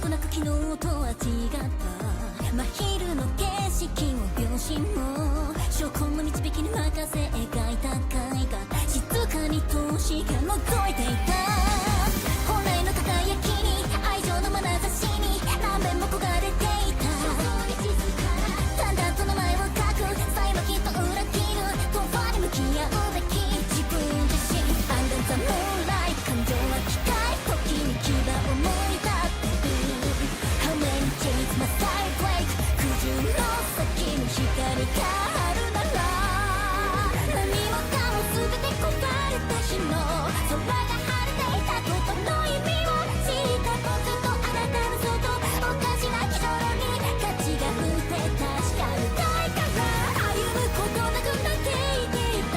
となく昨日とは違った真昼の景色も秒針も証拠の導きに任せ描いた絵画静かに透視が覗いていた本来の輝きに愛情の眼差しに何遍も焦がれていた淡々と名前を書くさえもきっと裏切るとばに向き合うべき自分自身 Under the moonlight 感情は機械時に牙を向いたっていう How many days my side break 苦渋の先の光があるなら何もかも全て壊れた日の空が晴れていたことの意味を知った僕とあなたの外おかしな気象に価値が降って確かめたいから歩むことなくなっていっていた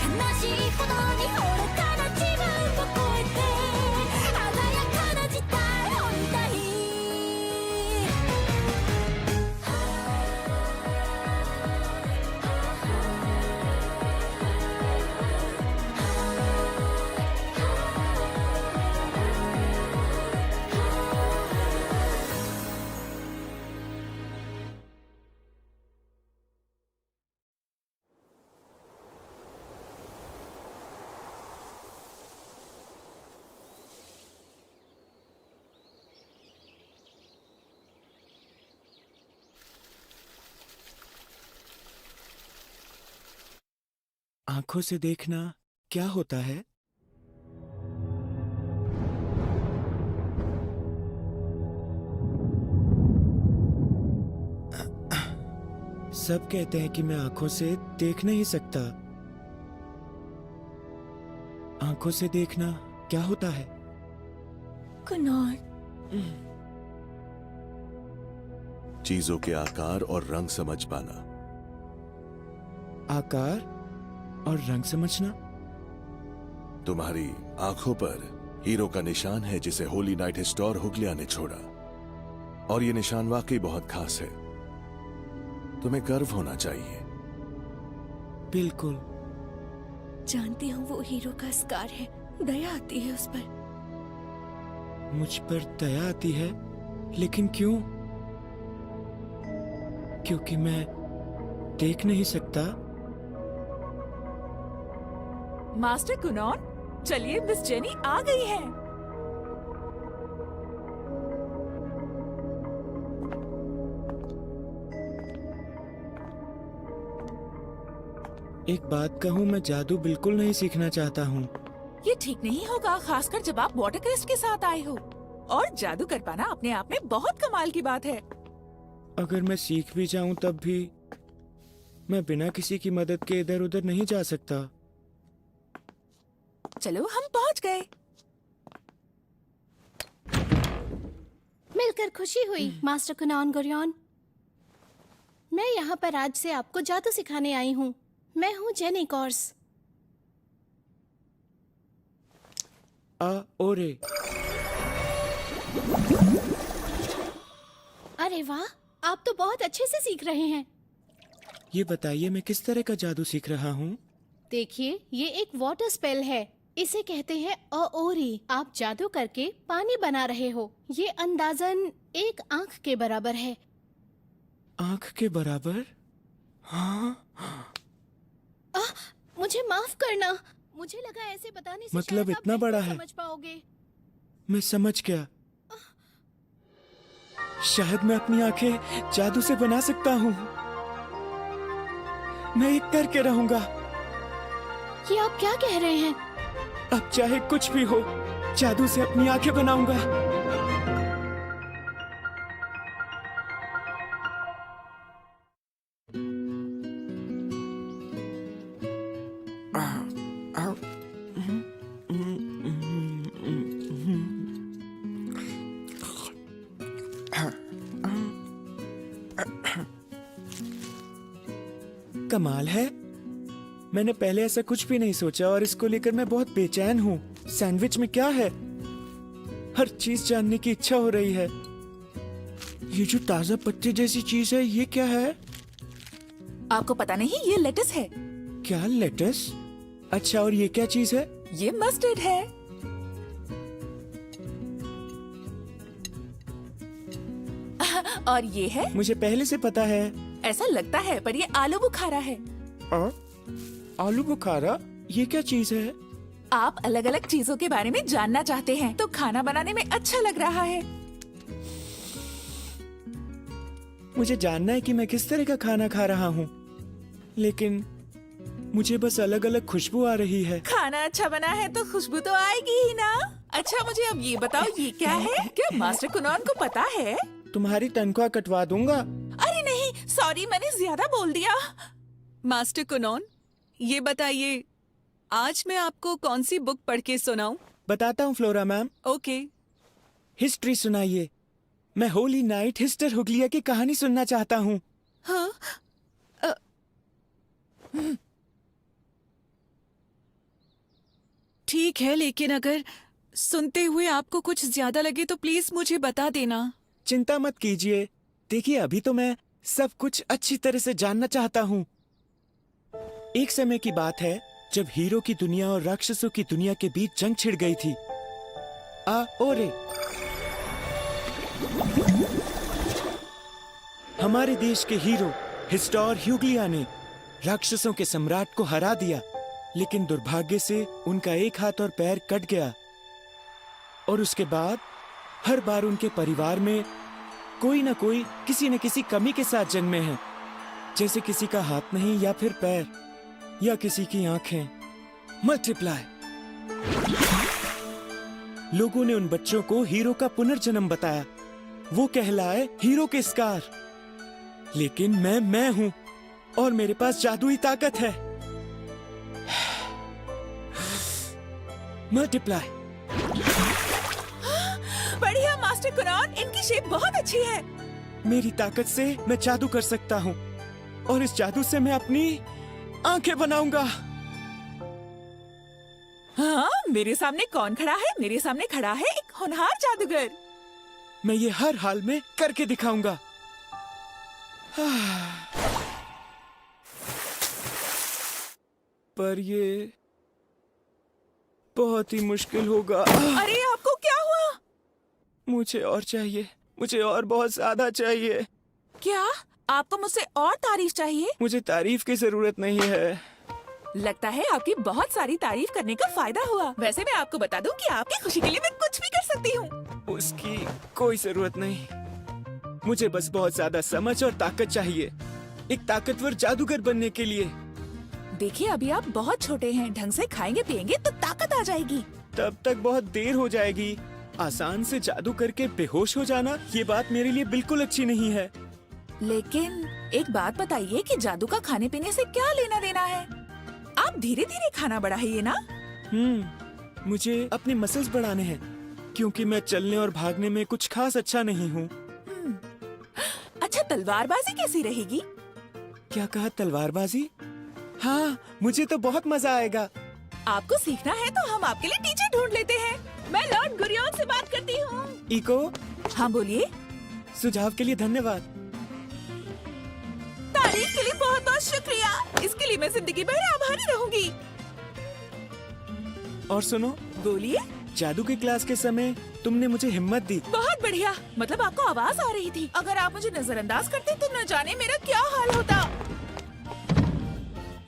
悲しいほどに愚かな自分を超えて鮮やかな時代を見たいआंखों से देखना क्या होता है? सब कहते हैं कि मैं आंखों से देख नहीं सकता। आंखों से देखना क्या होता है? कुनाल चीजों के आकार और रंग समझ पाना। आकार और रंग समझना? तुम्हारी आंखों पर हीरो का निशान है जिसे होली नाइट हिस्टोर हुगलिया ने छोड़ा और ये निशान वाकई बहुत खास है। तुम्हें गर्व होना चाहिए। बिल्कुल। जानती हूँ वो हीरो का स्कार है दया आती है उस पर मुझ पर दया आती है, लेकिन क्यों? क्योंकि मैं देख नहीं सकता। मास्टर कुनॉन, चलिए मिस जेनी आ गई है। एक बात कहूँ, मैं जादू बिल्कुल नहीं सीखना चाहता हूँ। ये ठीक नहीं होगा, खासकर जब आप वाटर क्रिस्ट के साथ आए हो। और जादू कर पाना अपने आप में बहुत कमाल की बात है। अगर मैं सीख भी जाऊँ तब भी मैं बिना किसी की मदद के इधर उधर नहीं जा सकता। चलो हम पहुँच गए। मिलकर खुशी हुई मास्टर कुनॉन गोरियन। मैं यहाँ पर आज से आपको जादू सिखाने आई हूँ। मैं हूँ जेनी कॉर्स। ओरे। अरे वाह, आप तो बहुत अच्छे से सीख रहे हैं। ये बताइए मैं किस तरह का जादू सीख रहा हूँ? देखिए, ये एक वाटर स्पेल है। इसे कहते हैं ओरी। आप जादू करके पानी बना रहे हो। ये अंदाजन एक आंख के बराबर है। आंख के बराबर? हाँ। मुझे माफ करना। मुझे लगा ऐसे बताने से मतलब शायद आप इतना बड़ा बेहतर है? समझ पाओगे। मैं समझ गया। शायद मैं अपनी आंखें जादू से बना सकता हूँ। मैं एक करके रहूंगा। ये आप क्या कह रहे हैं? अब चाहे कुछ भी हो, जादू से अपनी आंखें बनाऊंगा। कमाल है, मैंने पहले ऐसा कुछ भी नहीं सोचा और इसको लेकर मैं बहुत बेचैन हूँ। सैंडविच में क्या है? हर चीज जानने की इच्छा हो रही है। ये जो ताजा पत्ते जैसी चीज है, ये क्या है? आपको पता नहीं, ये लेटस है। क्या लेटस? अच्छा, और ये क्या चीज है? ये मस्टर्ड है। और ये है, मुझे पहले से पता है। ऐसा लगता है पर ये आलू बुखारा है। आलू बुखारा, ये क्या चीज है? आप अलग अलग चीजों के बारे में जानना चाहते हैं तो खाना बनाने में अच्छा लग रहा है। मुझे जानना है कि मैं किस तरह का खाना खा रहा हूँ, लेकिन मुझे बस अलग अलग खुशबू आ रही है। खाना अच्छा बना है तो खुशबू तो आएगी ही ना। अच्छा मुझे अब ये बताओ, ये क्या है? क्या मास्टर कुनॉन को पता है? तुम्हारी तनख्वाह कटवा दूंगा। अरे नहीं, सॉरी, मैंने ज्यादा बोल दिया। मास्टर कुनॉन, ये बताइए आज मैं आपको कौन सी बुक पढ़ के सुनाऊं? बताता हूँ फ्लोरा मैम। ओके। हिस्ट्री सुनाइए। मैं होली नाइट हिस्टर हुगलिया की कहानी सुनना चाहता हूँ। हाँ, ठीक है, लेकिन अगर सुनते हुए आपको कुछ ज्यादा लगे तो प्लीज मुझे बता देना। चिंता मत कीजिए। देखिए, अभी तो मैं सब कुछ अच्छी तरह से जानना चाहता हूँ। एक समय की बात है जब हीरो की दुनिया और राक्षसों की दुनिया के बीच जंग छिड़ गई थी। ओरे, हमारे देश के हीरो हिस्टोर ह्यूग्लिया ने राक्षसों के सम्राट को हरा दिया, लेकिन दुर्भाग्य से उनका एक हाथ और पैर कट गया। और उसके बाद हर बार उनके परिवार में कोई ना कोई किसी न किसी कमी के साथ जन्मे हैं, जैसे किसी का हाथ नहीं या फिर पैर, या किसी की आंखें। मल्टीप्लाई। लोगों ने उन बच्चों को हीरो का पुनर्जन्म बताया। वो कहलाए हीरो के स्कार। लेकिन मैं हूं और मेरे पास जादुई ताकत है। मल्टीप्लाई। बढ़िया मास्टर कुनॉन, इनकी शेप बहुत अच्छी है। मेरी ताकत से मैं जादू कर सकता हूँ और इस जादू से मैं अपनी आंखें बनाऊंगा। हाँ, मेरे सामने कौन खड़ा है? मेरे सामने खड़ा है एक होनहार जादूगर। मैं ये हर हाल में करके दिखाऊंगा। पर ये बहुत ही मुश्किल होगा। अरे आपको क्या हुआ? मुझे और चाहिए, मुझे और बहुत ज्यादा चाहिए। क्या आपको मुझसे और तारीफ चाहिए? मुझे तारीफ की जरूरत नहीं है। लगता है आपकी बहुत सारी तारीफ करने का फायदा हुआ। वैसे मैं आपको बता दूं कि आपकी खुशी के लिए मैं कुछ भी कर सकती हूँ। उसकी कोई जरूरत नहीं। मुझे बस बहुत ज्यादा समझ और ताकत चाहिए, एक ताकतवर जादूगर बनने के लिए। देखिए, अभी आप बहुत छोटे हैं, ढंग से खाएंगे पिएंगे तो ताकत आ जाएगी। तब तक बहुत देर हो जाएगी। आसान से जादू करके बेहोश हो जाना, ये बात मेरे लिए बिल्कुल अच्छी नहीं है। लेकिन एक बात बताइए कि जादू का खाने पीने से क्या लेना देना है? आप धीरे धीरे खाना बढ़ाइए ना। मुझे अपने मसल्स बढ़ाने हैं, क्योंकि मैं चलने और भागने में कुछ खास अच्छा नहीं हूँ। अच्छा, तलवारबाजी कैसी रहेगी? क्या कहा, तलवारबाजी? हाँ, मुझे तो बहुत मजा आएगा। आपको सीखना है तो हम आपके लिए टीचर ढूंढ लेते हैं। मैं लॉर्ड गुरियोन से बात करती हूँ। इको, हाँ बोलिए। सुझाव के लिए धन्यवाद। तारीफ के लिए बहुत बहुत शुक्रिया। इसके लिए मैं जिंदगी भर आभारी रहूंगी। और सुनो, बोलिए। जादू की क्लास के समय तुमने मुझे हिम्मत दी। बहुत बढ़िया, मतलब आपको आवाज आ रही थी। अगर आप मुझे नजरअंदाज करते तो न जाने मेरा क्या हाल होता।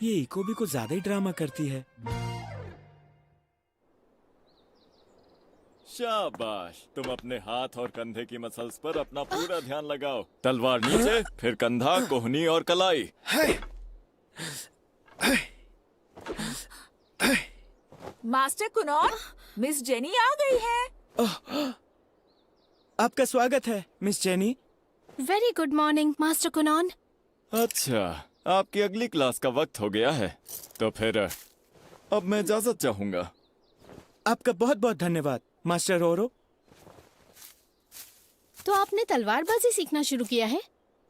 ये इको भी कुछ ज्यादा ही ड्रामा करती है। शाबाश, तुम अपने हाथ और कंधे की मसल्स पर अपना पूरा ध्यान लगाओ। तलवार नीचे, फिर कंधा, कोहनी और कलाई। मास्टर कुनॉन, मिस जेनी आ गई है। आपका स्वागत है miss Jenny. Very good morning master Kunon. अच्छा, आपकी अगली क्लास का वक्त हो गया है, तो फिर अब मैं इजाजत चाहूंगा। आपका बहुत बहुत धन्यवाद मास्टर रोरो। तो आपने तलवारबाजी सीखना शुरू किया है?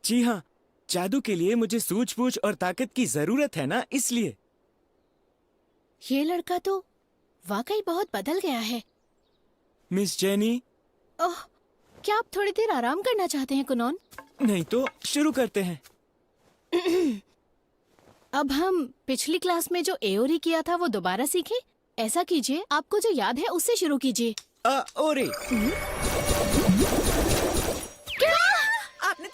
जी हाँ, जादू के लिए मुझे सूझबूझ और ताकत की जरूरत है ना, इसलिए। ये लड़का तो वाकई बहुत बदल गया है। Miss jenny. ओह, क्या आप थोड़ी देर आराम करना चाहते हैं कुनॉन? नहीं तो शुरू करते हैं। अब हम पिछली क्लास में जो एओरी किया था वो दोबारा सीखें? ऐसा कीजिए, आपको जो याद है उससे शुरू कीजिए। ओरे। क्या? आपने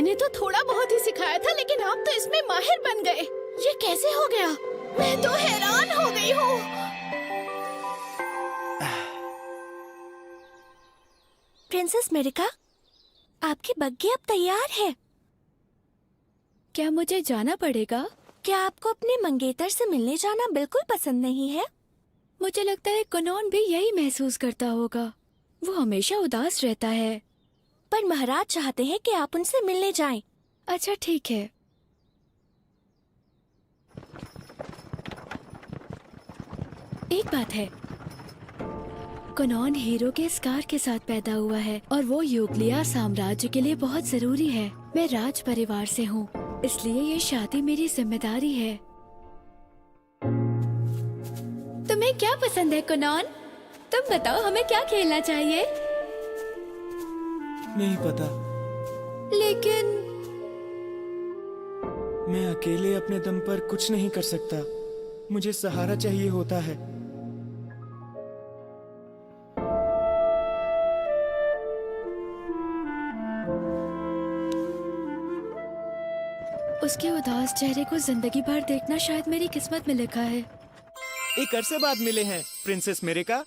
मैंने तो थोड़ा बहुत ही सिखाया था, लेकिन आप तो इसमें माहिर बन गए। ये कैसे हो गया? मैं तो हैरान हो गई हूँ। प्रिंसेस मेरिका, आपकी बग्गी अब तैयार है। क्या मुझे जाना पड़ेगा? क्या आपको अपने मंगेतर से मिलने जाना बिल्कुल पसंद नहीं है? मुझे लगता है कनौन भी यही महसूस करता होगा। वो हमेशा उदास रहता है। पर महाराज चाहते हैं कि आप उनसे मिलने जाएं। अच्छा ठीक है। एक बात है, कनौन हीरो के स्कार के साथ पैदा हुआ है और वो यूग्लिया साम्राज्य के लिए बहुत जरूरी है। मैं राज परिवार से हूँ, इसलिए ये शादी मेरी जिम्मेदारी है। तुम्हें क्या पसंद है कनौन? तुम बताओ, हमें क्या खेलना चाहिए? नहीं पता। लेकिन मैं अकेले अपने दम पर कुछ नहीं कर सकता। मुझे सहारा चाहिए होता है। उसके उदास चेहरे को जिंदगी भर देखना शायद मेरी किस्मत में लिखा है। एक अरसे बाद मिले हैं प्रिंसेस मेरिका।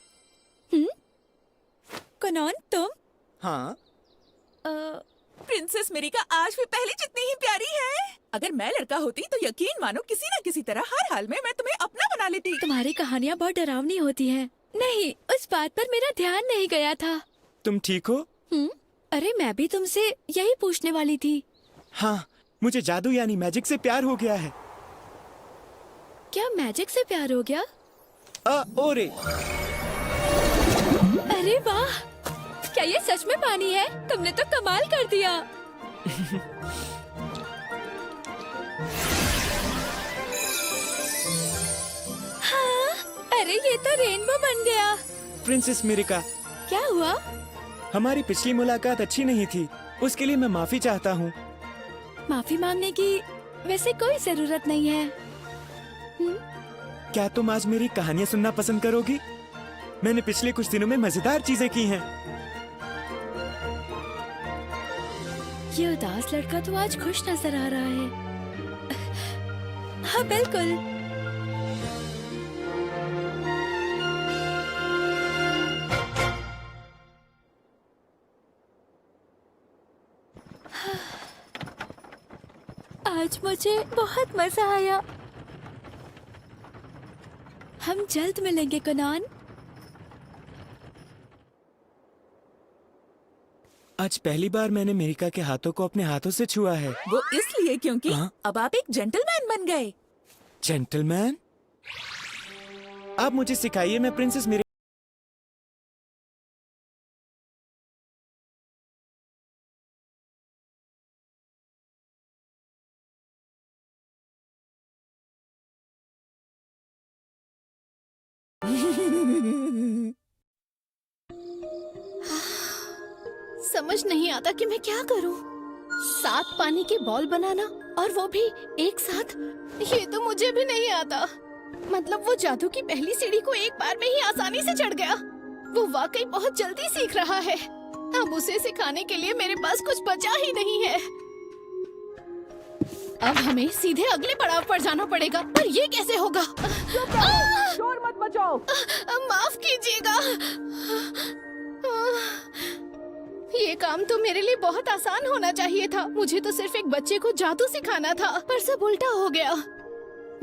कनौन, तुम? हाँ, प्रिंसेस मेरिका आज भी पहले जितनी ही प्यारी है। अगर मैं लड़का होती तो यकीन मानो किसी न किसी तरह हर हाल में मैं तुम्हें अपना बना लेती। तुम्हारी कहानियाँ बहुत डरावनी होती हैं। नहीं, उस बात पर मेरा ध्यान नहीं गया था। तुम ठीक हो? अरे मैं भी तुमसे यही पूछने वाली थी। हाँ, मुझे जादू यानी मैजिक से प्यार हो गया है। क्या मैजिक से प्यार हो गया? ओरे। अरे वाह, क्या ये सच में पानी है? तुमने तो कमाल कर दिया। हाँ, अरे ये तो रेनबो बन गया। प्रिंसेस मेरिका, क्या हुआ? हमारी पिछली मुलाकात अच्छी नहीं थी, उसके लिए मैं माफी चाहता हूँ। माफी मांगने की वैसे कोई जरूरत नहीं है। क्या तुम आज मेरी कहानियाँ सुनना पसंद करोगी? मैंने पिछले कुछ दिनों में मजेदार चीजें की हैं। ये उदास लड़का तो आज खुश नजर आ रहा है। हाँ बिल्कुल। आज मुझे बहुत मजा आया। हम जल्द मिलेंगे कनौन। आज पहली बार मैंने मेरिका के हाथों को अपने हाथों से छुआ है। वो इसलिए क्योंकि हाँ? अब आप एक जेंटलमैन बन गए। जेंटलमैन? आप मुझे सिखाइए, मैं प्रिंसेस मेरी समझ नहीं आता कि मैं क्या करूं। 7 पानी के बॉल बनाना और वो भी एक साथ, ये तो मुझे भी नहीं आता। मतलब वो जादू की पहली सीढ़ी को एक बार में ही आसानी से चढ़ गया। वो वाकई बहुत जल्दी सीख रहा है। अब उसे सिखाने के लिए मेरे पास कुछ बचा ही नहीं है। अब हमें सीधे अगले पड़ाव पर जाना पड़ेगा। पर ये कैसे होगा? शोर मत मचाओ। माफ कीजिएगा। ये काम तो मेरे लिए बहुत आसान होना चाहिए था। मुझे तो सिर्फ एक बच्चे को जादू सिखाना था, पर सब उल्टा हो गया।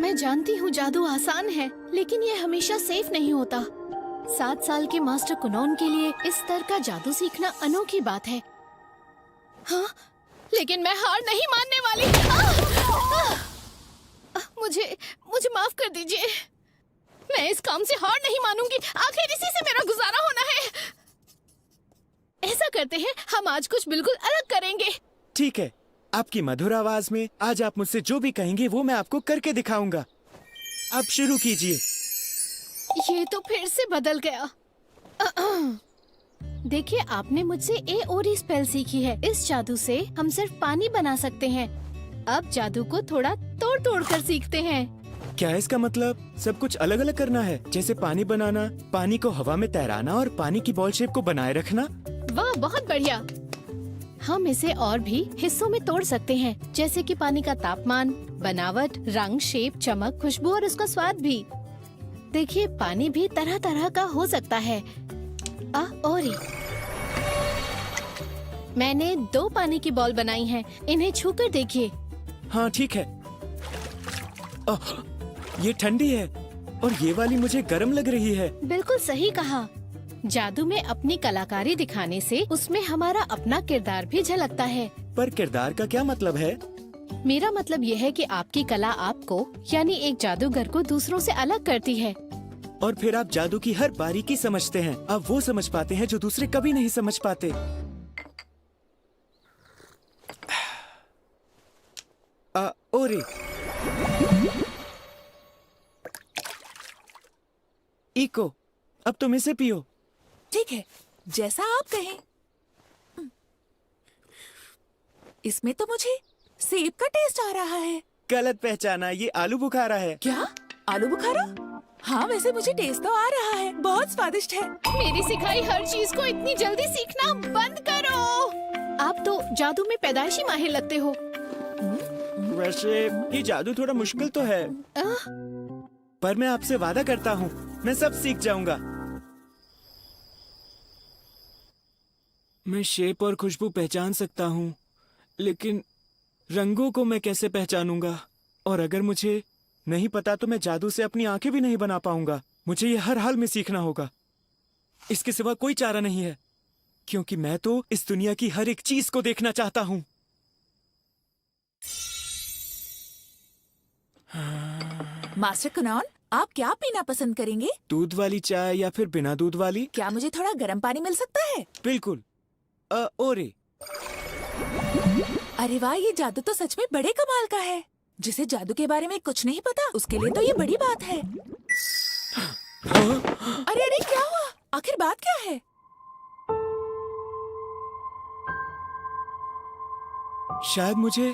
मैं जानती हूँ जादू आसान है, लेकिन ये हमेशा सेफ नहीं होता। 7 साल के मास्टर कुनौन के लिए इस स्तर का जादू सीखना अनोखी बात है। हाँ, लेकिन मैं हार नहीं मानने वाली। मुझे माफ कर दीजिए। मैं इस काम से हार नहीं मानूंगी। आखिर इसी से मेरा गुजारा होना है। ऐसा करते हैं, हम आज कुछ बिल्कुल अलग करेंगे। ठीक है, आपकी मधुर आवाज में आज आप मुझसे जो भी कहेंगे वो मैं आपको करके दिखाऊंगा। अब शुरू कीजिए। ये तो फिर से बदल गया। देखिए, आपने मुझसे एओरी स्पेल सीखी है। इस जादू से हम सिर्फ पानी बना सकते हैं। अब जादू को थोड़ा तोड़ कर सीखते हैं। क्या इसका मतलब सब कुछ अलग अलग करना है? जैसे पानी बनाना, पानी को हवा में तैराना और पानी की बॉल शेप को बनाए रखना। वाह, बहुत बढ़िया। हम इसे और भी हिस्सों में तोड़ सकते हैं, जैसे कि पानी का तापमान, बनावट, रंग, शेप, चमक, खुशबू और उसका स्वाद भी। देखिए, पानी भी तरह तरह का हो सकता है। और ये मैंने 2 पानी की बॉल बनाई हैं। इन्हें छूकर देखिए। हाँ ठीक है। ये ठंडी है और ये वाली मुझे गर्म लग रही है। बिल्कुल सही कहा। जादू में अपनी कलाकारी दिखाने से उसमें हमारा अपना किरदार भी झलकता है। पर किरदार का क्या मतलब है? मेरा मतलब यह है कि आपकी कला आपको, यानी एक जादूगर को, दूसरों से अलग करती है। और फिर आप जादू की हर बारीकी समझते हैं। आप वो समझ पाते हैं जो दूसरे कभी नहीं समझ पाते। ओरे, इको, अब तुम इसे पियो। ठीक है, जैसा आप कहें। इसमें तो मुझे सेब का टेस्ट आ रहा है। गलत पहचाना, ये आलू बुखारा है। क्या? आलू बुखारा? हाँ, वैसे मुझे टेस्ट तो आ रहा है। बहुत स्वादिष्ट है। मेरी सिखाई हर चीज को इतनी जल्दी सीखना बंद करो। आप तो जादू में पैदाइशी माहिर लगते हो। वैसे ये जादू थोड़ा मुश्किल तो है, पर मैं आपसे वादा करता हूँ, मैं सब सीख जाऊंगा। मैं शेप और खुशबू पहचान सकता हूँ, लेकिन रंगों को मैं कैसे पहचानूंगा? और अगर मुझे नहीं पता तो मैं जादू से अपनी आंखें भी नहीं बना पाऊंगा। मुझे ये हर हाल में सीखना होगा। इसके सिवा कोई चारा नहीं है, क्योंकि मैं तो इस दुनिया की हर एक चीज को देखना चाहता हूँ। मास्टर कुनॉन, आप क्या पीना पसंद करेंगे? दूध वाली चाय या फिर बिना दूध वाली? क्या मुझे थोड़ा गर्म पानी मिल सकता है? बिल्कुल। ओरे, अरे वाह, ये जादू तो सच में बड़े कमाल का है। जिसे जादू के बारे में कुछ नहीं पता, उसके लिए तो ये बड़ी बात है। अरे अरे, क्या हुआ? आखिर बात क्या है? शायद मुझे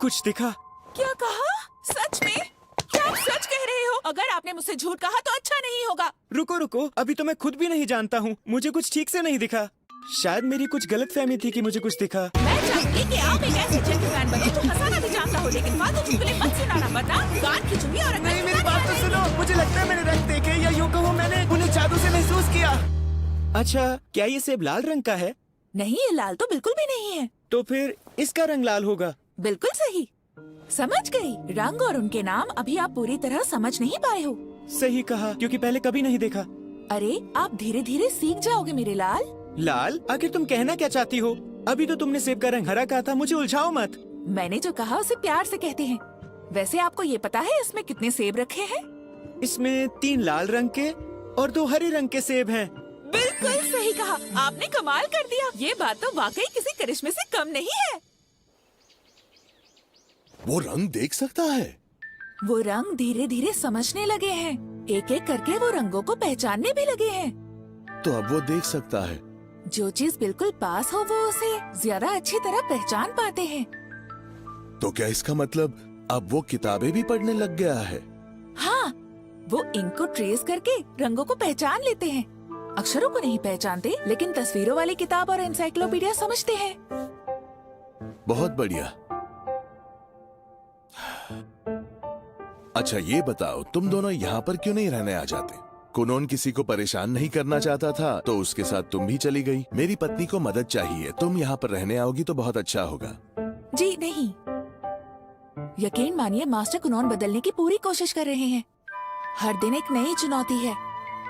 कुछ दिखा। क्या कहा? सच में? क्या आप सच कह रहे हो? अगर आपने मुझसे झूठ कहा तो अच्छा नहीं होगा। रुको रुको, अभी तो मैं खुद भी नहीं जानता हूँ। मुझे कुछ ठीक से नहीं दिखा। शायद मेरी कुछ गलतफहमी थी कि मुझे कुछ दिखा। मैं चाहूंगी कि आप एक ऐसे जेंटलमैन बने जो हंसाना भी जानता हो, लेकिन फालतू चुगली मत सुनाना। बता, गान खिंचूंगी और नहीं, मेरी बात तो सुनो। मुझे लगता है मैंने रंग देखे, या यूं कहूँ मैंने उन्हें जादू से महसूस किया। अच्छा, क्या ये सेब लाल रंग का है? नहीं, ये लाल तो बिल्कुल भी नहीं है। तो फिर इसका रंग लाल होगा। बिल्कुल सही, समझ गई। रंग और उनके नाम अभी आप पूरी तरह समझ नहीं पाए हो। सही कहा, क्योंकि पहले कभी नहीं देखा। अरे, आप धीरे धीरे सीख जाओगे मेरे लाल। लाल? आखिर तुम कहना क्या चाहती हो? अभी तो तुमने सेब का रंग हरा कहा था। मुझे उलझाओ मत। मैंने जो कहा उसे प्यार से कहते हैं। वैसे आपको ये पता है इसमें कितने सेब रखे हैं? इसमें 3 लाल रंग के और 2 हरे रंग के सेब हैं। बिल्कुल सही कहा, आपने कमाल कर दिया। ये बात तो वाकई किसी करिश्मे से कम नहीं है। वो रंग देख सकता है? वो रंग धीरे धीरे समझने लगे हैं। एक एक करके वो रंगों को पहचानने भी लगे हैं। तो अब वो देख सकता है। जो चीज बिल्कुल पास हो वो उसे ज्यादा अच्छी तरह पहचान पाते हैं। तो क्या इसका मतलब अब वो किताबें भी पढ़ने लग गया है? हाँ, वो इंक को ट्रेस करके रंगों को पहचान लेते हैं। अक्षरों को नहीं पहचानते, लेकिन तस्वीरों वाली किताब और एनसाइक्लोपीडिया समझते हैं। बहुत बढ़िया। अच्छा ये बताओ, तुम दोनों यहाँ पर क्यों नहीं रहने आ जाते? कुनोन किसी को परेशान नहीं करना चाहता था, तो उसके साथ तुम भी चली गई। मेरी पत्नी को मदद चाहिए, तुम यहाँ पर रहने आओगी तो बहुत अच्छा होगा। जी नहीं, यकीन मानिए मास्टर कुनोन बदलने की पूरी कोशिश कर रहे हैं। हर दिन एक नई चुनौती है।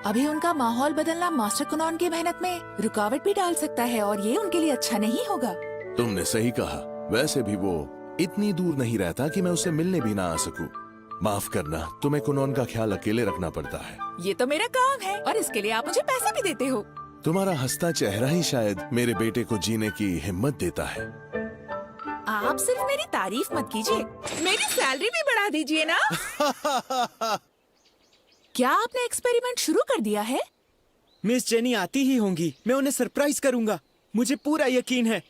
अभी उनका माहौल बदलना मास्टर कुनोन की मेहनत में रुकावट भी डाल सकता है, और ये उनके लिए अच्छा नहीं होगा। तुमने सही कहा। वैसे भी वो इतनी दूर नहीं रहता कि मैं उसे मिलने भी ना आ सकूं। माफ करना, तुम्हें कुनोन का ख्याल अकेले रखना पड़ता है। ये तो मेरा काम है, और इसके लिए आप मुझे पैसे भी देते हो। तुम्हारा हंसता चेहरा ही शायद मेरे बेटे को जीने की हिम्मत देता है। आप सिर्फ मेरी तारीफ मत कीजिए, मेरी सैलरी भी बढ़ा दीजिए ना। क्या आपने एक्सपेरिमेंट शुरू कर दिया है? मिस जेनी आती ही होंगी। मैं उन्हें सरप्राइज करूंगा, मुझे पूरा यकीन है।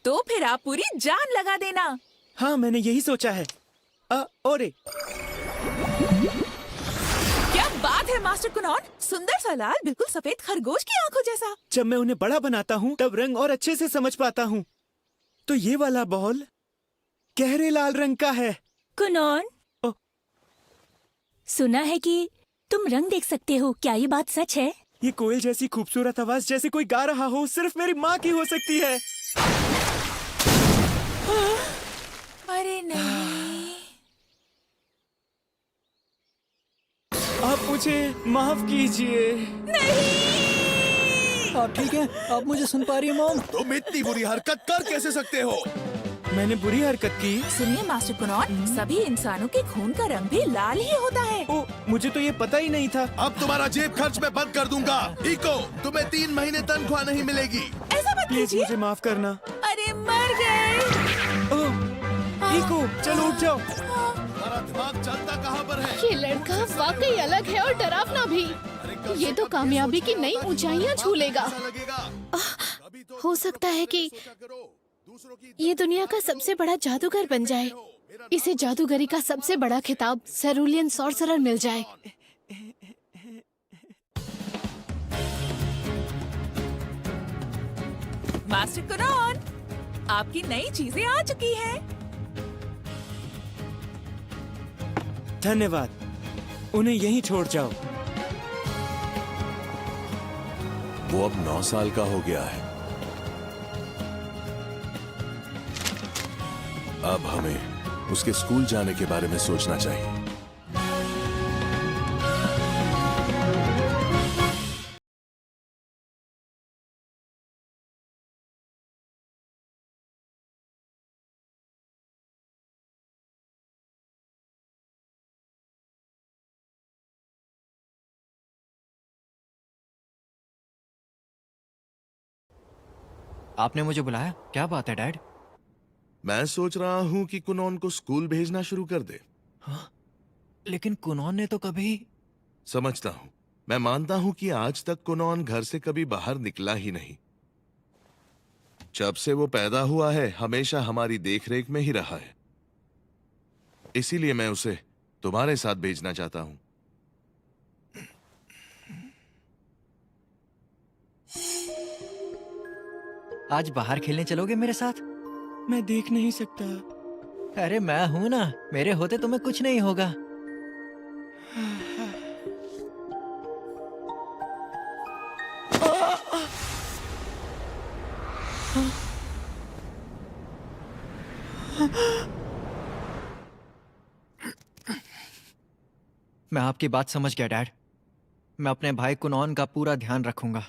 तो फिर आप पूरी जान लगा देना। हाँ, मैंने यही सोचा है। ओरे, क्या बात है मास्टर कुनोन, सुंदर सा लाल, बिल्कुल सफेद खरगोश की आंखों जैसा। जब मैं उन्हें बड़ा बनाता हूँ तब रंग और अच्छे से समझ पाता हूँ। तो ये वाला बॉल गहरे लाल रंग का है। कुनोन, ओ। सुना है कि तुम रंग देख सकते हो, क्या ये बात सच है? ये कोयल जैसी खूबसूरत आवाज जैसे कोई गा रहा हो सिर्फ मेरी माँ की हो सकती है। अरे नहीं। आप मुझे माफ कीजिए। आप ठीक हैं? आप मुझे सुन पा रही हैं मॉम? तुम इतनी बुरी हरकत कर कैसे सकते हो? मैंने बुरी हरकत की? सुनिए मास्टर कुनॉन, सभी इंसानों के खून का रंग भी लाल ही होता है। ओ, मुझे तो ये पता ही नहीं था। अब तुम्हारा जेब खर्च मैं बंद कर दूंगा। इको, तुम्हें 3 महीने तनख्वाह नहीं मिलेगी। ऐसा मत प्लीज कीजिए। मुझे माफ करना। अरे मर गए। ओह, इको, चलो उठ जाओ। तुम्हारा दिमाग चलता कहाँ पर है? ये लड़का वाकई अलग है और डरावना भी। ये तो कामयाबी की नई ऊंचाइयां छू लेगा। हो सकता है कि ये दुनिया का सबसे बड़ा जादूगर बन जाए। इसे जादूगरी का सबसे बड़ा खिताब सेरुलियन सॉर्सरर मिल जाए। मास्टर कुनॉन, आपकी नई चीजें आ चुकी हैं। धन्यवाद। उन्हें यहीं छोड़ जाओ। वो अब 9 साल का हो गया है। अब हमें उसके स्कूल जाने के बारे में सोचना चाहिए। आपने मुझे बुलाया? क्या बात है डैड? मैं सोच रहा हूँ कि कुनोन को स्कूल भेजना शुरू कर दे। लेकिन कुनॉन ने तो कभी... समझता हूँ। मैं मानता हूँ कि आज तक कुनोन घर से कभी बाहर निकला ही नहीं। जब से वो पैदा हुआ है हमेशा हमारी देखरेख में ही रहा है। इसीलिए मैं उसे तुम्हारे साथ भेजना चाहता हूँ। आज बाहर खेलने चलोगे मेरे साथ? मैं देख नहीं सकता। अरे मैं हूं ना, मेरे होते तुम्हें कुछ नहीं होगा। मैं आपकी बात समझ गया डैड। मैं अपने भाई कुनॉन का पूरा ध्यान रखूंगा।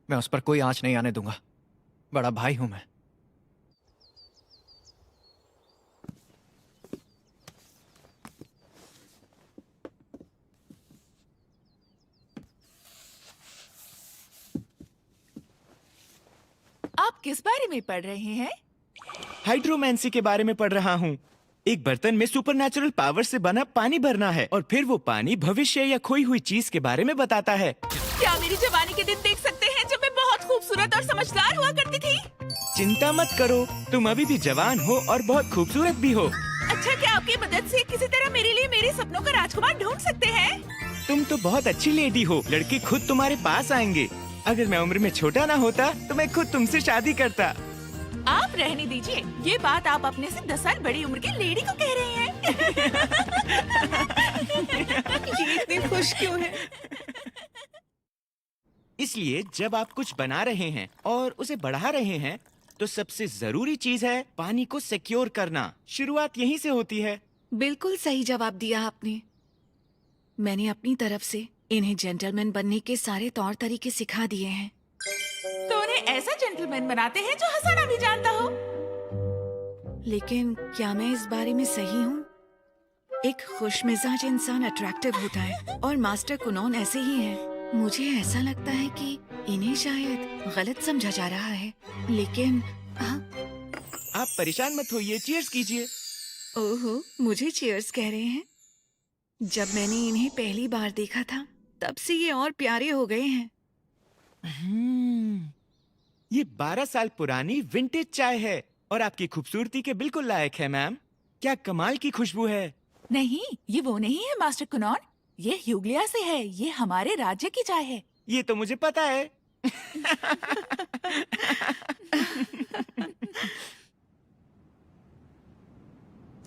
मैं उस पर कोई आंच नहीं आने दूंगा। बड़ा भाई हूं मैं। आप किस बारे में पढ़ रहे हैं? हाइड्रोमैंसी के बारे में पढ़ रहा हूँ। एक बर्तन में सुपरनैचुरल पावर से बना पानी भरना है और फिर वो पानी भविष्य या खोई हुई चीज के बारे में बताता है। क्या मेरी जवानी के दिन देख सकते हैं जब मैं बहुत खूबसूरत और समझदार हुआ करती थी? चिंता मत करो, तुम अभी भी जवान हो और बहुत खूबसूरत भी हो। अच्छा, क्या आपकी मदद से किसी तरह मेरे लिए मेरे सपनों का राजकुमार ढूंढ सकते हैं? तुम तो बहुत अच्छी लेडी हो। लड़के खुद तुम्हारे पास आएंगे। अगर मैं उम्र में छोटा ना होता तो मैं खुद तुमसे शादी करता। आप रहने दीजिए। ये बात आप अपने से 10 साल बड़ी उम्र की लेडी को कह रहे हैं। ये इतनी खुश क्यों है? इसलिए जब आप कुछ बना रहे हैं और उसे बढ़ा रहे हैं तो सबसे जरूरी चीज है पानी को सिक्योर करना। शुरुआत यहीं से होती है। बिल्कुल सही जवाब दिया आपने। मैंने अपनी तरफ से इन्हें जेंटलमैन बनने के सारे तौर तरीके सिखा दिए हैं। तो उन्हें ऐसा जेंटलमैन बनाते हैं जो हंसाना भी जानता हो। लेकिन क्या मैं इस बारे में सही हूँ? एक खुशमिजाज इंसान अट्रैक्टिव होता है और मास्टर कुनॉन ऐसे ही हैं। मुझे ऐसा लगता है कि इन्हें शायद गलत समझा जा रहा है। लेकिन आप परेशान मत होइए, चीयर्स कीजिए। ओहो, मुझे चीयर्स कह रहे हैं। जब मैंने इन्हें पहली बार देखा था तब से ये और प्यारे हो गए हैं। ये 12 साल पुरानी विंटेज चाय है और आपकी खूबसूरती के बिल्कुल लायक है मैम। क्या कमाल की खुशबू है। नहीं, ये वो नहीं है मास्टर कुनॉन। ये ह्यूग्लिया से है। ये हमारे राज्य की चाय है। ये तो मुझे पता है।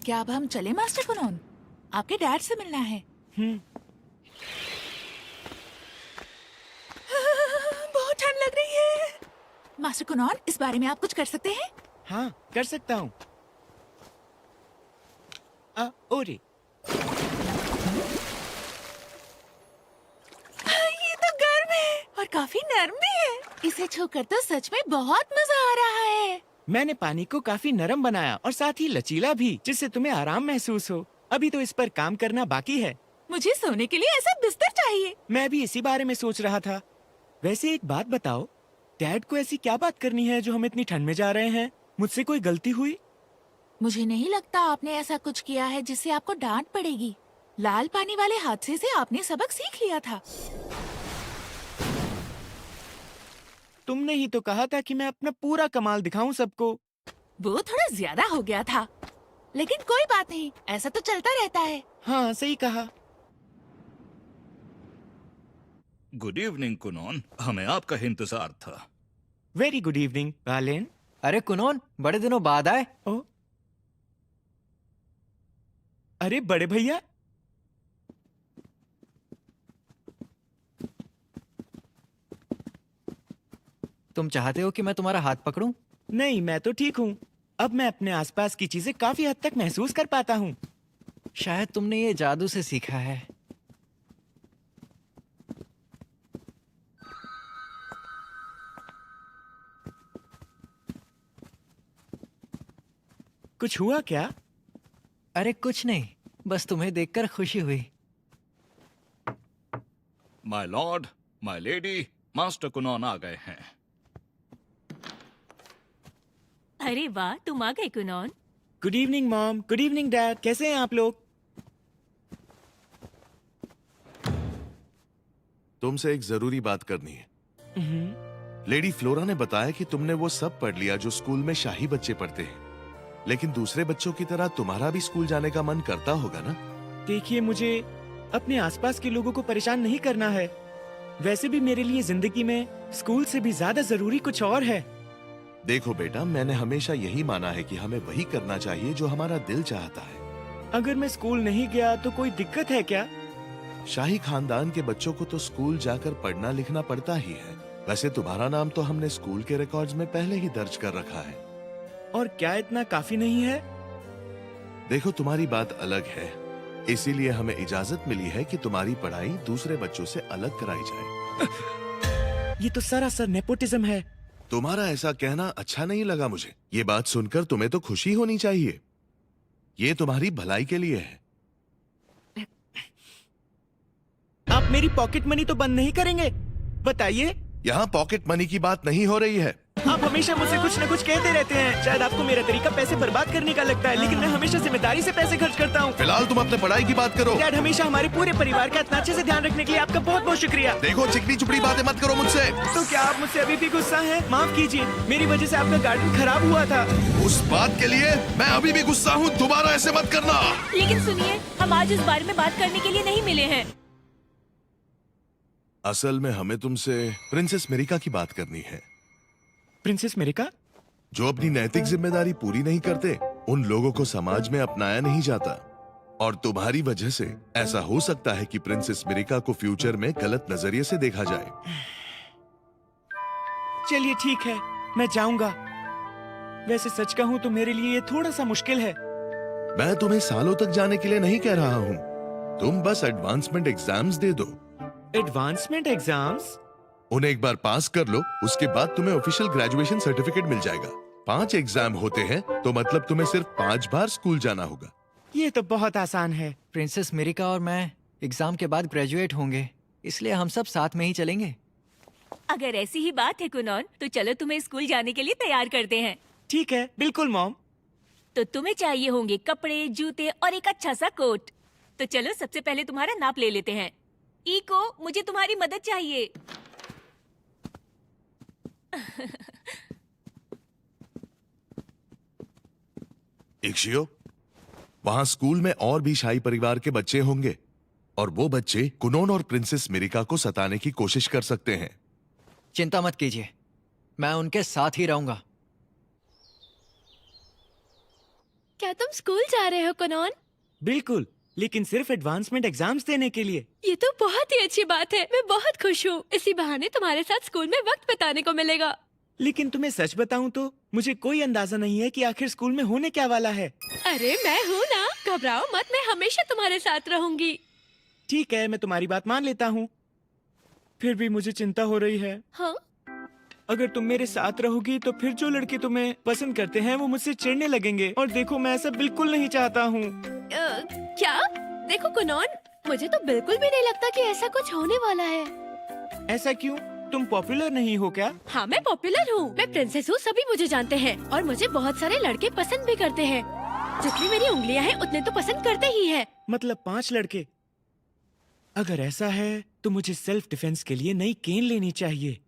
क्या अब हम चले मास्टर कुनोन? आपके डैड से मिलना है। बहुत ठंड लग रही है। मास्टर कुनोन, इस बारे में आप कुछ कर सकते हैं? हाँ, कर सकता हूँ। ओरे, ये तो गर्म है और काफी नरम भी है। इसे छूकर तो सच में बहुत मजा आ रहा है। मैंने पानी को काफी नरम बनाया और साथ ही लचीला भी, जिससे तुम्हें आराम महसूस हो। अभी तो इस पर काम करना बाकी है। मुझे सोने के लिए ऐसा बिस्तर चाहिए। मैं भी इसी बारे में सोच रहा था। वैसे एक बात बताओ, डैड को ऐसी क्या बात करनी है जो हम इतनी ठंड में जा रहे हैं? मुझसे कोई गलती हुई? मुझे नहीं लगता आपने ऐसा कुछ किया है जिससे आपको डांट पड़ेगी। लाल पानी वाले हादसे से आपने सबक सीख लिया था। तुमने ही तो कहा था कि मैं अपना पूरा कमाल दिखाऊं सबको। वो थोड़ा ज्यादा हो गया था, लेकिन कोई बात नहीं, ऐसा तो चलता रहता है। हाँ, सही कहा। गुड इवनिंग कुनोन, हमें आपका इंतजार था। वेरी गुड इवनिंग बालेन। अरे कुनोन, बड़े दिनों बाद आए। ओ, अरे बड़े भैया, तुम चाहते हो कि मैं तुम्हारा हाथ पकड़ूं? नहीं, मैं तो ठीक हूँ। अब मैं अपने आसपास की चीजें काफी हद तक महसूस कर पाता हूँ। शायद तुमने ये जादू से सीखा है। कुछ हुआ क्या? अरे कुछ नहीं, बस तुम्हें देखकर खुशी हुई। My lord, my lady, master Kunon आ गए हैं। अरे वाह, तुम आ गए Kunon. Good evening mom, good evening dad, कैसे हैं आप लोग? तुमसे एक जरूरी बात करनी है। लेडी फ्लोरा ने बताया कि तुमने वो सब पढ़ लिया जो स्कूल में शाही बच्चे पढ़ते हैं, लेकिन दूसरे बच्चों की तरह तुम्हारा भी स्कूल जाने का मन करता होगा ना? देखिए, मुझे अपने आसपास के लोगों को परेशान नहीं करना है। वैसे भी मेरे लिए जिंदगी में स्कूल से भी ज्यादा जरूरी कुछ और है। देखो बेटा, मैंने हमेशा यही माना है कि हमें वही करना चाहिए जो हमारा दिल चाहता है। अगर मैं स्कूल नहीं गया तो कोई दिक्कत है क्या? शाही खानदान के बच्चों को तो स्कूल जाकर पढ़ना लिखना पड़ता ही है। वैसे तुम्हारा नाम तो हमने स्कूल के रिकॉर्ड्स में पहले ही दर्ज कर रखा है। और क्या इतना काफी नहीं है? देखो, तुम्हारी बात अलग है, इसीलिए हमें इजाजत मिली है कि तुम्हारी पढ़ाई दूसरे बच्चों से अलग कराई जाए। ये तो सरासर नेपोटिज्म है। तुम्हारा ऐसा कहना अच्छा नहीं लगा मुझे। ये बात सुनकर तुम्हें तो खुशी होनी चाहिए। ये तुम्हारी भलाई के लिए है। आप मेरी पॉकेट मनी तो बंद नहीं करेंगे? बताइए। यहाँ पॉकेट मनी की बात नहीं हो रही है। आप हमेशा मुझसे कुछ न कुछ कहते रहते हैं। शायद आपको मेरा तरीका पैसे बर्बाद करने का लगता है, लेकिन मैं हमेशा जिम्मेदारी से पैसे खर्च करता हूँ। फिलहाल तुम अपने पढ़ाई की बात करो। डैड, हमेशा हमारे पूरे परिवार का इतना अच्छे से ध्यान रखने के लिए आपका बहुत बहुत शुक्रिया। देखो, चिकनी चुपड़ी बातें मत करो मुझसे। तो क्या आप मुझसे अभी भी गुस्सा हैं? माफ कीजिए, मेरी वजह से आपका गार्डन खराब हुआ था। उस बात के लिए मैं अभी भी गुस्सा हूँ। दोबारा ऐसे मत करना। लेकिन सुनिए, हम आज इस बारे में बात करने के लिए नहीं मिले हैं। असल में हमें तुमसे प्रिंसेस मेरिका की बात करनी है। प्रिंसेस मेरिका? जो अपनी नैतिक जिम्मेदारी पूरी नहीं करते, उन लोगों को समाज में अपनाया नहीं जाता। और तुम्हारी वजह से ऐसा हो सकता है कि प्रिंसेस मेरिका को फ्यूचर में गलत नजरिए से देखा जाए। चलिए ठीक है, मैं जाऊंगा। वैसे सच कहूं तो मेरे लिए ये थोड़ा सा मुश्किल है। मैं तुम्हें सालों तक जाने के लिए नहीं कह रहा हूँ। तुम बस एडवांसमेंट एग्जाम्स दे दो। Advancement exams? उन्हें एक बार पास कर लो, उसके बाद तुम्हें ऑफिशियल ग्रेजुएशन सर्टिफिकेट मिल जाएगा। 5 एग्जाम होते हैं तो मतलब तुम्हें सिर्फ 5 बार स्कूल जाना होगा। ये तो बहुत आसान है। प्रिंसेस मेरिका और मैं एग्जाम के बाद ग्रेजुएट होंगे, इसलिए हम सब साथ में ही चलेंगे। अगर ऐसी ही बात है कुनोन, तो चलो तुम्हें स्कूल जाने के लिए तैयार करते हैं। ठीक है, बिल्कुल मॉम। तो तुम्हें चाहिए होंगे कपड़े, जूते और एक अच्छा सा कोट। तो चलो सबसे पहले तुम्हारा नाप ले लेते हैं। ईको, मुझे तुम्हारी मदद चाहिए। इक्शियो, वहां स्कूल में और भी शाही परिवार के बच्चे होंगे और वो बच्चे कुनोन और प्रिंसेस मेरिका को सताने की कोशिश कर सकते हैं। चिंता मत कीजिए, मैं उनके साथ ही रहूंगा। क्या तुम स्कूल जा रहे हो कुनोन? बिल्कुल, लेकिन सिर्फ एडवांसमेंट एग्जाम्स देने के लिए। ये तो बहुत ही अच्छी बात है। मैं बहुत खुश हूँ। इसी बहाने तुम्हारे साथ स्कूल में वक्त बिताने को मिलेगा। लेकिन तुम्हें सच बताऊं तो मुझे कोई अंदाजा नहीं है कि आखिर स्कूल में होने क्या वाला है। अरे मैं हूँ ना, घबराओ मत, मैं हमेशा तुम्हारे साथ रहूंगी। ठीक है, मैं तुम्हारी बात मान लेता हूँ। फिर भी मुझे चिंता हो रही है। हाँ? अगर तुम मेरे साथ रहोगी तो फिर जो लड़के तुम्हें पसंद करते हैं वो मुझसे चिढ़ने लगेंगे, और देखो मैं ऐसा बिल्कुल नहीं चाहता हूँ। क्या? देखो कुनोन, मुझे तो बिल्कुल भी नहीं लगता कि ऐसा कुछ होने वाला है। ऐसा क्यों? तुम पॉपुलर नहीं हो क्या? हाँ, मैं पॉपुलर हूँ, मैं प्रिंसेस हूँ, सभी मुझे जानते हैं और मुझे बहुत सारे लड़के पसंद भी करते हैं। जितनी मेरी उंगलियाँ हैं उतने तो पसंद करते ही हैं। मतलब 5 लड़के? अगर ऐसा है तो मुझे सेल्फ डिफेंस के लिए नई केन लेनी चाहिए।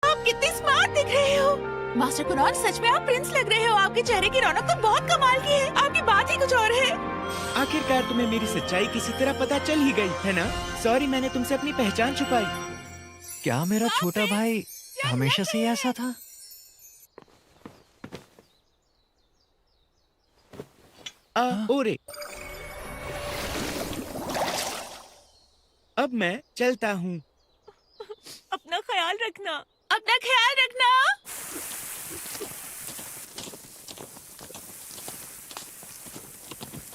आप कितनी स्मार्ट दिख रहे हो। मास्टर कुनॉन, सच में आप प्रिंस लग रहे हो। आपके चेहरे की रौनक तो बहुत कमाल की है। आपकी बात ही कुछ और है। आखिरकार तुम्हें मेरी सच्चाई किसी तरह पता चल ही गई है ना? सॉरी, मैंने तुमसे अपनी पहचान छुपाई। क्या मेरा छोटा भाई हमेशा से ही ऐसा था? ओरे, अब मैं चलता हूँ। अपना ख्याल रखना। अपना ख्याल रखना।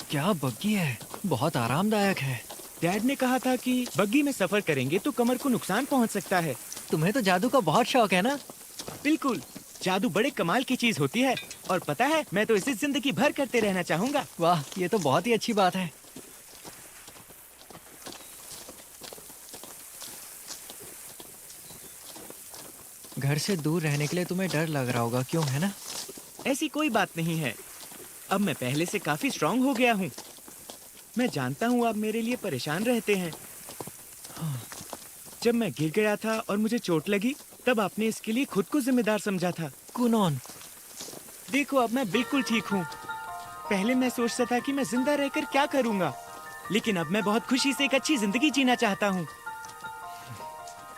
क्या बग्गी है, बहुत आरामदायक है। डैड ने कहा था कि बग्गी में सफर करेंगे तो कमर को नुकसान पहुंच सकता है। तुम्हें तो जादू का बहुत शौक है ना? बिल्कुल, जादू बड़े कमाल की चीज होती है, और पता है मैं तो इसे जिंदगी भर करते रहना चाहूंगा। वाह, ये तो बहुत ही अच्छी बात है। घर से दूर रहने के लिए तुम्हें डर लग रहा होगा, क्यों, है ना? ऐसी कोई बात नहीं है। अब मैं पहले से काफी स्ट्रांग हो गया हूँ। मैं जानता हूँ आप मेरे लिए परेशान रहते हैं। जब मैं गिर गया था और मुझे चोट लगी, तब आपने इसके लिए खुद को जिम्मेदार समझा था। कुनॉन, देखो अब मैं बिल्कुल ठीक हूँ। पहले मैं सोचता था कि मैं जिंदा रहकर क्या करूँगा, लेकिन अब मैं बहुत खुशी से एक अच्छी जिंदगी जीना चाहता हूँ।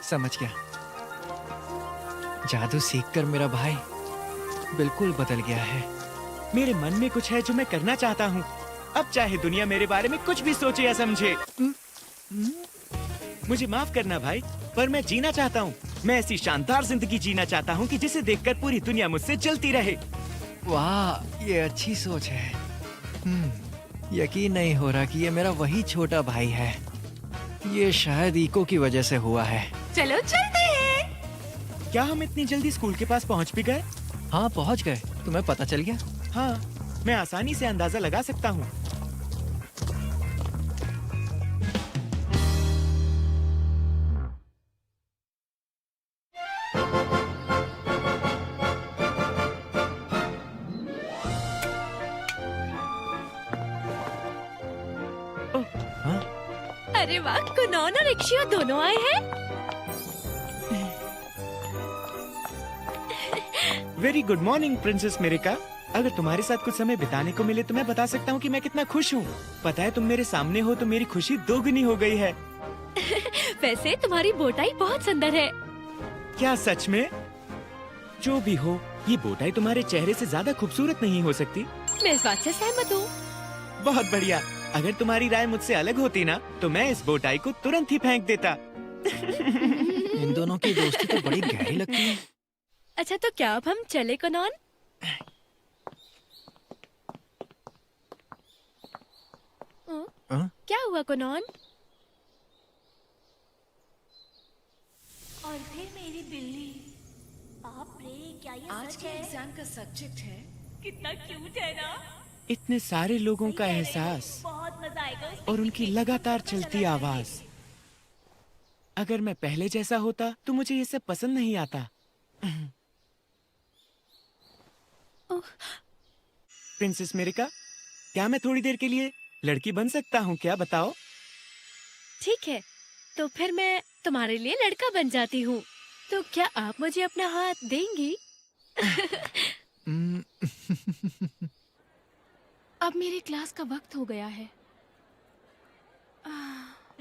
समझ गया। जादू सीखकर मेरा भाई बिल्कुल बदल गया है। मेरे मन में कुछ है जो मैं करना चाहता हूँ। अब चाहे दुनिया मेरे बारे में कुछ भी सोचे या समझे। मुझे माफ करना भाई, पर मैं जीना चाहता हूँ। मैं ऐसी शानदार जिंदगी जीना चाहता हूँ कि जिसे देखकर पूरी दुनिया मुझसे जलती रहे। वाह, ये अच्छी सोच है। यकीन नहीं हो रहा कि ये मेरा वही छोटा भाई है। ये शायद इको की वजह से हुआ है। चलो चलते हैं। क्या हम इतनी जल्दी स्कूल के पास पहुँच भी गए? हाँ, पहुँच गए। तुम्हें पता चल गया? हाँ, मैं आसानी से अंदाजा लगा सकता हूँ। अरे वाह, कुनॉन और इक्शियो दोनों आए हैं। Very good morning princess Merica. अगर तुम्हारे साथ कुछ समय बिताने को मिले तो मैं बता सकता हूँ कि मैं कितना खुश हूँ। पता है, तुम मेरे सामने हो तो मेरी खुशी दोगुनी हो गई है। वैसे तुम्हारी बोटाई बहुत सुंदर है। क्या सच में? जो भी हो, ये बोटाई तुम्हारे चेहरे से ज्यादा खूबसूरत नहीं हो सकती। मैं इस बात से सहमत हूँ। बहुत बढ़िया। अगर तुम्हारी राय मुझसे अलग होती ना, तो मैं इस बोटाई को तुरंत ही फेंक देता। इन दोनों की दोस्ती तो बड़ी गहरी लगती है। अच्छा, तो क्या अब हम चले कुनॉन? क्या हुआ कुनॉन? और फिर मेरी बिल्ली। बाप रे, क्या ये आज सच के है? एग्जाम का सब्जेक्ट है कितना क्यूट है ना। इतने सारे लोगों का एहसास बहुत मजा आएगा उस और उनकी लगातार चलती आवाज। अगर मैं पहले जैसा होता तो मुझे ये सब पसंद नहीं आता। प्रिंसेस मेरिका, क्या मैं थोड़ी देर के लिए लड़की बन सकता हूँ क्या, बताओ? ठीक है, तो फिर मैं तुम्हारे लिए लड़का बन जाती हूँ। तो क्या आप मुझे अपना हाथ देंगी? अब मेरी क्लास का वक्त हो गया है।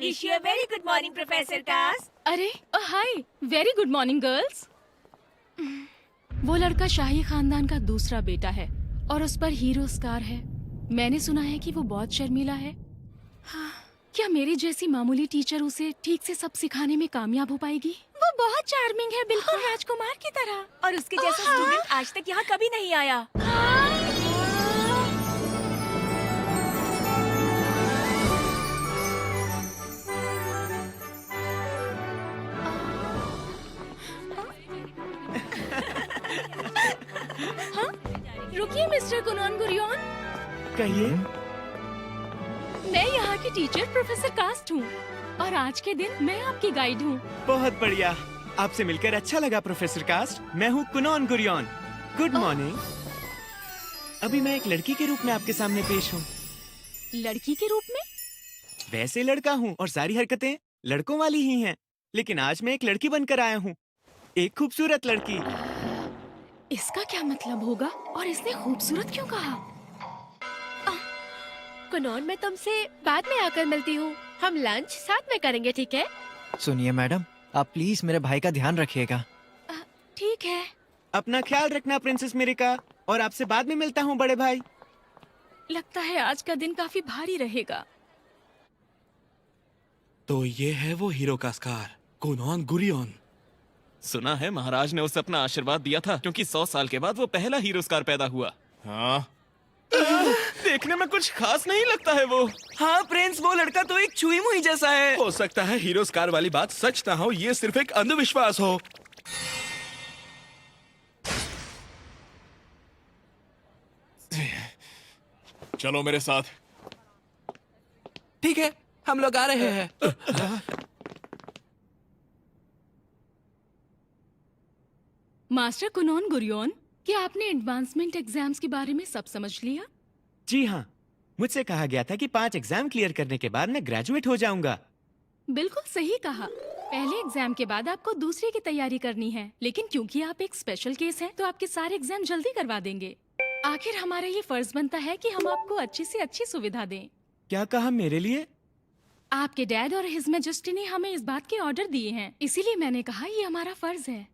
Wish you a very good morning professor Kast. अरे hi, very good morning girls. वो लड़का शाही खानदान का दूसरा बेटा है और उस पर हीरो स्कार है। मैंने सुना है कि वो बहुत शर्मीला है। हाँ, क्या मेरी जैसी मामूली टीचर उसे ठीक से सब सिखाने में कामयाब हो पाएगी? वो बहुत चार्मिंग है, बिल्कुल राजकुमार की तरह। और उसके जैसा स्टूडेंट आज तक यहाँ कभी नहीं आया। रुकिए मिस्टर कुनॉन गुरियन, कहिए। मैं यहाँ की टीचर प्रोफेसर कास्ट हूँ और आज के दिन मैं आपकी गाइड हूँ। बहुत बढ़िया, आपसे मिलकर अच्छा लगा प्रोफेसर कास्ट। मैं हूँ कुनॉन गुरियन। Good morning. अभी मैं एक लड़की के रूप में आपके सामने पेश हूँ। लड़की के रूप में? वैसे लड़का हूँ और सारी हरकतें लड़कों वाली ही हैं, लेकिन आज मैं एक लड़की बनकर आया हूँ, एक खूबसूरत लड़की। इसका क्या मतलब होगा और इसने खूबसूरत क्यों कहा? कुनॉन, मैं तुमसे बाद में आकर मिलती हूँ। हम लंच साथ में करेंगे, ठीक है? सुनिए मैडम, आप प्लीज मेरे भाई का ध्यान रखिएगा। ठीक है। अपना ख्याल रखना प्रिंसेस मिरिका, और आपसे बाद में मिलता हूँ बड़े भाई। लगता है आज का दिन काफी भारी रहेगा। तो ये है वो हीरो का स्कार, कुनॉन गुरियन। सुना है महाराज ने उसे अपना आशीर्वाद दिया था, क्योंकि 100 साल के बाद वो पहला हीरो स्कार पैदा हुआ। हाँ, देखने में कुछ खास नहीं लगता है वो। हाँ प्रिंस, वो लड़का तो एक छुई मुई जैसा है। हो सकता है हीरो स्कार वाली बात सच ना हो, ये सिर्फ एक अंधविश्वास हो। चलो मेरे साथ। ठीक है, हम लोग आ रहे हैं। मास्टर कुनॉन गुरियन, क्या आपने एडवांसमेंट एग्जाम्स के बारे में सब समझ लिया? जी हाँ, मुझसे कहा गया था कि 5 एग्जाम क्लियर करने के बाद मैं ग्रेजुएट हो जाऊंगा। बिल्कुल सही कहा। पहले एग्जाम के बाद आपको दूसरे की तैयारी करनी है, लेकिन क्योंकि आप एक स्पेशल केस हैं, तो आपके सारे एग्जाम जल्दी करवा देंगे। आखिर हमारा ये फर्ज बनता है कि हम आपको अच्छी से अच्छी सुविधा दें। क्या कहा मेरे लिए? आपके डैड और हिज मैजेस्टी ने हमें इस बात के ऑर्डर दिए हैं, इसीलिए मैंने कहा ये हमारा फर्ज है।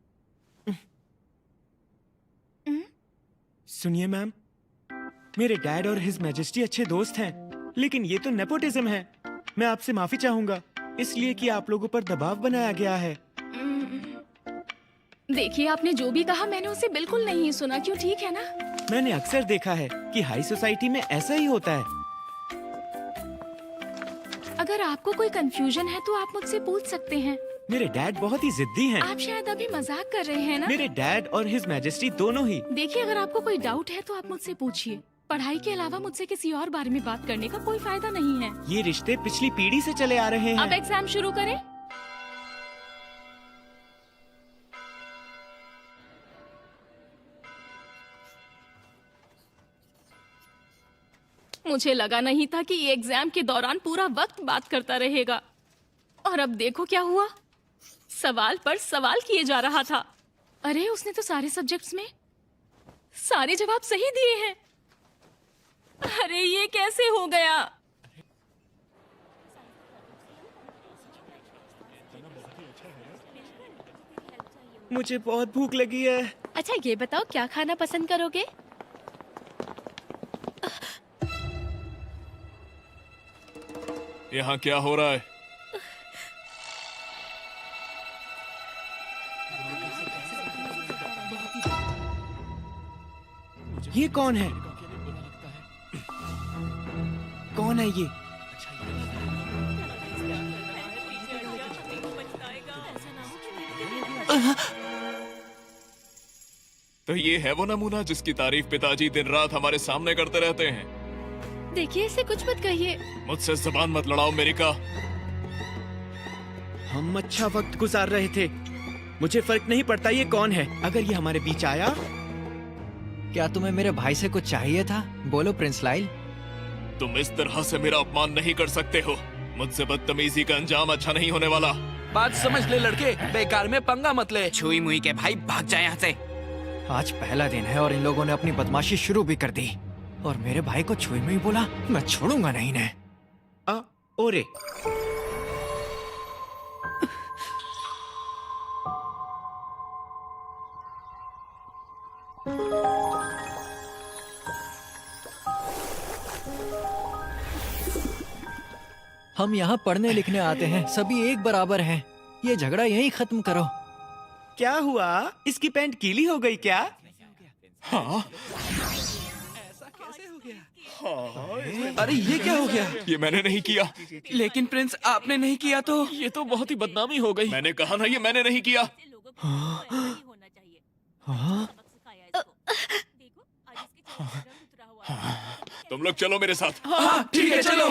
सुनिए मैम, मेरे डैड और हिज मैजेस्टी अच्छे दोस्त हैं, लेकिन ये तो नेपोटिज्म है। मैं आपसे माफी चाहूंगा, इसलिए कि आप लोगों पर दबाव बनाया गया है। देखिए, आपने जो भी कहा मैंने उसे बिल्कुल नहीं सुना, क्यों? ठीक है ना? मैंने अक्सर देखा है कि हाई सोसाइटी में ऐसा ही होता है। अगर आपको कोई कंफ्यूजन है तो आप मुझसे पूछ सकते हैं। मेरे डैड बहुत ही जिद्दी हैं। आप शायद अभी मजाक कर रहे हैं ना? मेरे डैड और हिज मैजेस्टी दोनों ही। देखिए, अगर आपको कोई डाउट है तो आप मुझसे पूछिए। पढ़ाई के अलावा मुझसे किसी और बारे में बात करने का कोई फायदा नहीं है। ये रिश्ते पिछली पीढ़ी से चले आ रहे हैं। अब एग्जाम शुरू करें। मुझे लगा नहीं था कि ये एग्जाम के दौरान पूरा वक्त बात करता रहेगा, और अब देखो क्या हुआ। सवाल पर सवाल किए जा रहा था। अरे, उसने तो सारे सब्जेक्ट्स में सारे जवाब सही दिए हैं। अरे, ये कैसे हो गया? मुझे बहुत भूख लगी है। अच्छा, ये बताओ क्या खाना पसंद करोगे? यहाँ क्या हो रहा है? ये कौन है? कौन है ये? तो ये है वो नमूना जिसकी तारीफ पिताजी दिन रात हमारे सामने करते रहते हैं। देखिए, इसे कुछ मत कहिए। मुझसे जुबान मत लड़ाओ मेरिका। हम अच्छा वक्त गुजार रहे थे। मुझे फर्क नहीं पड़ता ये कौन है। अगर ये हमारे बीच आया। क्या तुम्हें मेरे भाई से कुछ चाहिए था? बोलो प्रिंस लाइल। तुम इस तरह से मेरा अपमान नहीं कर सकते हो। मुझसे बदतमीजी का अंजाम अच्छा नहीं होने वाला। बात समझ ले लड़के, बेकार में पंगा मत ले। छुई मुई के भाई, भाग जाए यहाँ से। आज पहला दिन है और इन लोगों ने अपनी बदमाशी शुरू भी कर दी। और मेरे भाई को छुए में ही बोला, मैं छोड़ूंगा नहीं इन्हें। ओरे, हम यहाँ पढ़ने लिखने आते हैं, सभी एक बराबर हैं। ये झगड़ा यहीं खत्म करो। क्या हुआ? इसकी पैंट गीली हो गई क्या? हाँ। अरे ये क्या हो गया? ये मैंने नहीं किया। लेकिन प्रिंस आपने नहीं किया तो? ये तो बहुत ही बदनामी हो गई। मैंने कहा ना, ये मैंने नहीं किया। तुम लोग चलो मेरे साथ। हाँ ठीक है, चलो।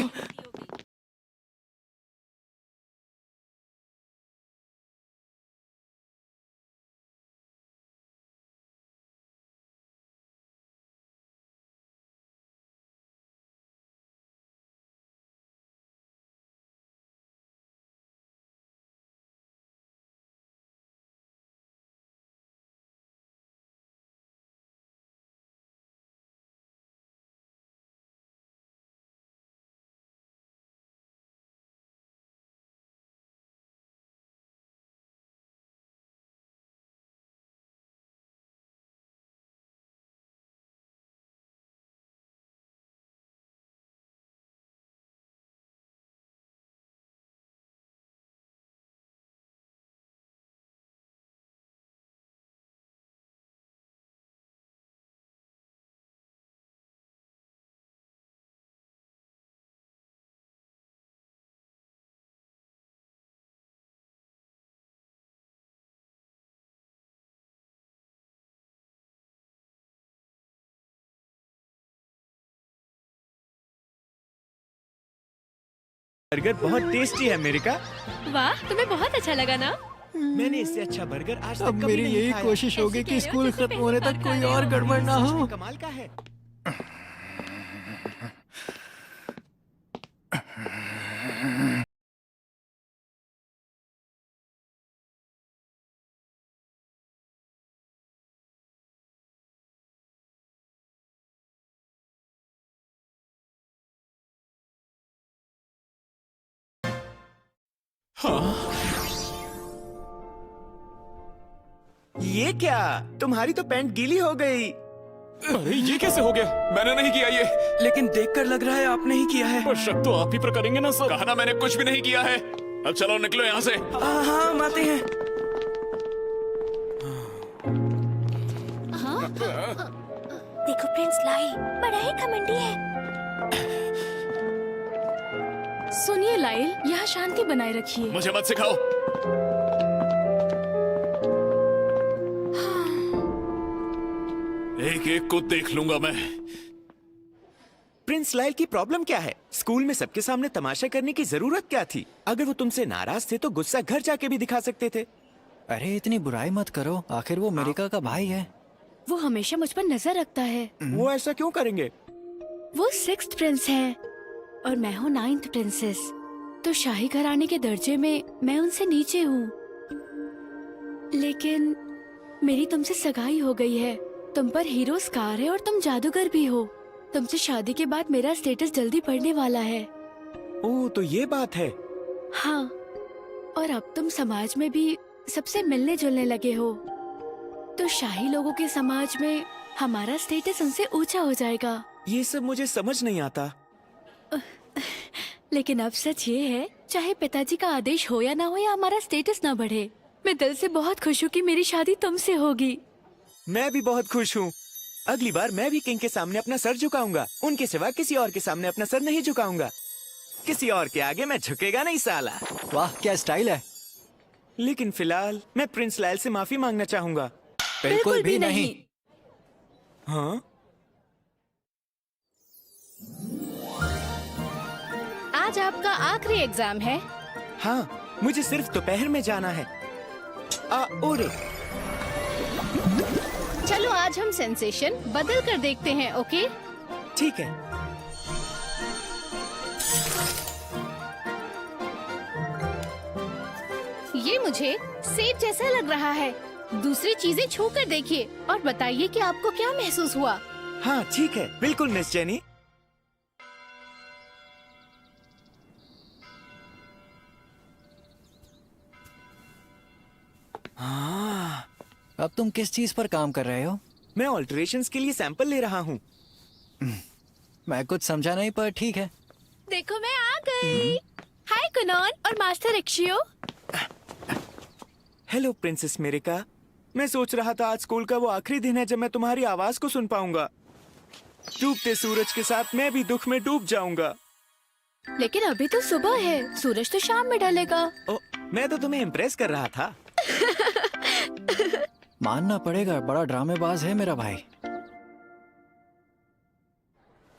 बर्गर बहुत टेस्टी है अमेरिका। वाह, तुम्हें बहुत अच्छा लगा ना? मैंने इससे अच्छा बर्गर आज तक अब कभी मेरी नहीं यही खाया। कोशिश होगी कि कैसे कह रहे स्कूल हो? जैसे खत्म होने पहली तक बार कोई खाया और हो। गड़बड़ ना हो। कमाल का है। ये क्या? तुम्हारी तो पैंट गीली हो गई। अरे ये कैसे हो गया? मैंने नहीं किया ये। लेकिन देखकर लग रहा है आपने ही किया है। पर शक तो आप ही पर करेंगे ना सर। कहा ना मैंने कुछ भी नहीं किया है। अब चलो निकलो यहाँ से। हाँ हम आते हैं। देखो प्रिंस लाई बड़ा ही घमंडी है। सुनिए लाइल, यहाँ शांति बनाए रखिए। मुझे मत सिखाओ। एक एक को देख लूंगा मैं। प्रिंस लाइल की प्रॉब्लम क्या है? स्कूल में सबके सामने तमाशा करने की जरूरत क्या थी? अगर वो तुमसे नाराज थे तो गुस्सा घर जाके भी दिखा सकते थे। अरे इतनी बुराई मत करो, आखिर वो अमेरिका का भाई है। वो हमेशा मुझ पर नजर रखता है। वो ऐसा क्यों करेंगे? वो 6th प्रिंस है और मैं हूँ 9th प्रिंसेस। तो शाही घराने के दर्जे में मैं उनसे नीचे हूँ। लेकिन मेरी तुमसे सगाई हो गई है। तुम पर हीरो स्कार है और तुम जादूगर भी हो। तुमसे शादी के बाद मेरा स्टेटस जल्दी बढ़ने वाला है। ओह, तो ये बात है। हाँ, और अब तुम समाज में भी सबसे मिलने जुलने लगे हो, तो शाही लोगों के समाज में हमारा स्टेटस उनसे ऊंचा हो जाएगा। ये सब मुझे समझ नहीं आता। लेकिन अब सच ये है, चाहे पिताजी का आदेश हो या ना हो, या हमारा स्टेटस ना बढ़े, मैं दिल से बहुत खुश हूँ कि मेरी शादी तुमसे होगी। मैं भी बहुत खुश हूँ। अगली बार मैं भी किंग के सामने अपना सर झुकाऊंगा। उनके सिवा किसी और के सामने अपना सर नहीं झुकाऊंगा। किसी और के आगे मैं झुकेगा नहीं साला। वाह क्या स्टाइल है। लेकिन फिलहाल मैं प्रिंस लाइल से माफी मांगना चाहूंगा। बिल्कुल भी नहीं। हाँ? आज आपका आखिरी एग्जाम है। हाँ, मुझे सिर्फ दोपहर में जाना है। ओरे। चलो आज हम सेंसेशन बदल कर देखते हैं, ओके? ठीक है। ये मुझे सेब जैसा लग रहा है। दूसरी चीजें छू कर देखिए और बताइए कि आपको क्या महसूस हुआ। हाँ ठीक है, बिल्कुल मिस जेनी। हाँ, अब तुम किस चीज पर काम कर रहे हो? मैं ऑल्टरेशंस के लिए सैंपल ले रहा हूँ। मैं कुछ समझा नहीं, पर ठीक है। देखो मैं आ गई। हाय कुनॉन और master Ixio. Hello princess Merica. मैं सोच रहा था आज स्कूल का वो आखिरी दिन है जब मैं तुम्हारी आवाज को सुन पाऊंगा। डूबते सूरज के साथ मैं भी दुख में डूब जाऊंगा। लेकिन अभी तो सुबह है, सूरज तो शाम में ढलेगा। ओ, मैं तो तुम्हें इम्प्रेस कर रहा था। मानना पड़ेगा, बड़ा ड्रामेबाज है मेरा भाई।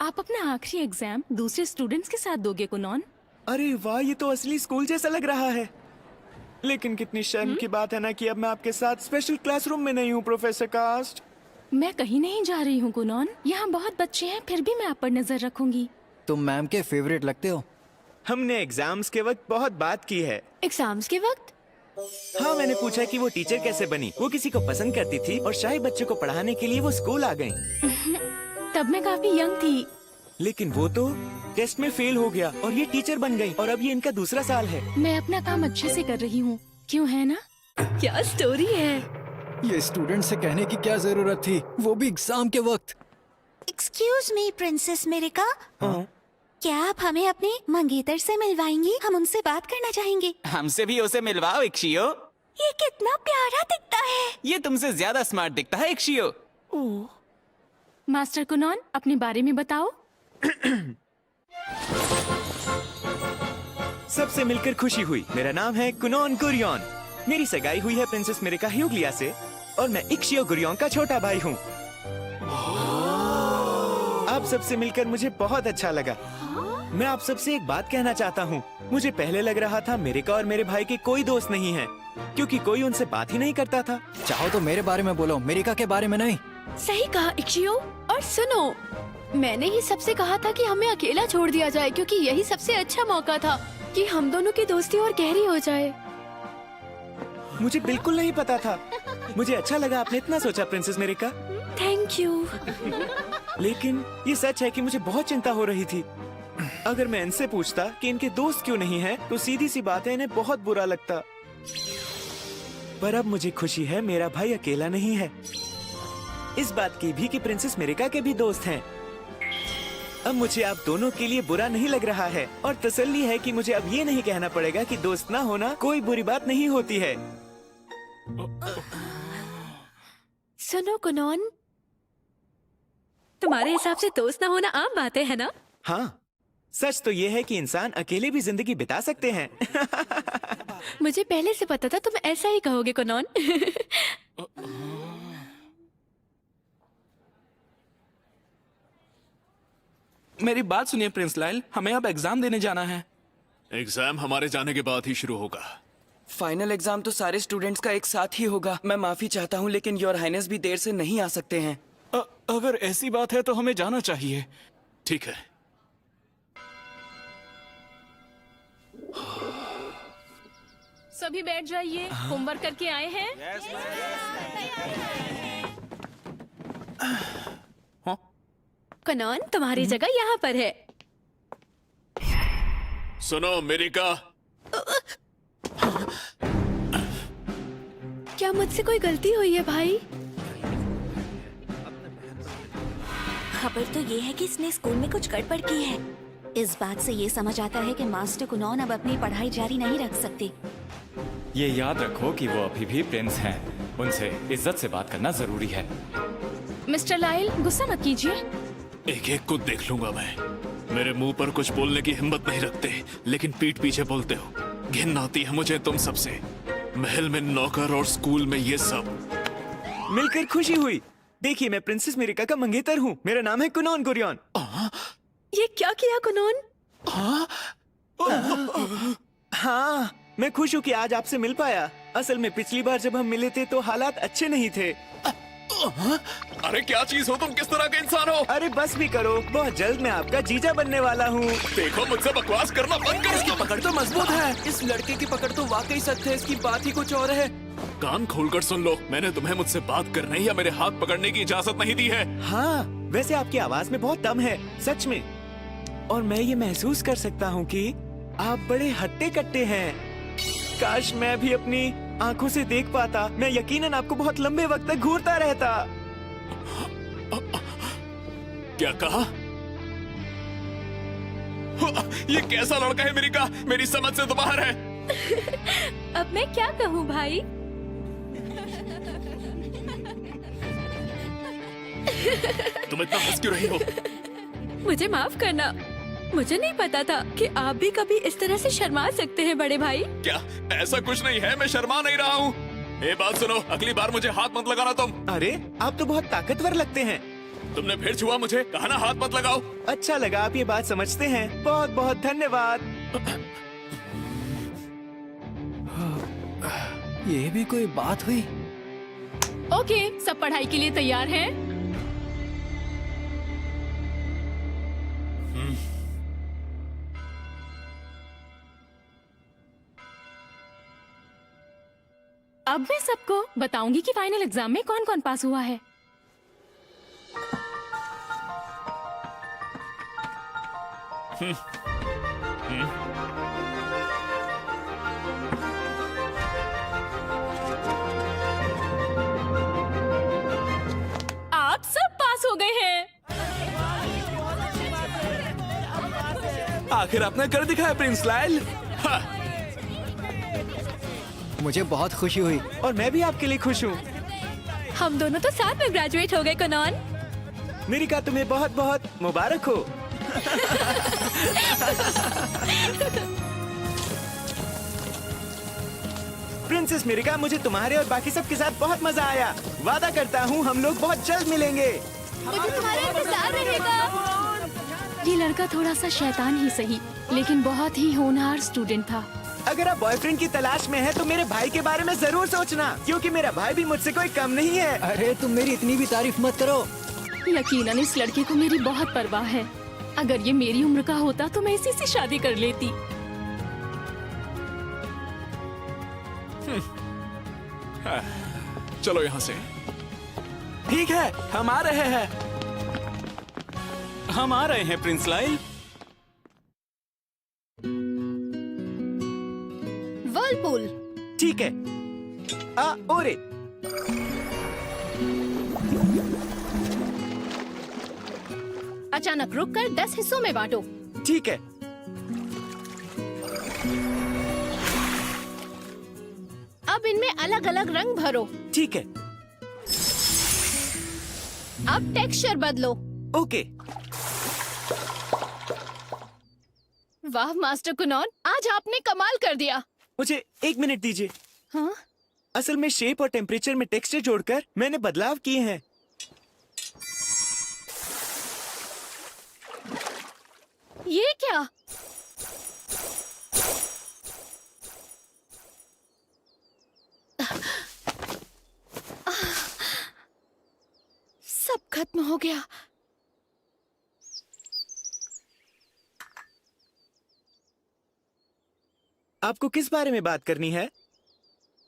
आप अपना आखिरी एग्जाम दूसरे स्टूडेंट्स के साथ दोगे कुनॉन? अरे वाह, ये तो असली स्कूल जैसा लग रहा है। लेकिन कितनी शर्म की बात है ना कि अब मैं आपके साथ स्पेशल क्लासरूम में नहीं हूँ प्रोफेसर कास्ट। मैं कहीं नहीं जा रही हूँ कुनॉन। यहाँ बहुत बच्चे हैं, फिर भी मैं आप पर नजर रखूंगी। तुम मैम के फेवरेट लगते हो। हमने एग्जाम्स के वक्त बहुत बात की है। एग्जाम्स के वक्त? हाँ, मैंने पूछा कि वो टीचर कैसे बनी। वो किसी को पसंद करती थी और शाही बच्चों को पढ़ाने के लिए वो स्कूल आ गयी। तब मैं काफी यंग थी। लेकिन वो तो टेस्ट में फेल हो गया और ये टीचर बन गई और अब ये इनका दूसरा साल है। मैं अपना काम अच्छे से कर रही हूँ, क्यों है ना? क्या स्टोरी है। ये स्टूडेंट से कहने की क्या जरूरत थी, वो भी एग्जाम के वक्त। एक्सक्यूज मी प्रिंसेस मेरिका, क्या आप हमें अपने मंगेतर से मिलवाएंगी? हम उनसे बात करना चाहेंगे। हमसे भी उसे मिलवाओ इक्शियो। ये कितना प्यारा दिखता है। ये तुमसे ज्यादा स्मार्ट दिखता है इक्शियो। मास्टर कुनॉन, अपने बारे में बताओ। सबसे मिलकर खुशी हुई। मेरा नाम है कुनॉन गुरियन। मेरी सगाई हुई है प्रिंसेस मेरिका ह्यूग्लिया से और मैं इक्शियो गुरियन का छोटा भाई हूँ। आप सबसे मिलकर मुझे बहुत अच्छा लगा। मैं आप सबसे एक बात कहना चाहता हूँ। मुझे पहले लग रहा था मेरिका और मेरे भाई के कोई दोस्त नहीं है, क्योंकि कोई उनसे बात ही नहीं करता था। चाहो तो मेरे बारे में बोलो, मेरिका के बारे में नहीं। सही कहा इक्शियो। और सुनो, मैंने ही सबसे कहा था कि हमें अकेला छोड़ दिया जाए, क्योंकि यही सबसे अच्छा मौका था कि हम दोनों की दोस्ती और गहरी हो जाए। मुझे बिल्कुल नहीं पता था। मुझे अच्छा लगा आपने इतना सोचा प्रिंसेस मेरिका। Thank you. लेकिन ये सच है कि मुझे बहुत चिंता हो रही थी। अगर मैं इनसे पूछता कि इनके दोस्त क्यों नहीं हैं, तो सीधी सी बात है, इन्हें बहुत बुरा लगता। पर अब मुझे खुशी है मेरा भाई अकेला नहीं है। इस बात की भी कि प्रिंसेस मेरिका के भी दोस्त हैं। अब मुझे आप दोनों के लिए बुरा नहीं लग रहा है और तसल्ली है कि मुझे अब ये नहीं कहना पड़ेगा कि दोस्त ना होना कोई बुरी बात नहीं होती है। सुनो कुनॉन, तुम्हारे हिसाब से दोस्त ना होना आम बात है ना? हाँ, सच तो ये है कि इंसान अकेले भी जिंदगी बिता सकते हैं। मुझे पहले से पता था तुम ऐसा ही कहोगे कुनॉन। मेरी बात सुनिए प्रिंस लाइल, हमें अब एग्जाम देने जाना है। एग्जाम हमारे जाने के बाद ही शुरू होगा। फाइनल एग्जाम तो सारे स्टूडेंट्स का एक साथ ही होगा। मैं माफी चाहता हूँ, लेकिन योर हाइनेस भी देर से नहीं आ सकते हैं। अगर ऐसी बात है तो हमें जाना चाहिए। ठीक है। सभी बैठ जाइए, होमवर्क करके आए हैं? कुनॉन, तुम्हारी जगह यहाँ पर है। सुनो मेरिका, क्या मुझसे कोई गलती हुई है भाई? खबर तो ये है कि इसने स्कूल में कुछ गड़बड़ की है। इस बात से ये समझ आता है कि मास्टर कुनॉन अब अपनी पढ़ाई जारी नहीं रख सकते। ये याद रखो कि वो अभी भी प्रिंस हैं। उनसे इज्जत से बात करना जरूरी है। मिस्टर लाइल, गुस्सा मत कीजिए। एक एक को देख लूंगा मैं। मेरे मुंह पर कुछ बोलने की हिम्मत नहीं रखते, लेकिन पीठ पीछे बोलते हो। घिन आती है मुझे तुम सबसे। महल में नौकर और स्कूल में ये सब। मिलकर खुशी हुई। देखिए, मैं प्रिंसेस मेरिका का मंगेतर हूँ। मेरा नाम है कुनॉन गुरियन। ये क्या किया कुनॉन? हाँ, मैं खुश हूँ कि आज आपसे मिल पाया। असल में पिछली बार जब हम मिले थे तो हालात अच्छे नहीं थे। अरे क्या चीज हो तुम, किस तरह के इंसान हो? अरे बस भी करो, बहुत जल्द मैं आपका जीजा बनने वाला हूँ। देखो, मुझसे बकवास करना बंद करो। इसकी पकड़ तो मजबूत है। इस लड़के की पकड़ तो वाकई सख्त है। इसकी बात ही कुछ और है। कान खोलकर सुन लो, मैंने तुम्हें मुझसे बात करने या मेरे हाथ पकड़ने की इजाजत नहीं दी है। हाँ, वैसे आपकी आवाज में बहुत दम है, सच में। और मैं ये महसूस कर सकता हूँ कि आप बड़े हट्टे कट्टे हैं। काश मैं भी अपनी आंखों से देख पाता। मैं यकीनन आपको बहुत लंबे वक्त तक घूरता रहता। क्या कहा? ये कैसा लड़का है मिरिका? मेरी समझ से तो बाहर है। अब मैं क्या कहूँ भाई? तुम इतना हंस क्यों रही हो? मुझे माफ करना, मुझे नहीं पता था कि आप भी कभी इस तरह से शर्मा सकते हैं बड़े भाई। क्या ऐसा कुछ नहीं है, मैं शर्मा नहीं रहा हूँ। ये बात सुनो, अगली बार मुझे हाथ मत लगाना तुम। अरे आप तो बहुत ताकतवर लगते हैं। तुमने फिर छुआ मुझे, कहा ना हाथ मत लगाओ। अच्छा लगा आप ये बात समझते हैं, बहुत बहुत धन्यवाद। ये भी कोई बात हुई? ओके, सब पढ़ाई के लिए तैयार हैं? अब मैं सबको बताऊंगी कि फाइनल एग्जाम में कौन कौन पास हुआ है। आप सब पास हो गए हैं। आखिर आपने कर दिखाया प्रिंस लायल। हाँ। मुझे बहुत खुशी हुई। और मैं भी आपके लिए खुश हूँ। हम दोनों तो साथ में ग्रेजुएट हो गए कनॉन। मिरिका तुम्हें बहुत बहुत मुबारक हो। प्रिंसेस मिरिका, मुझे तुम्हारे और बाकी सब के साथ बहुत मजा आया। वादा करता हूँ हम लोग बहुत जल्द मिलेंगे। मुझे तुम्हारा इंतजार रहेगा। ये लड़का थोड़ा सा शैतान ही सही, लेकिन बहुत ही होनहार स्टूडेंट था। अगर आप बॉयफ्रेंड की तलाश में हैं तो मेरे भाई के बारे में जरूर सोचना, क्योंकि मेरा भाई भी मुझसे कोई कम नहीं है। अरे तुम मेरी इतनी भी तारीफ मत करो। यकीनन इस लड़के को मेरी बहुत परवाह है। अगर ये मेरी उम्र का होता तो मैं इसी से शादी कर लेती। चलो यहाँ से। ठीक है, हम आ रहे हैं। हम आ रहे हैं प्रिंस लाइल। वर्लपूल। ठीक है। ओरे। अचानक रुककर 10 हिस्सों में बांटो। ठीक है। अब इनमें अलग अलग रंग भरो। ठीक है। अब टेक्सचर बदलो। ओके। वाह मास्टर कुनॉन, आज आपने कमाल कर दिया। मुझे 1 मिनट दीजिए। हाँ? असल में शेप और टेम्परेचर में टेक्सचर जोड़कर मैंने बदलाव किए हैं। ये क्या? सब खत्म हो गया। आपको किस बारे में बात करनी है?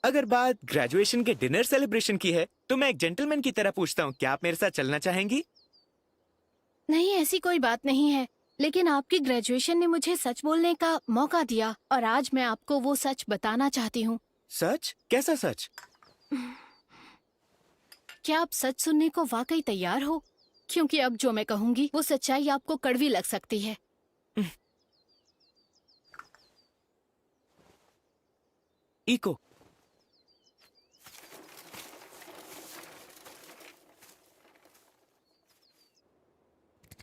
अगर बात ग्रेजुएशन के डिनर सेलिब्रेशन की है तो मैं एक जेंटलमैन की तरह पूछता हूँ, क्या आप मेरे साथ चलना चाहेंगी? नहीं, ऐसी कोई बात नहीं है, लेकिन आपकी ग्रेजुएशन ने मुझे सच बोलने का मौका दिया और आज मैं आपको वो सच बताना चाहती हूँ। सच? कैसा सच? क्या आप सच सुनने को वाकई तैयार हो? क्योंकि अब जो मैं कहूँगी वो सच्चाई आपको कड़वी लग सकती है। इको,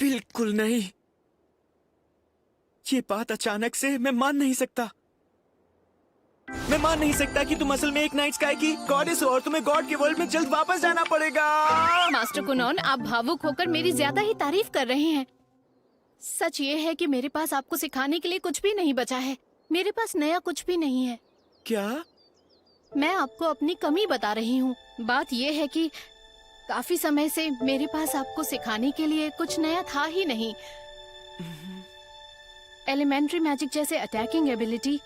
बिल्कुल नहीं। ये बात अचानक से मैं मान नहीं सकता। मैं मान नहीं सकता कि तुम असल में एक नाइट स्काई की गॉडेस हो और तुम्हें गॉड के वर्ल्ड में जल्द वापस जाना पड़ेगा। मास्टर कुनॉन, आप भावुक होकर मेरी ज्यादा ही तारीफ कर रहे हैं। सच ये है कि मेरे पास आपको सिखाने के लिए कुछ भी नहीं बचा है। मेरे पास नया कुछ भी नहीं है। क्या? मैं आपको अपनी कमी बता रही हूँ। बात यह है कि काफी समय से मेरे पास आपको सिखाने के लिए कुछ नया था ही नहीं। एलिमेंट्री मैजिक जैसे अटैकिंग एबिलिटी,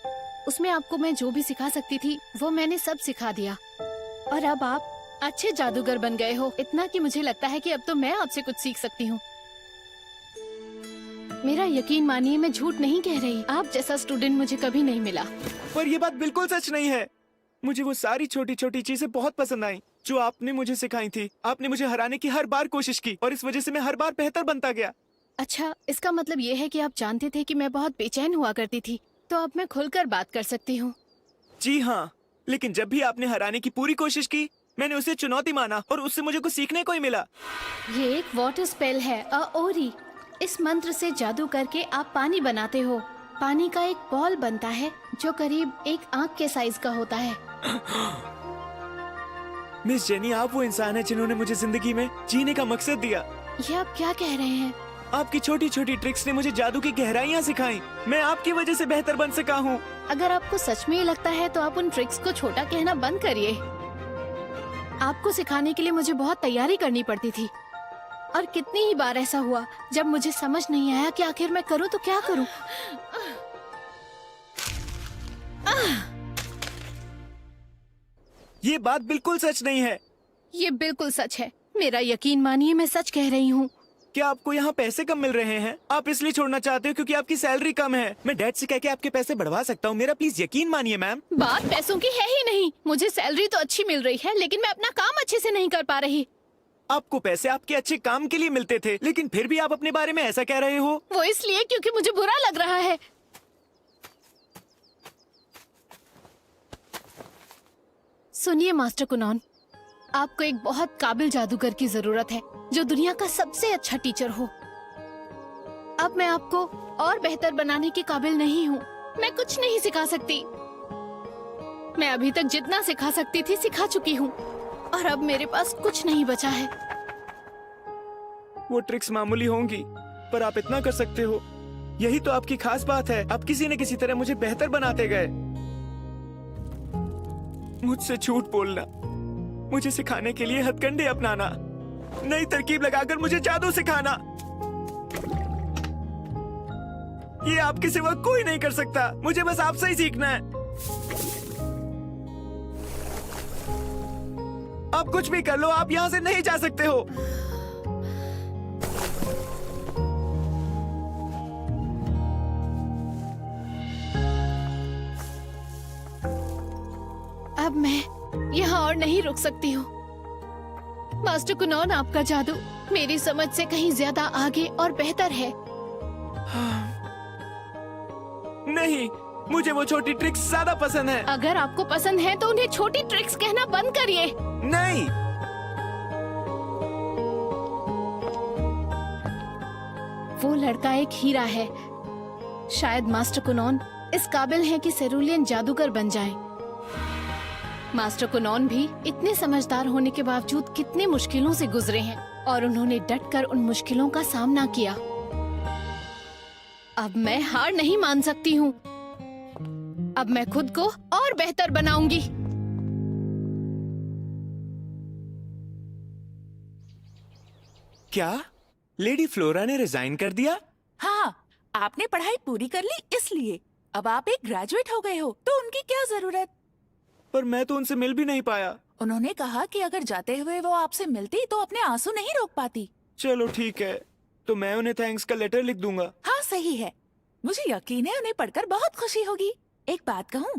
उसमें आपको मैं जो भी सिखा सकती थी वो मैंने सब सिखा दिया। और अब आप अच्छे जादूगर बन गए हो, इतना कि मुझे लगता है कि अब तो मैं आपसे कुछ सीख सकती हूँ। मेरा यकीन मानिए, मैं झूठ नहीं कह रही। आप जैसा स्टूडेंट मुझे कभी नहीं मिला। पर ये बात बिल्कुल सच नहीं है। मुझे वो सारी छोटी छोटी चीजें बहुत पसंद आई जो आपने मुझे सिखाई थी। आपने मुझे हराने की हर बार कोशिश की और इस वजह से मैं हर बार बेहतर बनता गया। अच्छा, इसका मतलब ये है कि आप जानते थे कि मैं बहुत बेचैन हुआ करती थी, तो अब मैं खुलकर बात कर सकती हूँ। जी हाँ, लेकिन जब भी आपने हराने की पूरी कोशिश की, मैंने उसे चुनौती माना और उससे मुझे कुछ सीखने को ही मिला। ये एक वाटर स्पेल है, ओरी। इस मंत्र से जादू करके आप पानी बनाते हो। पानी का एक बॉल बनता है जो करीब एक आंख के साइज का होता है। मिस जेनी, आप वो इंसान है जिन्होंने मुझे जिंदगी में जीने का मकसद दिया। ये आप क्या कह रहे हैं? आपकी छोटी छोटी ट्रिक्स ने मुझे जादू की गहराइयाँ सिखाई। मैं आपकी वजह से बेहतर बन सका हूँ। अगर आपको सच में ये लगता है तो आप उन ट्रिक्स को छोटा कहना बंद करिए। आपको सिखाने के लिए मुझे बहुत तैयारी करनी पड़ती थी, और कितनी ही बार ऐसा हुआ जब मुझे समझ नहीं आया कि आखिर मैं करूँ तो क्या करूँ। ये बात बिल्कुल सच नहीं है। ये बिल्कुल सच है। मेरा यकीन मानिए, मैं सच कह रही हूँ। क्या आपको यहाँ पैसे कम मिल रहे हैं? आप इसलिए छोड़ना चाहते हो क्योंकि आपकी सैलरी कम है। मैं डैड से कह के आपके पैसे बढ़वा सकता हूँ। मेरा प्लीज यकीन मानिए मैम। बात पैसों की है ही नहीं। मुझे सैलरी तो अच्छी मिल रही है, लेकिन मैं अपना काम अच्छे से नहीं कर पा रही। आपको पैसे आपके अच्छे काम के लिए मिलते थे, लेकिन फिर भी आप अपने बारे में ऐसा कह रहे हो। वो इसलिए क्योंकि मुझे बुरा लग रहा है। सुनिए मास्टर कुनॉन, आपको एक बहुत काबिल जादूगर की जरूरत है जो दुनिया का सबसे अच्छा टीचर हो। अब मैं आपको और बेहतर बनाने के काबिल नहीं हूँ। मैं कुछ नहीं सिखा सकती। मैं अभी तक जितना सिखा सकती थी सिखा चुकी हूँ, और अब मेरे पास कुछ नहीं बचा है। वो ट्रिक्स मामूली होंगी, पर आप इतना कर सकते हो। यही तो आपकी खास बात है। आप किसी न किसी तरह मुझे बेहतर बनाते गए। मुझसे झूठ बोलना, मुझे सिखाने के लिए हथकंडे अपनाना, नई तरकीब लगाकर मुझे जादू सिखाना, ये आपके सिवा कोई नहीं कर सकता। मुझे बस आपसे ही सीखना है। आप कुछ भी कर लो, आप यहाँ से नहीं जा सकते हो। अब मैं यहाँ और नहीं रुक सकती हूँ। मास्टर कुनॉन, आपका जादू मेरी समझ से कहीं ज्यादा आगे और बेहतर है। नहीं, मुझे वो छोटी ट्रिक्स ज्यादा पसंद है। अगर आपको पसंद है तो उन्हें छोटी ट्रिक्स कहना बंद करिए। नहीं, वो लड़का एक हीरा है। शायद मास्टर कुनॉन इस काबिल हैं कि सेरुलियन जादूगर बन जाएं। मास्टर कुनॉन भी इतने समझदार होने के बावजूद कितने मुश्किलों से गुजरे हैं, और उन्होंने डटकर उन मुश्किलों का सामना किया। अब मैं हार नहीं मान सकती हूँ। अब मैं खुद को और बेहतर बनाऊंगी। क्या लेडी फ्लोरा ने रिजाइन कर दिया? हाँ, आपने पढ़ाई पूरी कर ली इसलिए। अब आप एक ग्रेजुएट हो गए हो, तो उनकी क्या जरूरत? पर मैं तो उनसे मिल भी नहीं पाया। उन्होंने कहा कि अगर जाते हुए वो आपसे मिलती तो अपने आंसू नहीं रोक पाती। चलो ठीक है, तो मैं उन्हें थैंक्स का लेटर लिख दूंगा। हाँ सही है। मुझे यकीन है उन्हें पढ़कर बहुत खुशी होगी। एक बात कहूँ,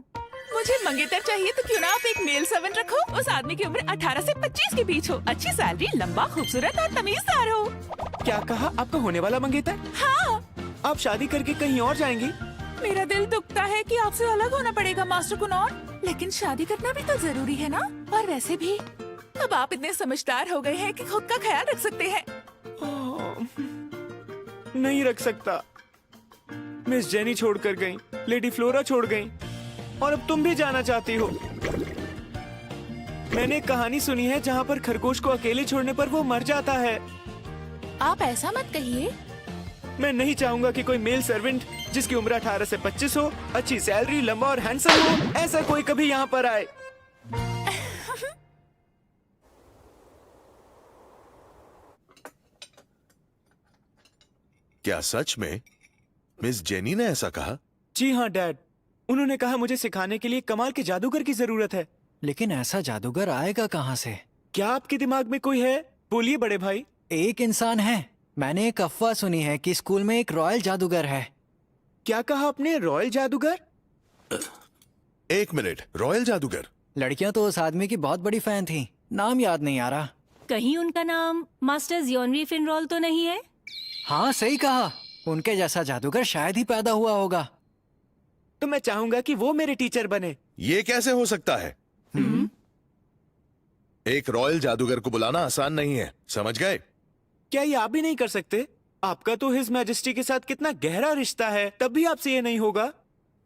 मुझे मंगेतर चाहिए तो क्यों ना आप एक मेल सर्वेंट रखो। उस आदमी की उम्र 18 से 25 के बीच हो, अच्छी सैलरी, लंबा, खूबसूरत और तमीजदार हो। क्या कहा? आपका होने वाला मंगेतर? हाँ। आप शादी करके कहीं और जाएंगी? मेरा दिल दुखता है कि आपसे अलग होना पड़ेगा मास्टर कुनॉन, लेकिन शादी करना भी तो जरूरी है ना। और वैसे भी अब आप इतने समझदार हो गए हैं कि खुद का ख्याल रख सकते हैं। नहीं रख सकता। मिस जेनी छोड़कर गई, लेडी फ्लोरा छोड़ गई, और अब तुम भी जाना चाहती हो। मैंने एक कहानी सुनी है जहाँ पर खरगोश को अकेले छोड़ने पर वो मर जाता है। आप ऐसा मत कहिए। मैं नहीं चाहूंगा कि कोई मेल सर्वेंट जिसकी उम्र 18 से 25 हो, अच्छी सैलरी, लंबा और हैंडसम हो, ऐसा कोई कभी यहाँ पर आए। क्या सच में मिस जेनी ने ऐसा कहा? जी हाँ डैड, उन्होंने कहा मुझे सिखाने के लिए कमाल के जादूगर की जरूरत है। लेकिन ऐसा जादूगर आएगा कहाँ से? क्या आपके दिमाग में कोई है? बोलिए बड़े भाई। एक इंसान है। मैंने एक अफवाह सुनी है कि स्कूल में एक रॉयल जादूगर है। क्या कहा आपने? रॉयल जादूगर? एक मिनट, रॉयल जादूगर? लड़कियां तो उस आदमी की बहुत बड़ी फैन थी। नाम याद नहीं आ रहा। कहीं उनका नाम मास्टर जियोनरी फिनरॉल तो नहीं है? हाँ सही कहा। उनके जैसा जादूगर शायद ही पैदा हुआ होगा। तो मैं चाहूंगा कि वो मेरे टीचर बने। ये कैसे हो सकता है? एक रॉयल जादूगर को बुलाना आसान नहीं है, समझ गए? क्या ये आप भी नहीं कर सकते? आपका तो हिज मैजेस्टी के साथ कितना गहरा रिश्ता है, तब भी आपसे ये नहीं होगा।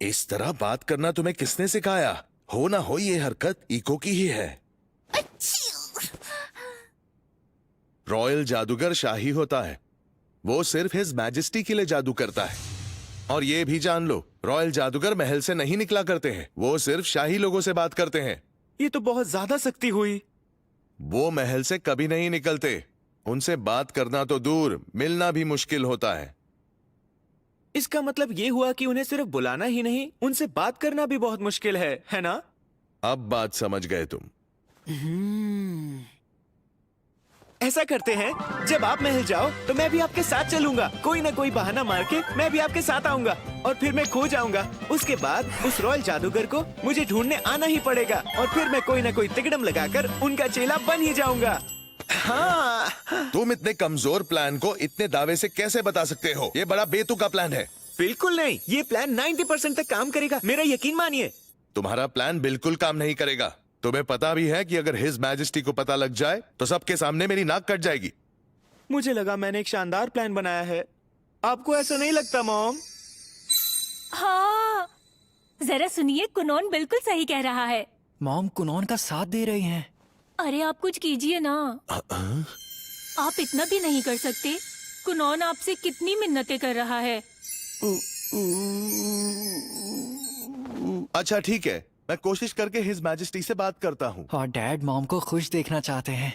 इस तरह बात करना तुम्हें किसने सिखाया? हो ना हो ये हरकत इको की ही है। रॉयल जादूगर शाही होता है, वो सिर्फ हिज मैजेस्टी के लिए जादू करता है। और ये भी जान लो, रॉयल जादूगर महल से नहीं निकला करते हैं, वो सिर्फ शाही लोगों से बात करते हैं। ये तो बहुत ज्यादा सख्ती हुई। वो महल से कभी नहीं निकलते। उनसे बात करना तो दूर, मिलना भी मुश्किल होता है। इसका मतलब ये हुआ कि उन्हें सिर्फ बुलाना ही नहीं, उनसे बात करना भी बहुत मुश्किल है ना? अब बात समझ गए तुम। ऐसा करते हैं, जब आप महल जाओ तो मैं भी आपके साथ चलूंगा। कोई ना कोई बहाना मार के मैं भी आपके साथ आऊंगा और फिर मैं खो जाऊंगा। उसके बाद उस रॉयल जादूगर को मुझे ढूंढने आना ही पड़ेगा और फिर मैं कोई ना कोई तिकड़म लगाकर उनका चेला बन ही जाऊंगा। हाँ। तुम इतने कमजोर प्लान को इतने दावे से कैसे बता सकते हो? ये बड़ा बेतुका प्लान है। बिल्कुल नहीं, ये प्लान 90% तक काम करेगा, मेरा यकीन मानिए। तुम्हारा प्लान बिल्कुल काम नहीं करेगा। तुम्हें पता भी है कि अगर हिज मैजेस्टी को पता लग जाए तो सबके सामने मेरी नाक कट जाएगी। मुझे लगा मैंने एक शानदार प्लान बनाया है। आपको ऐसा नहीं लगता मॉम? हाँ, जरा सुनिए, कुनोन बिल्कुल सही कह रहा है। मॉम कुनोन का साथ दे रही हैं। अरे आप कुछ कीजिए ना। आप इतना भी नहीं कर सकते? कुनोन आपसे कितनी मिन्नतें कर रहा है। अच्छा ठीक है, मैं कोशिश करके हिज मैजेस्टी से बात करता हूँ। और डैड मॉम को खुश देखना चाहते हैं।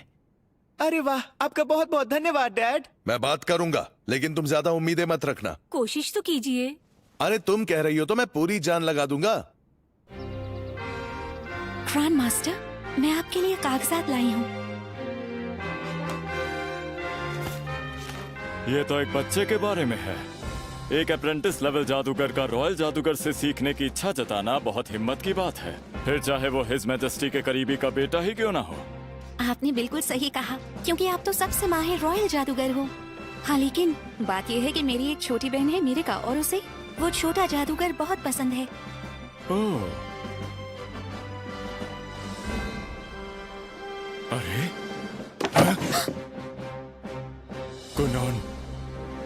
अरे वाह, आपका बहुत बहुत धन्यवाद डैड। मैं बात करूंगा, लेकिन तुम ज्यादा उम्मीदें मत रखना। कोशिश तो कीजिए। अरे तुम कह रही हो तो मैं पूरी जान लगा दूंगा। ग्रैंड मास्टर, मैं आपके लिए कागजात लाई हूँ। ये तो एक बच्चे के बारे में है। एक अप्रेंटिस लेवल जादूगर का रॉयल जादूगर से सीखने की इच्छा जताना बहुत हिम्मत की बात है, फिर चाहे वो हिज मैजेस्टी के करीबी का बेटा ही क्यों ना हो। आपने बिल्कुल सही कहा, क्योंकि आप तो सबसे माहिर रॉयल जादूगर हो। हाँ, लेकिन बात यह है कि मेरी एक छोटी बहन है मिरिका और उसे वो छोटा जादूगर बहुत पसंद है। ओह, अरे कुनोन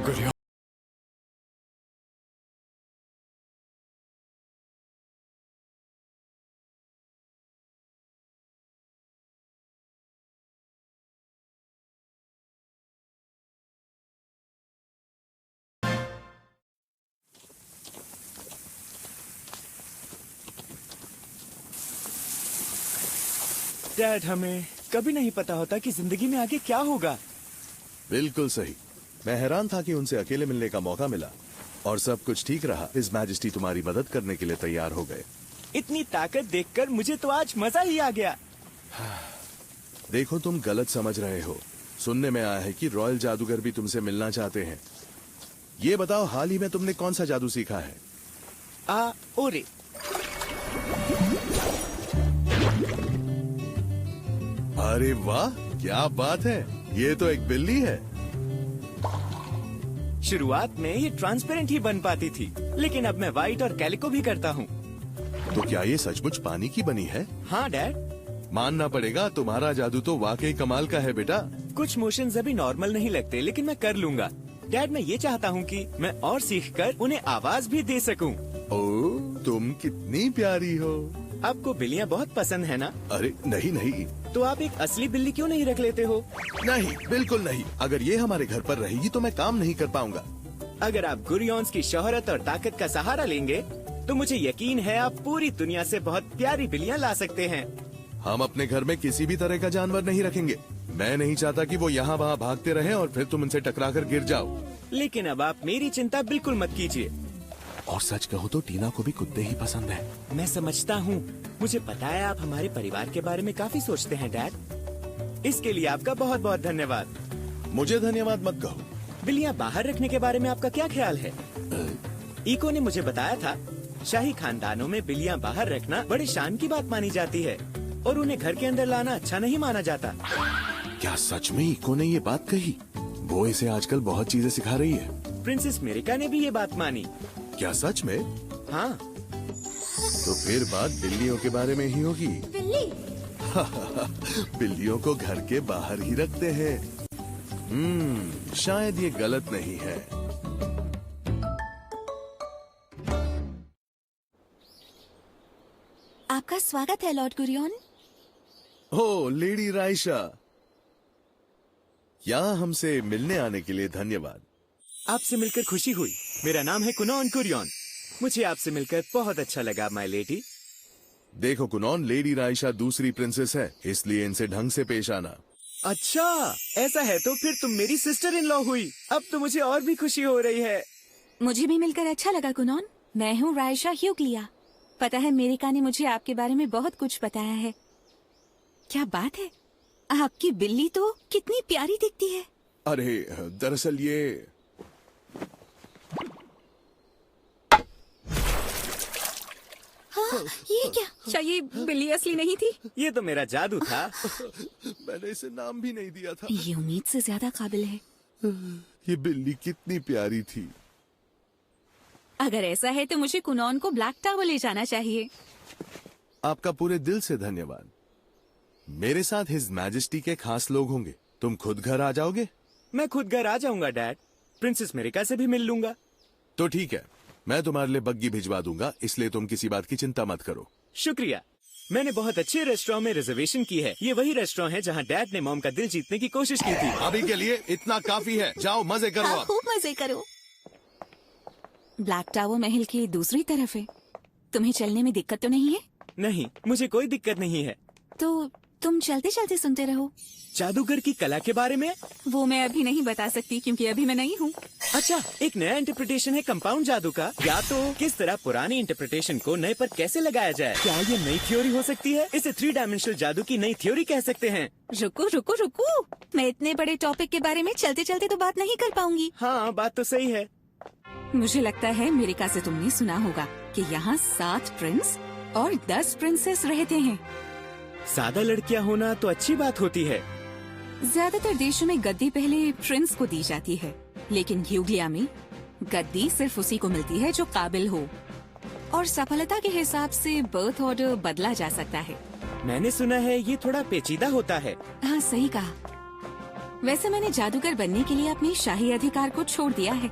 गुरियन। डैड, हमें कभी नहीं पता होता कि जिंदगी में आगे क्या होगा। बिल्कुल सही। मैं हैरान था कि उनसे अकेले मिलने का मौका मिला और सब कुछ ठीक रहा। हिज मैजेस्टी तुम्हारी मदद करने के लिए तैयार हो गए। इतनी ताकत देखकर मुझे तो आज मजा ही आ गया। देखो, तुम गलत समझ रहे हो। सुनने में आया है कि रॉयल जादूगर भी तुमसे मिलना चाहते हैं। ये बताओ, हाल ही में तुमने कौन सा जादू सीखा है? ओरे। अरे वाह, क्या बात है! ये तो एक बिल्ली है। शुरुआत में ये ट्रांसपेरेंट ही बन पाती थी, लेकिन अब मैं व्हाइट और कैलिको भी करता हूँ। तो क्या ये सचमुच पानी की बनी है? हाँ डैड। मानना पड़ेगा, तुम्हारा जादू तो वाकई कमाल का है बेटा। कुछ मोशंस अभी नॉर्मल नहीं लगते, लेकिन मैं कर लूंगा। डैड, मैं ये चाहता हूँ कि मैं और सीखकर उन्हें आवाज भी दे सकूं। ओह, तुम कितनी प्यारी हो। आपको बिल्लियाँ बहुत पसंद है ना? अरे नहीं नहीं। तो आप एक असली बिल्ली क्यों नहीं रख लेते हो? नहीं, बिल्कुल नहीं। अगर ये हमारे घर पर रहेगी तो मैं काम नहीं कर पाऊंगा। अगर आप गुरियॉन्स की शोहरत और ताकत का सहारा लेंगे तो मुझे यकीन है आप पूरी दुनिया से बहुत प्यारी बिल्लियाँ ला सकते हैं। हम अपने घर में किसी भी तरह का जानवर नहीं रखेंगे। मैं नहीं चाहता कि वो यहाँ वहाँ भागते रहें और फिर तुम उनसे टकराकर गिर जाओ। लेकिन अब आप मेरी चिंता बिल्कुल मत कीजिए। और सच कहो तो टीना को भी कुत्ते ही पसंद है। मैं समझता हूँ। मुझे पता है आप हमारे परिवार के बारे में काफी सोचते हैं डैड। इसके लिए आपका बहुत बहुत धन्यवाद। मुझे धन्यवाद मत कहो। बिल्लियाँ बाहर रखने के बारे में आपका क्या ख्याल है? इको ने मुझे बताया था, शाही खानदानों में बिल्लियाँ बाहर रखना बड़े शान की बात मानी जाती है और उन्हें घर के अंदर लाना अच्छा नहीं माना जाता। क्या सच में इको ने ये बात कही? वो इसे आजकल बहुत चीजें सिखा रही है। प्रिंसेस मेरिका ने भी ये बात मानी। क्या सच में? हाँ। तो फिर बात बिल्लियों के बारे में ही होगी। बिल्ली बिल्लियों को घर के बाहर ही रखते हैं। शायद ये गलत नहीं है। आपका स्वागत है लॉर्ड गुरियन। ओ लेडी राइशा, यहाँ हमसे मिलने आने के लिए धन्यवाद। आपसे मिलकर खुशी हुई। मेरा नाम है कुनॉन कुरियन। मुझे आपसे मिलकर बहुत अच्छा लगा माय लेडी। देखो कुनॉन, लेडी राइशा दूसरी प्रिंसेस है, इसलिए इनसे ढंग से पेश आना। अच्छा, ऐसा है तो फिर तुम मेरी सिस्टर इन लॉ हुई। अब तो मुझे और भी खुशी हो रही है। मुझे भी मिलकर अच्छा लगा कुनॉन। मैं हूँ राइशा ह्यूग्लिया। पता है मेरिका ने मुझे आपके बारे में बहुत कुछ बताया है। क्या बात है, आपकी बिल्ली तो कितनी प्यारी दिखती है। अरे दरअसल ये हाँ, ये क्या ये बिल्ली असली नहीं थी? ये तो मेरा जादू था। मैंने इसे नाम भी नहीं दिया था। ये उम्मीद से ज्यादा काबिल है। ये बिल्ली कितनी प्यारी थी। अगर ऐसा है तो मुझे कुनॉन को ब्लैक टावर ले जाना चाहिए। आपका पूरे दिल से धन्यवाद। मेरे साथ हिज मैजेस्टी के खास लोग होंगे। तुम खुद घर आ जाओगे? मैं खुद घर आ जाऊंगा डैड। प्रिंसेस मेरिका से भी मिल लूंगा। तो ठीक है, मैं तुम्हारे लिए बग्गी भिजवा दूंगा, इसलिए तुम किसी बात की चिंता मत करो। शुक्रिया। मैंने बहुत अच्छे रेस्टोरेंट में रिजर्वेशन की है। ये वही रेस्टोरेंट है जहाँ डैड ने मॉम का दिल जीतने की कोशिश की थी। अभी के लिए इतना काफी है। जाओ मजे करो। हाँ, खूब मजे करो। ब्लैक टावर महल की दूसरी तरफ है। तुम्हें चलने में दिक्कत तो नहीं है? नहीं, मुझे कोई दिक्कत नहीं है। तो तुम चलते चलते सुनते रहो। जादूगर की कला के बारे में? वो मैं अभी नहीं बता सकती क्योंकि अभी मैं नहीं हूँ। अच्छा, एक नया इंटरप्रिटेशन है कंपाउंड जादू का। या तो किस तरह पुरानी इंटरप्रिटेशन को नए पर कैसे लगाया जाए। क्या ये नई थ्योरी हो सकती है? इसे 3 डायमेंशनल जादू की नई थ्योरी कह सकते हैं। रुको रुको रुको, मैं इतने बड़े टॉपिक के बारे में चलते चलते तो बात नहीं कर पाऊंगी। हाँ, बात तो सही है। मुझे लगता है मेरिका से तुमने सुना होगा कि यहाँ 7 प्रिंस और 10 प्रिंसेस रहते हैं। ज्यादा लड़कियाँ होना तो अच्छी बात होती है। ज्यादातर देशों में गद्दी पहले प्रिंस को दी जाती है, लेकिन ह्यूग्लिया में गद्दी सिर्फ उसी को मिलती है जो काबिल हो, और सफलता के हिसाब से बर्थ ऑर्डर बदला जा सकता है। मैंने सुना है ये थोड़ा पेचीदा होता है। हाँ, सही कहा। वैसे मैंने जादूगर बनने के लिए अपने शाही अधिकार को छोड़ दिया है।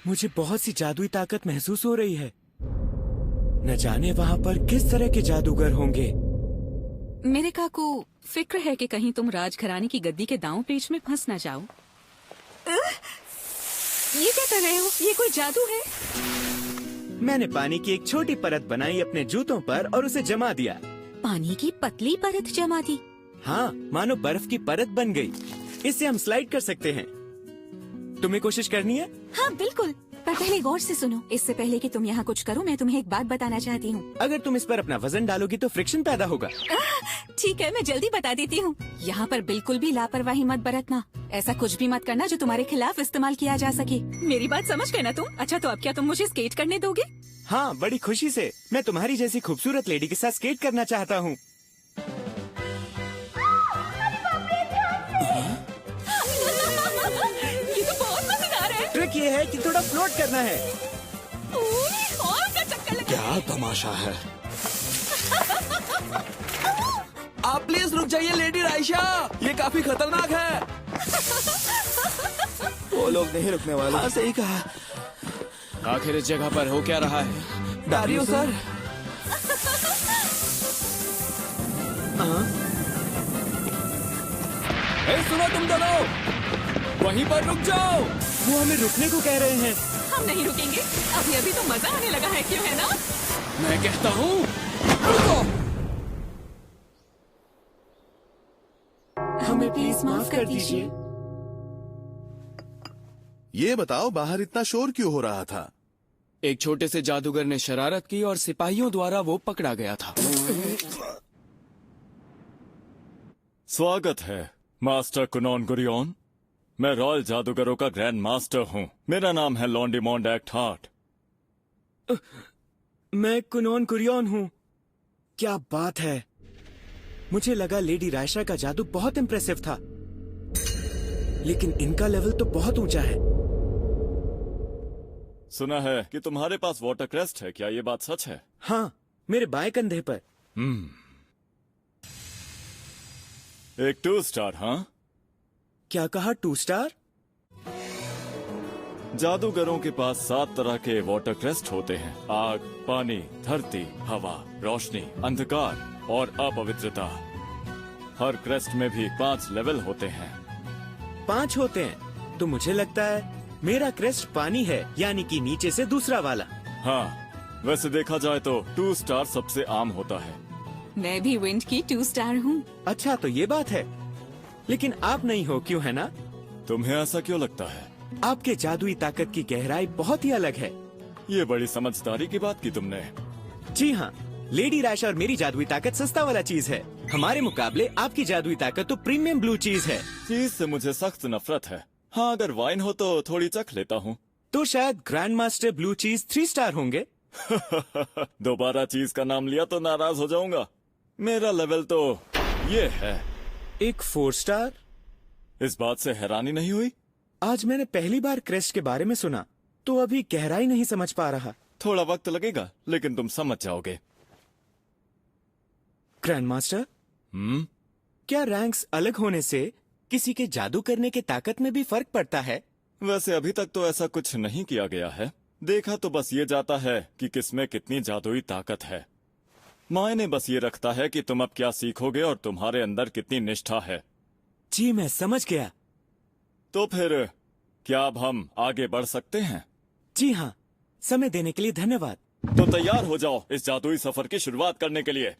मुझे बहुत सी जादुई ताकत महसूस हो रही है। न जाने वहाँ पर किस तरह के जादूगर होंगे। मेरिका को फिक्र है कि कहीं तुम राजघराने की गद्दी के दांव पेच में फंस न जाओ। ये क्या कर रहे हो? ये कोई जादू है? मैंने पानी की एक छोटी परत बनाई अपने जूतों पर और उसे जमा दिया। पानी की पतली परत जमा दी? हाँ, मानो बर्फ की परत बन गई। इससे हम स्लाइड कर सकते हैं। तुम्हें कोशिश करनी है? हाँ बिल्कुल, पर पहले गौर से सुनो। इससे पहले कि तुम यहाँ कुछ करो, मैं तुम्हें एक बात बताना चाहती हूँ। अगर तुम इस पर अपना वजन डालोगी तो फ्रिक्शन पैदा होगा। ठीक है, मैं जल्दी बता देती हूँ। यहाँ पर बिल्कुल भी लापरवाही मत बरतना। ऐसा कुछ भी मत करना जो तुम्हारे खिलाफ इस्तेमाल किया जा सके। मेरी बात समझ गए ना तुम? अच्छा, तो अब क्या तुम मुझे स्केट करने दोगे? हाँ, बड़ी खुशी से। मैं तुम्हारी जैसी खूबसूरत लेडी के साथ स्केट करना चाहता हूँ। ये तो बहुत मजेदार है। ट्रिक ये है कि थोड़ा फ्लोट करना है। और क्या चक्कर लगा? क्या तमाशा है। आप प्लीज रुक जाइए लेडी राइशा, ये काफी खतरनाक है। वो लोग नहीं रुकने वाले। हाँ, सही कहा। आखिर इस जगह पर हो क्या रहा है? Dario sir. सुनो तुम दोनों, वहीं पर रुक जाओ। वो हमें रुकने को कह रहे हैं। हम नहीं रुकेंगे। अभी अभी तो मजा आने लगा है, क्यों है ना? मैं कहता हूँ रुको। हमें प्लीज माफ कर दीजिए। ये बताओ बाहर इतना शोर क्यों हो रहा था? एक छोटे से जादूगर ने शरारत की और सिपाहियों द्वारा वो पकड़ा गया था। स्वागत है मास्टर कुनॉन गुरियन। मैं रॉयल जादूगरों का ग्रैंड मास्टर हूँ। मेरा नाम है लॉन्डिमॉन्ड एक्टहार्ट। मैं कुनॉन कुरियन हूँ। क्या बात है, मुझे लगा लेडी रायशा का जादू बहुत इम्प्रेसिव था, लेकिन इनका लेवल तो बहुत ऊंचा है। सुना है कि तुम्हारे पास वाटर क्रेस्ट है, क्या ये बात सच है? हाँ, मेरे बाएं कंधे पर। एक 2 स्टार, हाँ? क्या कहा, 2 स्टार? जादूगरों के पास 7 तरह के वाटर क्रेस्ट होते हैं। आग, पानी, धरती, हवा, रोशनी, अंधकार और अपवित्रता। हर क्रेस्ट में भी 5 लेवल होते हैं। 5 होते हैं? तो मुझे लगता है मेरा क्रेस्ट पानी है, यानी कि नीचे से दूसरा वाला। हाँ, वैसे देखा जाए तो 2 स्टार सबसे आम होता है। मैं भी विंड की 2 स्टार हूँ। अच्छा, तो ये बात है। लेकिन आप नहीं हो, क्यों है ना? तुम्हें ऐसा क्यों लगता है? आपके जादुई ताकत की गहराई बहुत ही अलग है। ये बड़ी समझदारी की बात की तुमने। जी हाँ, लेडी रायशा और मेरी जादुई ताकत सस्ता वाला चीज है। हमारे मुकाबले आपकी जादुई ताकत तो प्रीमियम ब्लू चीज है। चीज से मुझे सख्त नफरत है। हाँ, अगर वाइन हो तो थोड़ी चख लेता हूँ। तो शायद ग्रैंड मास्टर ब्लू चीज 3 स्टार होंगे। दोबारा चीज का नाम लिया तो नाराज हो जाऊंगा। मेरा लेवल तो ये है। एक 4 स्टार? इस बात से हैरानी नहीं हुई? आज मैंने पहली बार क्रेस्ट के बारे में सुना, तो अभी गहराई नहीं समझ पा रहा। थोड़ा वक्त लगेगा, लेकिन तुम समझ जाओगे। ग्रैंड मास्टर, क्या रैंक्स अलग होने से किसी के जादू करने के ताकत में भी फर्क पड़ता है? वैसे अभी तक तो ऐसा कुछ नहीं किया गया है। देखा तो बस ये जाता है कि किसमें कितनी जादुई ताकत है। मायने बस ये रखता है कि तुम अब क्या सीखोगे और तुम्हारे अंदर कितनी निष्ठा है। जी, मैं समझ गया। तो फिर क्या अब हम आगे बढ़ सकते हैं? जी हाँ, समय देने के लिए धन्यवाद। तो तैयार हो जाओ इस जादुई सफर की शुरुआत करने के लिए।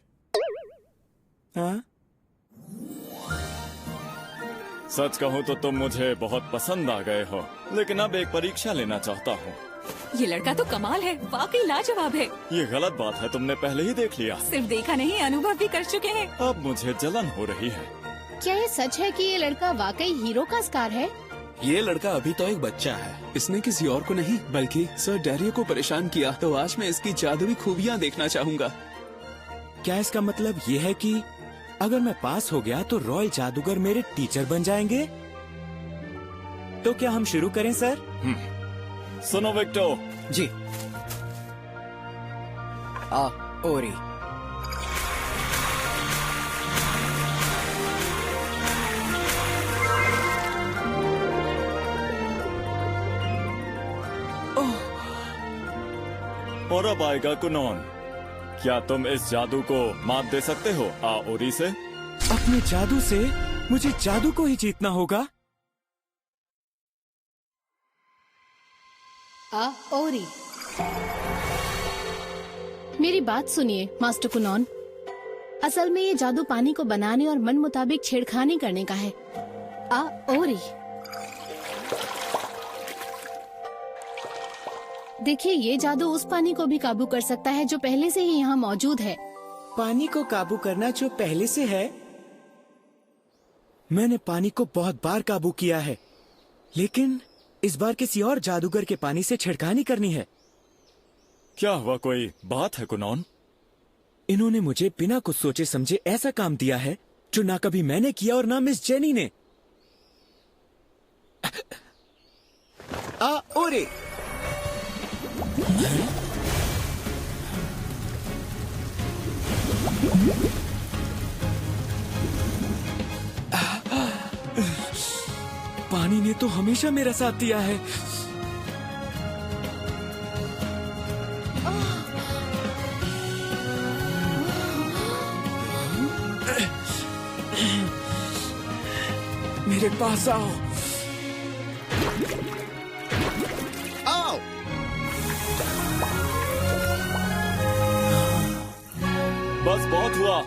हाँ? सच कहूँ तो तुम मुझे बहुत पसंद आ गए हो, लेकिन अब एक परीक्षा लेना चाहता हूँ। ये लड़का तो कमाल है, वाकई लाजवाब है। ये गलत बात है, तुमने पहले ही देख लिया। सिर्फ देखा नहीं, अनुभव भी कर चुके हैं। अब मुझे जलन हो रही है। क्या ये सच है कि ये लड़का वाकई हीरो का स्कार है? ये लड़का अभी तो एक बच्चा है। इसने किसी और को नहीं बल्कि सर डैरियो को परेशान किया, तो आज मैं इसकी जादुई खूबियाँ देखना चाहूँगा। क्या इसका मतलब ये है कि अगर मैं पास हो गया तो रॉयल जादूगर मेरे टीचर बन जाएंगे? तो क्या हम शुरू करें सर? सुनो विक्टो। जी। ओरी। और अब आएगा कुनॉन। क्या तुम इस जादू को मात दे सकते हो ओरी से? अपने जादू से मुझे जादू को ही जीतना होगा। ओरी, मेरी बात सुनिए मास्टर कुनॉन। असल में ये जादू पानी को बनाने और मन मुताबिक छेड़खानी करने का है। ओरी, देखिए ये जादू उस पानी को भी काबू कर सकता है जो पहले से ही यहाँ मौजूद है। पानी को काबू करना जो पहले से है? मैंने पानी को बहुत बार काबू किया है, लेकिन इस बार किसी और जादूगर के पानी से छेड़खानी करनी है। क्या हुआ, कोई बात है कुनॉन? इन्होंने मुझे बिना कुछ सोचे समझे ऐसा काम दिया है जो ना कभी मैंने किया और ना मिस जेनी ने। ओरे! पानी ने तो हमेशा मेरा साथ दिया है। मेरे पास आओ। आओ। बस बहुत हुआ।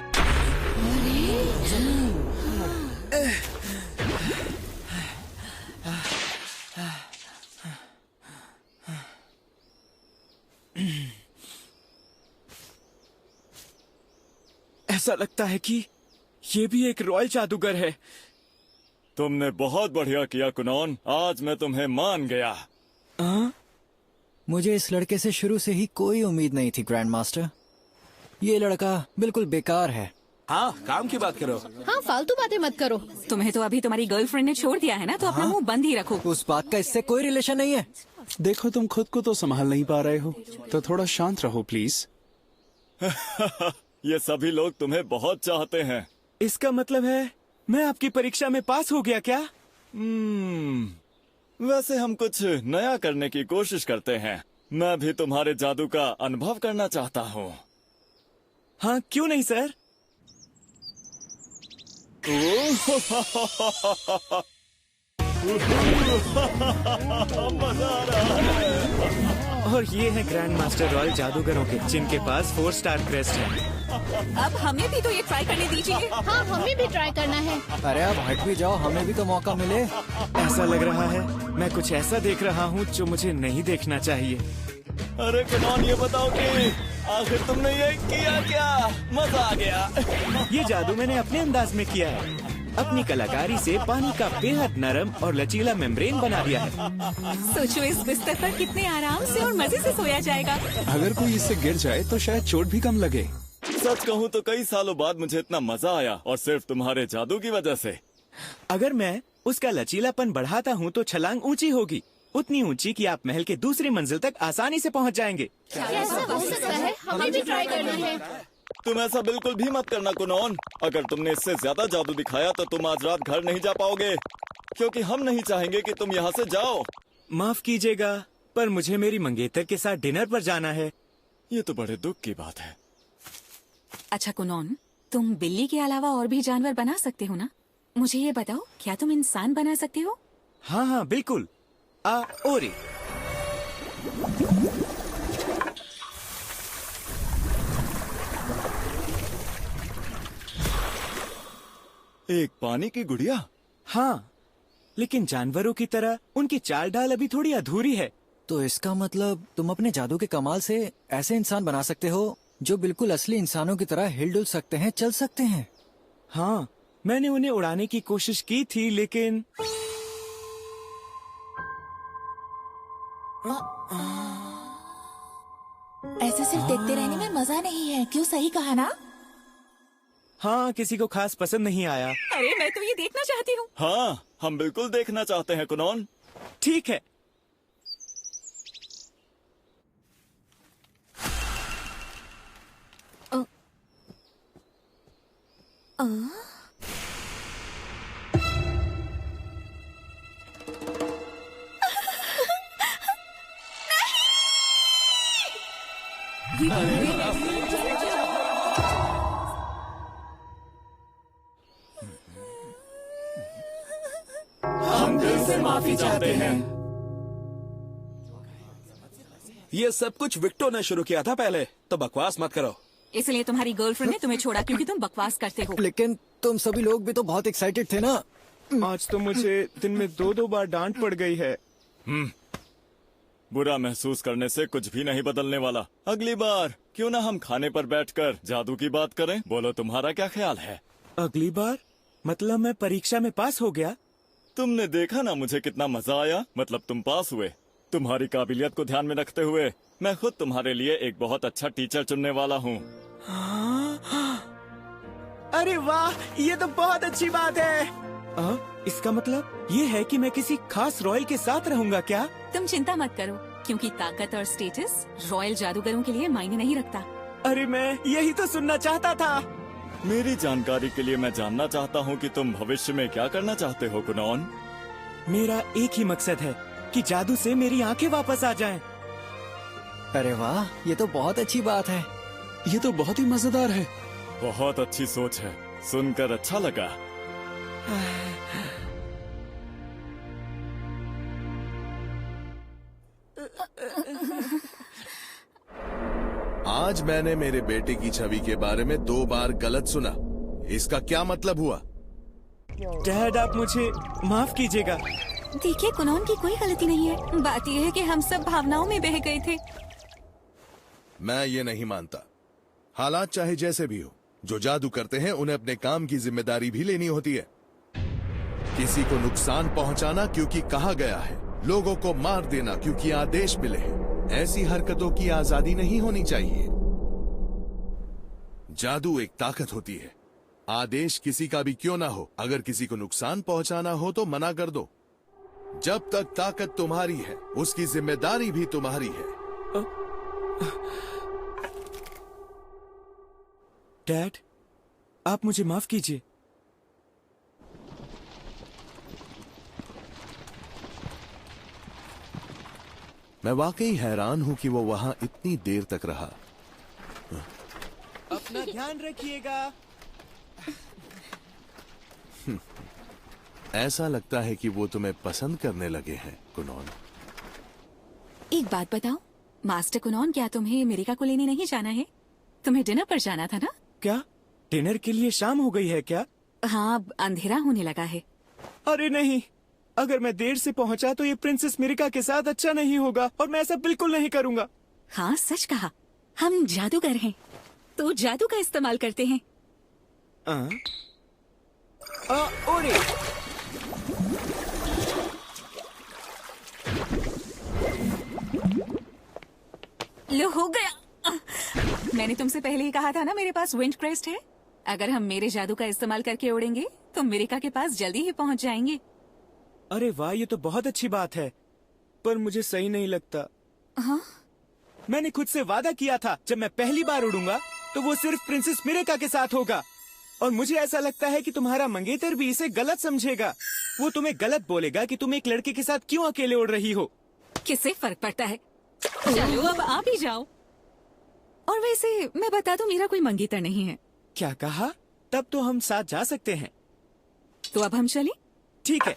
ऐसा लगता है कि ये भी एक रॉयल जादूगर है। तुमने बहुत बढ़िया किया कुनॉन, आज मैं तुम्हें मान गया। मुझे इस लड़के से शुरू से ही कोई उम्मीद नहीं थी ग्रैंड मास्टर। ये लड़का बिल्कुल बेकार है। हाँ, काम की बात करो। हाँ, फालतू बातें मत करो। तुम्हें तो अभी तुम्हारी गर्लफ्रेंड ने छोड़ दिया है ना, तो अपना मुंह बंद ही रखो। उस बात का इससे कोई रिलेशन नहीं है। देखो, तुम खुद को तो संभाल नहीं पा रहे हो, तो थोड़ा शांत रहो प्लीज। ये सभी लोग तुम्हें बहुत चाहते हैं। इसका मतलब है मैं आपकी परीक्षा में पास हो गया क्या? वैसे हम कुछ नया करने की कोशिश करते हैं। मैं भी तुम्हारे जादू का अनुभव करना चाहता हूँ। हाँ, क्यों नहीं सर। मजा आ रहा है। और ये है ग्रैंड मास्टर रॉयल जादूगरों के, जिनके पास 4 स्टार क्रेस्ट है। अब हमें भी तो ये ट्राई करने दीजिए। हाँ, हमें भी ट्राई करना है। अरे अब हट भी जाओ, हमें भी तो मौका मिले। ऐसा लग रहा है मैं कुछ ऐसा देख रहा हूँ जो मुझे नहीं देखना चाहिए। अरे कुनॉन, ये बताओ कि आखिर तुमने ये किया क्या? मजा आ गया। ये जादू मैंने अपने अंदाज में किया है। अपनी कलाकारी से पानी का बेहद नरम और लचीला मेम्ब्रेन बना दिया है। सोचो इस बिस्तर पर कितने आराम से और मजे से सोया जाएगा। अगर कोई इससे गिर जाए तो शायद चोट भी कम लगे। सच कहूँ तो कई सालों बाद मुझे इतना मजा आया, और सिर्फ तुम्हारे जादू की वजह से। अगर मैं उसका लचीलापन बढ़ाता हूँ तो छलांग ऊंची होगी, उतनी ऊंची कि आप महल के दूसरी मंजिल तक आसानी से पहुँच जाएंगे। ऐसा हो सकता है, हमें भी ट्राई करना है। तुम ऐसा बिल्कुल भी मत करना कुनॉन। अगर तुमने इससे ज्यादा जादू दिखाया तो तुम आज रात घर नहीं जा पाओगे, क्योंकि हम नहीं चाहेंगे कि तुम यहाँ से जाओ। माफ कीजिएगा, पर मुझे मेरी मंगेतर के साथ डिनर पर जाना है। ये तो बड़े दुख की बात है। अच्छा कुनॉन, तुम बिल्ली के अलावा और भी जानवर बना सकते हो ना? मुझे ये बताओ, क्या तुम इंसान बना सकते हो? हाँ हाँ बिल्कुल। ओरे। एक पानी की गुड़िया? हाँ, लेकिन जानवरों की तरह उनकी चाल ढाल अभी थोड़ी अधूरी है। तो इसका मतलब तुम अपने जादू के कमाल से ऐसे इंसान बना सकते हो जो बिल्कुल असली इंसानों की तरह हिलडुल सकते हैं, चल सकते हैं। हाँ, मैंने उन्हें उड़ाने की कोशिश की थी, लेकिन ऐसे सिर्फ देखते रहने में मजा नहीं है, क्यों? सही कहा ना? हाँ, किसी को खास पसंद नहीं आया। अरे मैं तो ये देखना चाहती हूँ। हाँ, हम बिल्कुल देखना चाहते हैं कुनॉन। ठीक है। हम दिल से माफी चाहते हैं। ये सब कुछ विक्टो ने शुरू किया था पहले, तो बकवास मत करो। इसलिए तुम्हारी गर्लफ्रेंड ने तुम्हें छोड़ा क्योंकि तुम बकवास करते हो। लेकिन तुम सभी लोग भी तो बहुत एक्साइटेड थे ना। आज तो मुझे दिन में 2-2 बार डांट पड़ गई है। बुरा महसूस करने से कुछ भी नहीं बदलने वाला। अगली बार क्यों ना हम खाने पर बैठकर जादू की बात करें? बोलो, तुम्हारा क्या ख्याल है? अगली बार? मतलब मैं परीक्षा में पास हो गया? तुमने देखा ना मुझे कितना मजा आया। मतलब तुम पास हुए। तुम्हारी काबिलियत को ध्यान में रखते हुए मैं खुद तुम्हारे लिए एक बहुत अच्छा टीचर चुनने वाला हूँ। अरे वाह, ये तो बहुत अच्छी बात है। इसका मतलब ये है कि मैं किसी खास रॉयल के साथ रहूंगा क्या? तुम चिंता मत करो, क्योंकि ताकत और स्टेटस रॉयल जादूगरों के लिए मायने नहीं रखता। अरे मैं यही तो सुनना चाहता था। मेरी जानकारी के लिए मैं जानना चाहता हूँ कि तुम भविष्य में क्या करना चाहते हो कुनॉन? मेरा एक ही मकसद है कि जादू से मेरी आंखें वापस आ जाएं। अरे वाह, ये तो बहुत अच्छी बात है। ये तो बहुत ही मजेदार है। बहुत अच्छी सोच है, सुनकर अच्छा लगा। आज मैंने मेरे बेटे की छवि के बारे में 2 बार गलत सुना। इसका क्या मतलब हुआ? डैड, आप मुझे माफ कीजिएगा। देखिए, कुनॉन की कोई गलती नहीं है। बात यह है कि हम सब भावनाओं में बह गए थे। मैं ये नहीं मानता। हालात चाहे जैसे भी हो, जो जादू करते हैं उन्हें अपने काम की जिम्मेदारी भी लेनी होती है। किसी को नुकसान पहुंचाना क्योंकि कहा गया है, लोगों को मार देना क्योंकि आदेश मिले हैं, ऐसी हरकतों की आजादी नहीं होनी चाहिए। जादू एक ताकत होती है। आदेश किसी का भी क्यों ना हो, अगर किसी को नुकसान पहुंचाना हो तो मना कर दो। जब तक ताकत तुम्हारी है, उसकी जिम्मेदारी भी तुम्हारी है। डैड, आप मुझे माफ कीजिए। मैं वाकई हैरान हूं कि वो वहां इतनी देर तक रहा। अपना ध्यान रखिएगा। ऐसा लगता है कि वो तुम्हें पसंद करने लगे हैं, कुनॉन। एक बात बताओ मास्टर कुनॉन, क्या तुम्हें अमेरिका को लेने नहीं जाना है? तुम्हें डिनर पर जाना था ना? क्या डिनर के लिए शाम हो गई है क्या? हाँ, अब अंधेरा होने लगा है। अरे नहीं, अगर मैं देर से पहुंचा तो ये प्रिंसेस मिरिका के साथ अच्छा नहीं होगा, और मैं ऐसा बिल्कुल नहीं करूंगा। हाँ, सच कहा। हम जादूगर हैं, तो जादू का इस्तेमाल करते हैं। ओरे! लो, हो गया। मैंने तुमसे पहले ही कहा था ना, मेरे पास विंड क्रेस्ट है। अगर हम मेरे जादू का इस्तेमाल करके उड़ेंगे तो अमेरिका के पास जल्दी ही पहुंच जाएंगे। अरे वाह, ये तो बहुत अच्छी बात है, पर मुझे सही नहीं लगता। हाँ? मैंने खुद से वादा किया था, जब मैं पहली बार उड़ूंगा तो वो सिर्फ प्रिंसेस मिरिका के साथ होगा। और मुझे ऐसा लगता है कि तुम्हारा मंगेतर भी इसे गलत समझेगा। वो तुम्हें गलत बोलेगा कि तुम एक लड़के के साथ क्यों अकेले उड़ रही हो। किससे फर्क पड़ता है? चलो अब आप ही जाओ। और वैसे मैं बता दूं, मेरा कोई मंगेतर नहीं है। क्या कहा? तब तो हम साथ जा सकते हैं। तो अब हम चलें? ठीक है।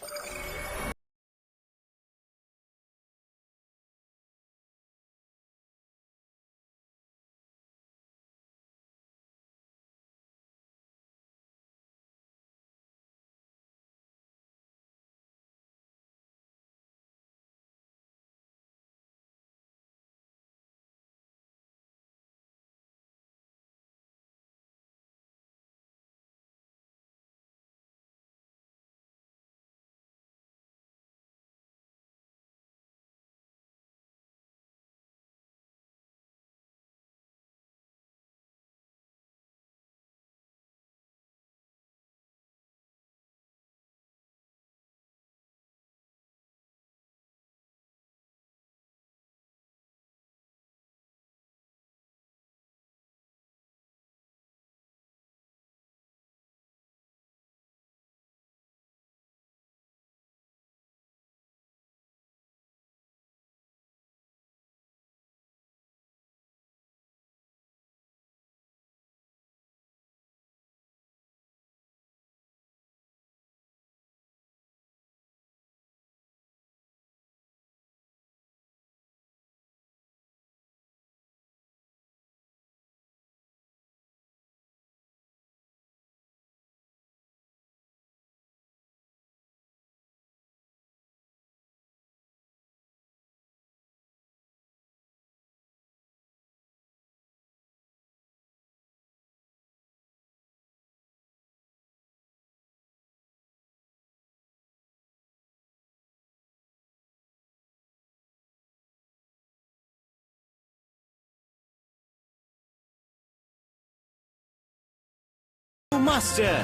मास्टर,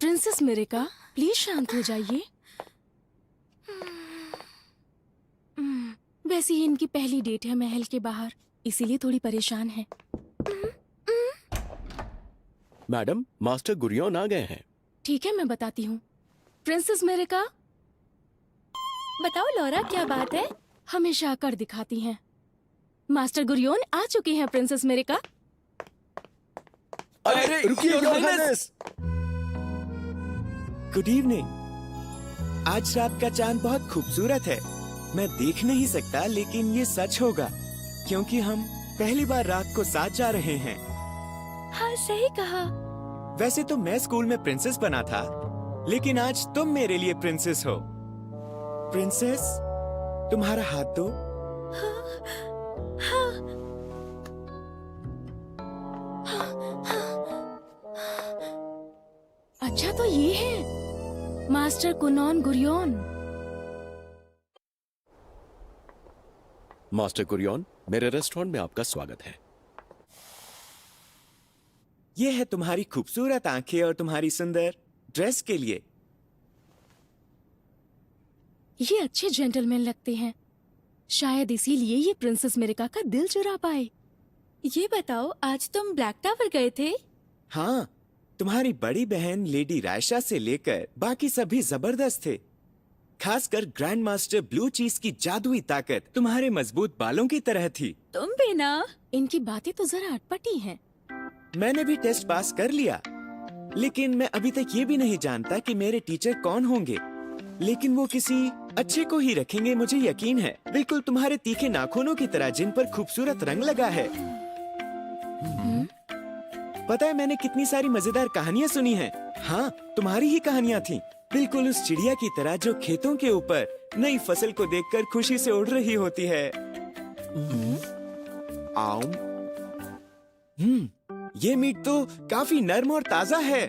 प्रिंसेस मिरिका, प्लीज शांत हो जाइए। वैसे ही इनकी पहली डेट है महल के बाहर, इसीलिए थोड़ी परेशान है। मैडम, मास्टर गुरियोन आ गए हैं। ठीक है, मैं बताती हूँ। प्रिंसेस मिरिका, बताओ लौरा, क्या बात है? हमेशा आकर दिखाती हैं। मास्टर गुरियोन आ चुकी हैं प्रिंसेस मिरिका। अरे रुकिए योर हाइनेस। Good evening. आज रात का चांद बहुत खूबसूरत है। मैं देख नहीं सकता, लेकिन ये सच होगा क्योंकि हम पहली बार रात को साथ जा रहे हैं। हाँ, सही कहा। वैसे तो मैं स्कूल में प्रिंसेस बना था, लेकिन आज तुम मेरे लिए प्रिंसेस हो। प्रिंसेस, तुम्हारा हाथ दो। अच्छा तो ये है मास्टर कुनॉन गुरियोन। मास्टर कुरियन, मेरे रेस्टोरेंट में आपका स्वागत है। ये है तुम्हारी खूबसूरत आंखें और तुम्हारी सुंदर ड्रेस के लिए। ये अच्छे जेंटलमैन लगते हैं, शायद इसीलिए ये प्रिंसेस मेरिका का दिल चुरा पाए। ये बताओ, आज तुम ब्लैक टावर गए थे? हाँ, तुम्हारी बड़ी बहन लेडी रायशा से लेकर बाकी सभी जबरदस्त थे। खासकर ग्रैंड मास्टर ब्लू चीज की जादुई ताकत तुम्हारे मजबूत बालों की तरह थी। तुम भी ना। इनकी बातें तो जरा अटपटी हैं। मैंने भी टेस्ट पास कर लिया, लेकिन मैं अभी तक ये भी नहीं जानता कि मेरे टीचर कौन होंगे। लेकिन वो किसी अच्छे को ही रखेंगे, मुझे यकीन है। बिल्कुल तुम्हारे तीखे नाखूनों की तरह, जिन पर खूबसूरत रंग लगा है। पता है मैंने कितनी सारी मजेदार कहानियाँ सुनी हैं। हाँ, तुम्हारी ही कहानियाँ थीं। बिल्कुल उस चिड़िया की तरह जो खेतों के ऊपर नई फसल को देखकर खुशी से उड़ रही होती है। ये मीट तो काफी नर्म और ताजा है।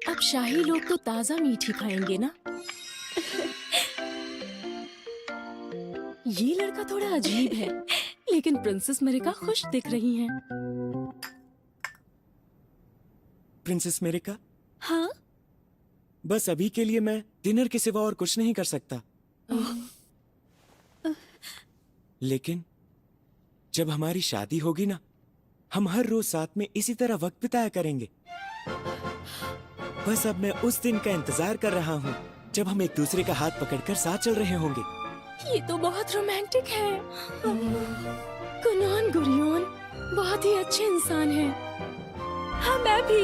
अब शाही लोग तो ताजा मीट ही खाएंगे ना। ये लड़का थोड़ा अजीब है, लेकिन प्रिंसेस मेरिका खुश दिख रही हैं। प्रिंसेस मेरिका, हाँ? बस अभी के लिए मैं डिनर के सिवा और कुछ नहीं कर सकता। लेकिन जब हमारी शादी होगी ना, हम हर रोज साथ में इसी तरह वक्त बिताया करेंगे। बस अब मैं उस दिन का इंतजार कर रहा हूँ जब हम एक दूसरे का हाथ पकड़कर साथ चल रहे होंगे। ये तो बहुत रोमांटिक है। कुनॉन गुरियोन बहुत ही अच्छे इंसान हैं। हाँ, मैं भी।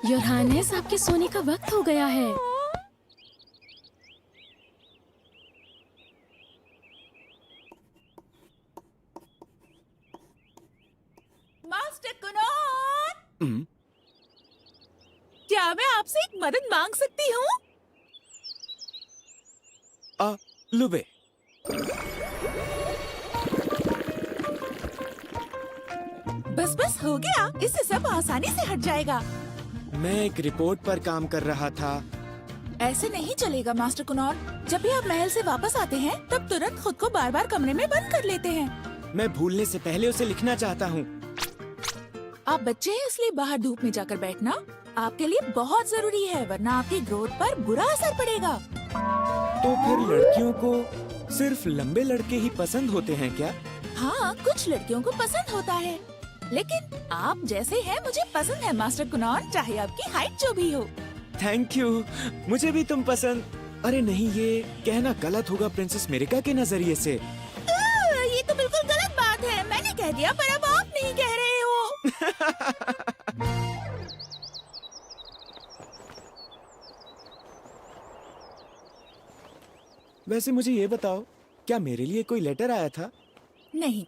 योर हाइनेस, आपके सोने का वक्त हो गया है। मास्टर कुनॉन, क्या मैं आपसे एक मदद मांग सकती हूँ? लुबे, बस बस हो गया, इससे सब आसानी से हट जाएगा। मैं एक रिपोर्ट पर काम कर रहा था। ऐसे नहीं चलेगा मास्टर कुनॉन। जब भी आप महल से वापस आते हैं, तब तुरंत खुद को बार बार कमरे में बंद कर लेते हैं। मैं भूलने से पहले उसे लिखना चाहता हूँ। आप बच्चे हैं, इसलिए बाहर धूप में जाकर बैठना आपके लिए बहुत जरूरी है, वरना आपकी ग्रोथ पर बुरा असर पड़ेगा। तो फिर लड़कियों को सिर्फ लंबे लड़के ही पसंद होते हैं क्या? हाँ, कुछ लड़कियों को पसंद होता है, लेकिन आप जैसे हैं मुझे पसंद है मास्टर कुनॉन, चाहे आपकी हाइट जो भी हो। थैंक यू, मुझे भी तुम पसंद। अरे नहीं, ये कहना गलत होगा प्रिंसेस मेरिका के नजरिए से। ये तो बिल्कुल गलत बात है। मैंने कह दिया, पर अब आप नहीं कह रहे हो। वैसे मुझे ये बताओ, क्या मेरे लिए कोई लेटर आया था? नहीं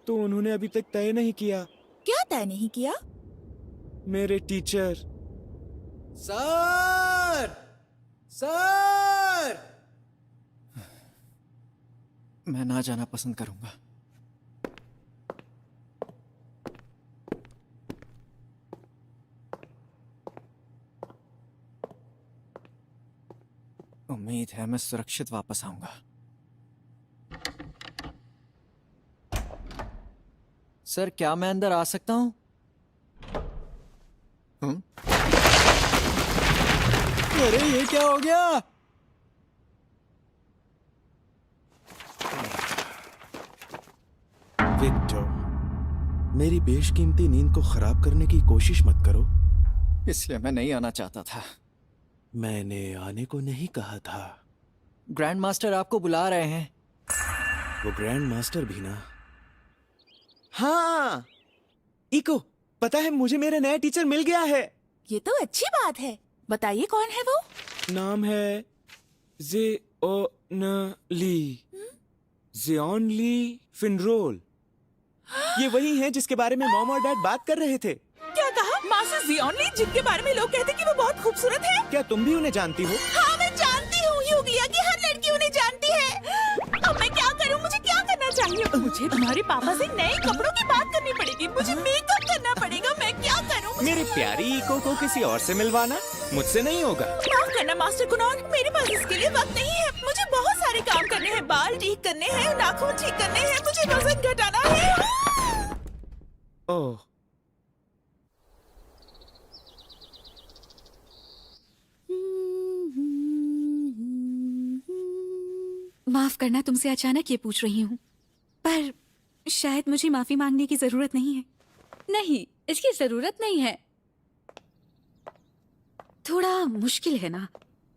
तो उन्होंने अभी तक तय नहीं किया। क्या तय नहीं किया? मेरे टीचर। सर, सर, मैं ना जाना पसंद करूंगा। उम्मीद है मैं सुरक्षित वापस आऊंगा। सर, क्या मैं अंदर आ सकता हूं? अरे ये क्या हो गया? विक्टर, मेरी बेशकीमती नींद को खराब करने की कोशिश मत करो। इसलिए मैं नहीं आना चाहता था। मैंने आने को नहीं कहा था। ग्रैंड मास्टर आपको बुला रहे हैं। वो ग्रैंड मास्टर भी ना। हाँ, इको, पता है मुझे मेरा नया टीचर मिल गया है। ये तो अच्छी बात है। बताइए कौन है वो? नाम है ली जियोन ली फिनरोल। ये वही हैं जिसके बारे में मॉम और डैड बात कर रहे थे। क्या कहा? मास्टर जियोन ली, जिनके बारे में लोग कहते कि वो बहुत खूबसूरत है। क्या तुम भी उन्हें जानती हो? हाँ मैं जानती हूँ, यूग्लिया की हर लड़की उन्हें जानती है। अब मैं क्या करूँ? मुझे क्या करना चाहिए? मुझे तुम्हारे पापा से नए कपड़ों की बात करनी पड़ेगी, मुझे मेकअप करना पड़ेगा, मैं क्या करूँ? मेरी प्यारी इको को किसी और से मिलवाना, मुझसे नहीं होगा। माफ करना मास्टर कुनॉन, मेरे पास इसके लिए वक्त नहीं है। मुझे बहुत सारे काम करने हैं, बाल ठीक करने हैं, नाखून ठीक करने हैं, मुझे वजन घटाना है। ओह, माफ करना तुमसे अचानक ये पूछ रही हूँ, पर शायद मुझे माफी मांगने की जरूरत नहीं है। नहीं, इसकी जरूरत नहीं है। थोड़ा मुश्किल है ना,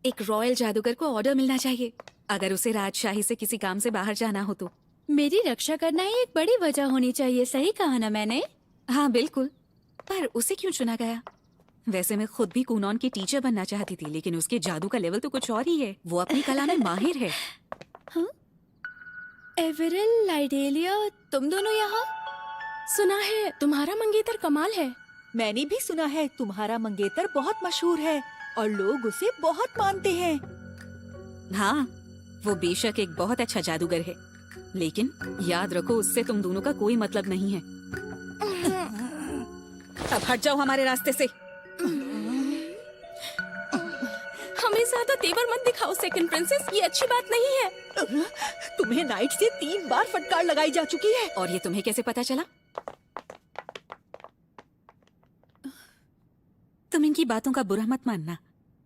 एक रॉयल जादूगर को ऑर्डर मिलना चाहिए अगर उसे राजशाही से किसी काम से बाहर जाना हो तो। मेरी रक्षा करना ही एक बड़ी वजह होनी चाहिए, सही कहा ना मैंने? हाँ बिल्कुल, पर उसे क्यों चुना गया? वैसे मैं खुद भी कुनॉन की टीचर बनना चाहती थी, लेकिन उसके जादू का लेवल तो कुछ और ही है। वो अपनी कला में माहिर है। हाँ? एवरेल, लाइडेलिया, तुम दोनों यहाँ? सुना है तुम्हारा मंगेतर कमाल है। मैंने भी सुना है तुम्हारा मंगेतर बहुत मशहूर है और लोग उसे बहुत मानते हैं। हाँ, वो बेशक एक बहुत अच्छा जादूगर है, लेकिन याद रखो उससे तुम दोनों का कोई मतलब नहीं है। अब हट जाओ हमारे रास्ते से। हमें ज्यादा तेवर मत दिखाओ सेकंड प्रिंसेस, ये अच्छी बात नहीं है। तुम्हें नाइट से 3 बार फटकार लगाई जा चुकी है। और ये तुम्हें कैसे पता चला? तुम इनकी बातों का बुरा मत मानना।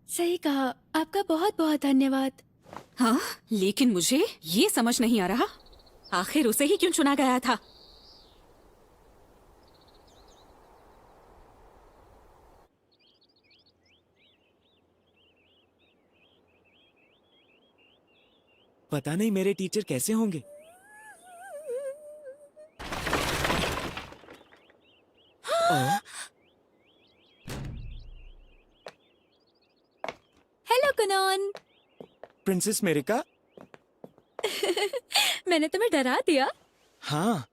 सही कहा, आपका बहुत बहुत धन्यवाद। हाँ, लेकिन मुझे ये समझ नहीं आ रहा, आखिर उसे ही क्यों चुना गया था? पता नहीं मेरे टीचर कैसे होंगे। हेलो कुनॉन। प्रिंसेस मेरिका। मैंने तुम्हें डरा दिया? हाँ,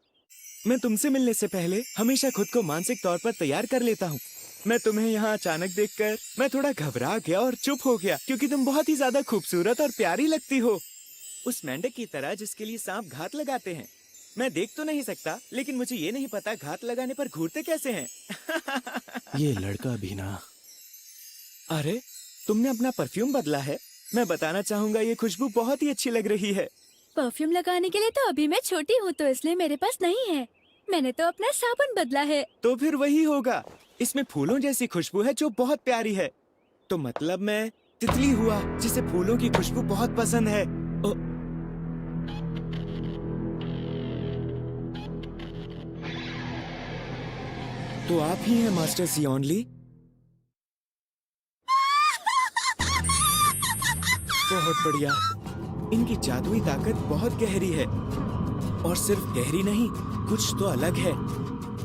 मैं तुमसे मिलने से पहले हमेशा खुद को मानसिक तौर पर तैयार कर लेता हूँ। मैं तुम्हें यहाँ अचानक देखकर मैं थोड़ा घबरा गया और चुप हो गया, क्योंकि तुम बहुत ही ज्यादा खूबसूरत और प्यारी लगती हो, उस मेंढक की तरह जिसके लिए सांप घात लगाते हैं। मैं देख तो नहीं सकता, लेकिन मुझे ये नहीं पता घात लगाने पर घूरते कैसे हैं। ये लड़का भी ना। अरे, तुमने अपना परफ्यूम बदला है। मैं बताना चाहूंगा ये खुशबू बहुत ही अच्छी लग रही है। परफ्यूम लगाने के लिए तो अभी मैं छोटी हूँ, तो इसलिए मेरे पास नहीं है। मैंने तो अपना साबुन बदला है। तो फिर वही होगा। इसमें फूलों जैसी खुशबू है जो बहुत प्यारी है। तो मतलब मैं तितली हुआ जिसे फूलों की खुशबू बहुत पसंद है। तो आप ही हैं मास्टर जियोन ली? बहुत बढ़िया। इनकी जादुई ताकत बहुत गहरी है, और सिर्फ गहरी नहीं, कुछ तो अलग है।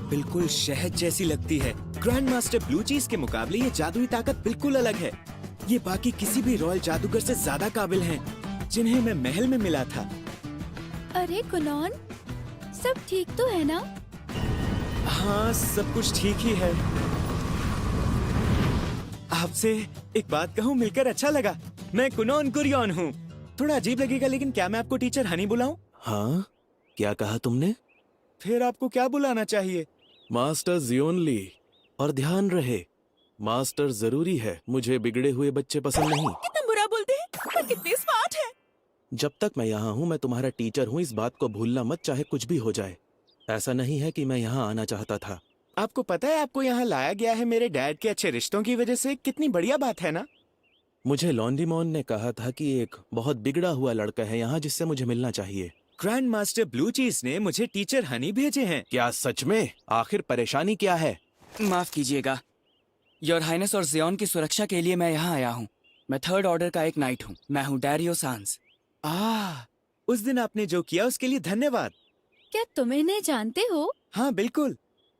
बिल्कुल शहद जैसी लगती है। ग्रैंड मास्टर ब्लू चीज के मुकाबले ये जादुई ताकत बिल्कुल अलग है। ये बाकी किसी भी रॉयल जादूगर से ज्यादा काबिल हैं, जिन्हें मैं महल में मिला था। अरे कुनॉन, सब ठीक तो है ना? हाँ, सब कुछ ठीक ही है। आपसे एक बात कहूँ, मिलकर अच्छा लगा। मैं कुनॉन गुरियन हूँ। थोड़ा अजीब लगेगा, लेकिन क्या मैं आपको टीचर हनी बुलाऊं? हाँ, क्या कहा तुमने? फिर आपको क्या बुलाना चाहिए? मास्टर जियोन ली। और ध्यान रहे, मास्टर जरूरी है, मुझे बिगड़े हुए बच्चे पसंद नहीं। कितना बुरा बोलते हैं, पर कितने स्मार्ट है। जब तक मैं यहाँ हूँ मैं तुम्हारा टीचर हूँ, इस बात को भूलना मत, चाहे कुछ भी हो जाए। ऐसा नहीं है कि मैं यहाँ आना चाहता था। आपको पता है आपको यहाँ लाया गया है मेरे डैड के अच्छे रिश्तों की वजह से। कितनी बढ़िया बात है ना? मुझे लॉन्डीमॉन ने कहा था कि एक बहुत बिगड़ा हुआ लड़का है यहाँ जिससे मुझे मिलना चाहिए। ग्रैंड मास्टर ब्लू चीज ने मुझे टीचर हनी भेजे हैं। क्या सच में? आखिर परेशानी क्या है? माफ कीजिएगा, योर हाइनेस और जियोन की सुरक्षा के लिए मैं यहाँ आया हूँ। मैं 3rd ऑर्डर का एक नाइट हूँ। मैं हूँ डैरियो सांस। उस दिन आपने जो किया उसके लिए धन्यवाद। क्या तुम इन्हें जानते हो? हाँ बिल्कुल,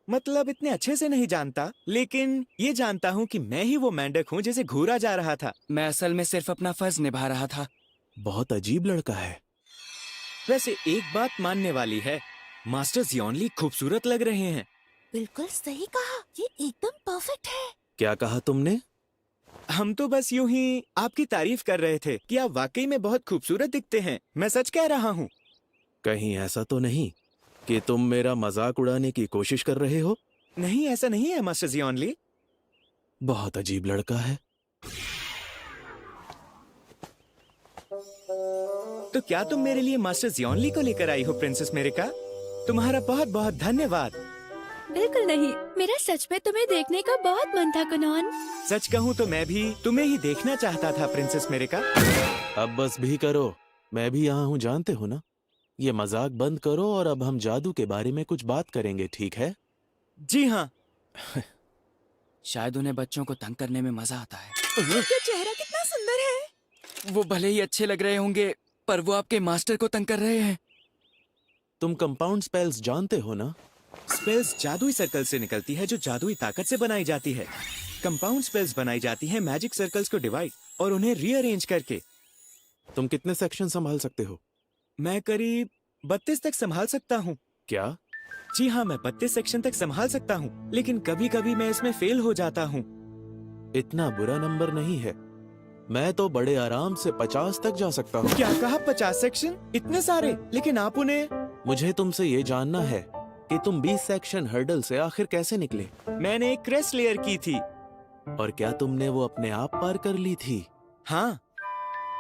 मतलब इतने अच्छे से नहीं जानता, लेकिन ये जानता हूँ कि मैं ही वो मेंढक हूँ जिसे घूरा जा रहा था। मैं असल में सिर्फ अपना फर्ज निभा रहा था। बहुत अजीब लड़का है। वैसे एक बात मानने वाली है, मास्टर जियोनली खूबसूरत लग रहे हैं। बिल्कुल सही कहा, ये एकदम परफेक्ट है। क्या कहा तुमने? हम तो बस यूं ही आपकी तारीफ कर रहे थे कि आप वाकई में बहुत खूबसूरत दिखते हैं। मैं सच कह रहा हूँ। कहीं ऐसा तो नहीं कि तुम मेरा मजाक उड़ाने की कोशिश कर रहे हो? नहीं, ऐसा नहीं है मास्टर जियोनली। बहुत अजीब लड़का है। तो क्या तुम मेरे लिए मास्टर जियोनली को लेकर आई हो प्रिंसेस मेरिका? तुम्हारा बहुत बहुत धन्यवाद। बिल्कुल नहीं, मेरा सच में तुम्हें देखने का बहुत मन था कुनॉन। सच कहूँ तो मैं भी तुम्हें ही देखना चाहता था प्रिंसेस मेरिका। अब बस भी करो, मैं भी यहाँ हूँ, जानते हो ना। ये मजाक बंद करो और अब हम जादू के बारे में कुछ बात करेंगे, ठीक है? जी हाँ। शायद उन्हें बच्चों को तंग करने में मजा आता है। आपका चेहरा कितना सुंदर है। वो भले ही अच्छे लग रहे होंगे, पर वो आपके मास्टर को तंग कर रहे हैं। तुम कंपाउंड स्पेल्स जानते हो ना? स्पेल्स जादुई सर्कल से निकलती है जो जादुई ताकत से बनाई जाती है। कंपाउंड स्पेल्स बनाई जाती है मैजिक सर्कल्स को डिवाइड और उन्हें रीअरेंज करके। तुम कितने सेक्शन संभाल सकते हो? मैं करीब 32 तक संभाल सकता हूँ। क्या? जी हाँ, मैं 32 सेक्शन तक संभाल सकता हूँ, लेकिन कभी कभी मैं इसमें फेल हो जाता हूँ। इतना बुरा नंबर नहीं है। मैं तो बड़े आराम से 50 तक जा सकता हूँ। क्या कहा? 50 सेक्शन? इतने सारे? लेकिन आप उन्हें... मुझे तुमसे ये जानना है कि तुम 20 सेक्शन हर्डल से आखिर कैसे निकले? मैंने एक क्रेस्ट लेयर की थी। और क्या तुमने वो अपने आप पार कर ली थी? हाँ,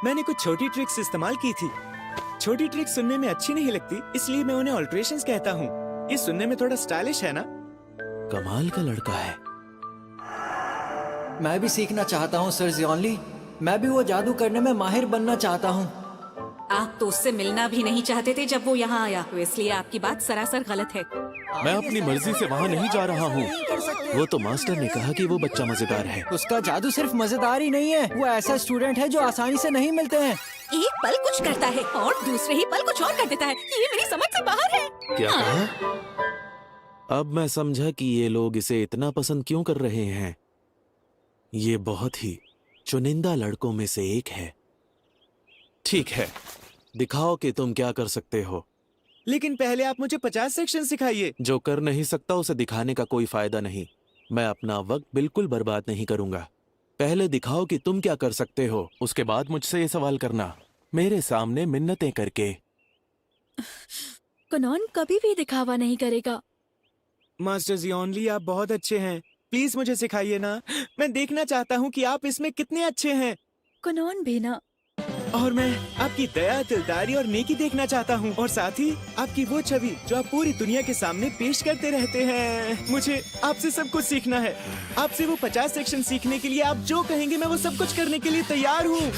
मैंने कुछ छोटी ट्रिक्स इस्तेमाल की थी। छोटी ट्रिक्स सुनने में अच्छी नहीं लगती, इसलिए मैं उन्हें ऑल्ट्रेशंस कहता हूँ। ये सुनने में थोड़ा स्टाइलिश है ना? कमाल का लड़का है। मैं भी सीखना चाहता हूँ सर जियोनली। मैं भी वो जादू करने में माहिर बनना चाहता हूँ। आप तो उससे मिलना भी नहीं चाहते थे जब वो यहाँ आया, तो इसलिए आपकी बात सरासर गलत है। मैं अपनी मर्जी से वहाँ नहीं जा रहा हूँ। वो तो मास्टर ने कहा कि वो बच्चा मजेदार है। उसका जादू सिर्फ मजेदार ही नहीं है, वो ऐसा स्टूडेंट है जो आसानी से नहीं मिलते हैं। एक पल कुछ करता है और दूसरे ही पल कुछ और कर देता है। ये मेरी समझ से बाहर है। क्या कहा? अब मैं समझा कि ये लोग इसे इतना पसंद क्यों कर रहे हैं। ये बहुत ही चुनिंदा लड़कों में से एक है। ठीक है, दिखाओ कि तुम क्या कर सकते हो। लेकिन पहले आप मुझे 50 सेक्शन सिखाइए। जो कर नहीं सकता उसे दिखाने का कोई फायदा नहीं। मैं अपना वक्त बिल्कुल बर्बाद नहीं करूंगा। पहले दिखाओ कि तुम क्या कर सकते हो, उसके बाद मुझसे ये सवाल करना, मेरे सामने मिन्नतें करके। कुनॉन कभी भी दिखावा नहीं करेगा। मास्टर जियोनली, आप बहुत अच्छे हैं। प्लीज मुझे सिखाइए ना। मैं देखना चाहता हूँ कि आप इसमें कितने अच्छे हैं। कुनॉन भी ना। और मैं आपकी दया, दिलदारी और नेकी देखना चाहता हूँ, और साथ ही आपकी वो छवि जो आप पूरी दुनिया के सामने पेश करते रहते हैं। मुझे आपसे सब कुछ सीखना है। आपसे वो 50 सेक्शन सीखने के लिए आप जो कहेंगे मैं वो सब कुछ करने के लिए तैयार हूँ।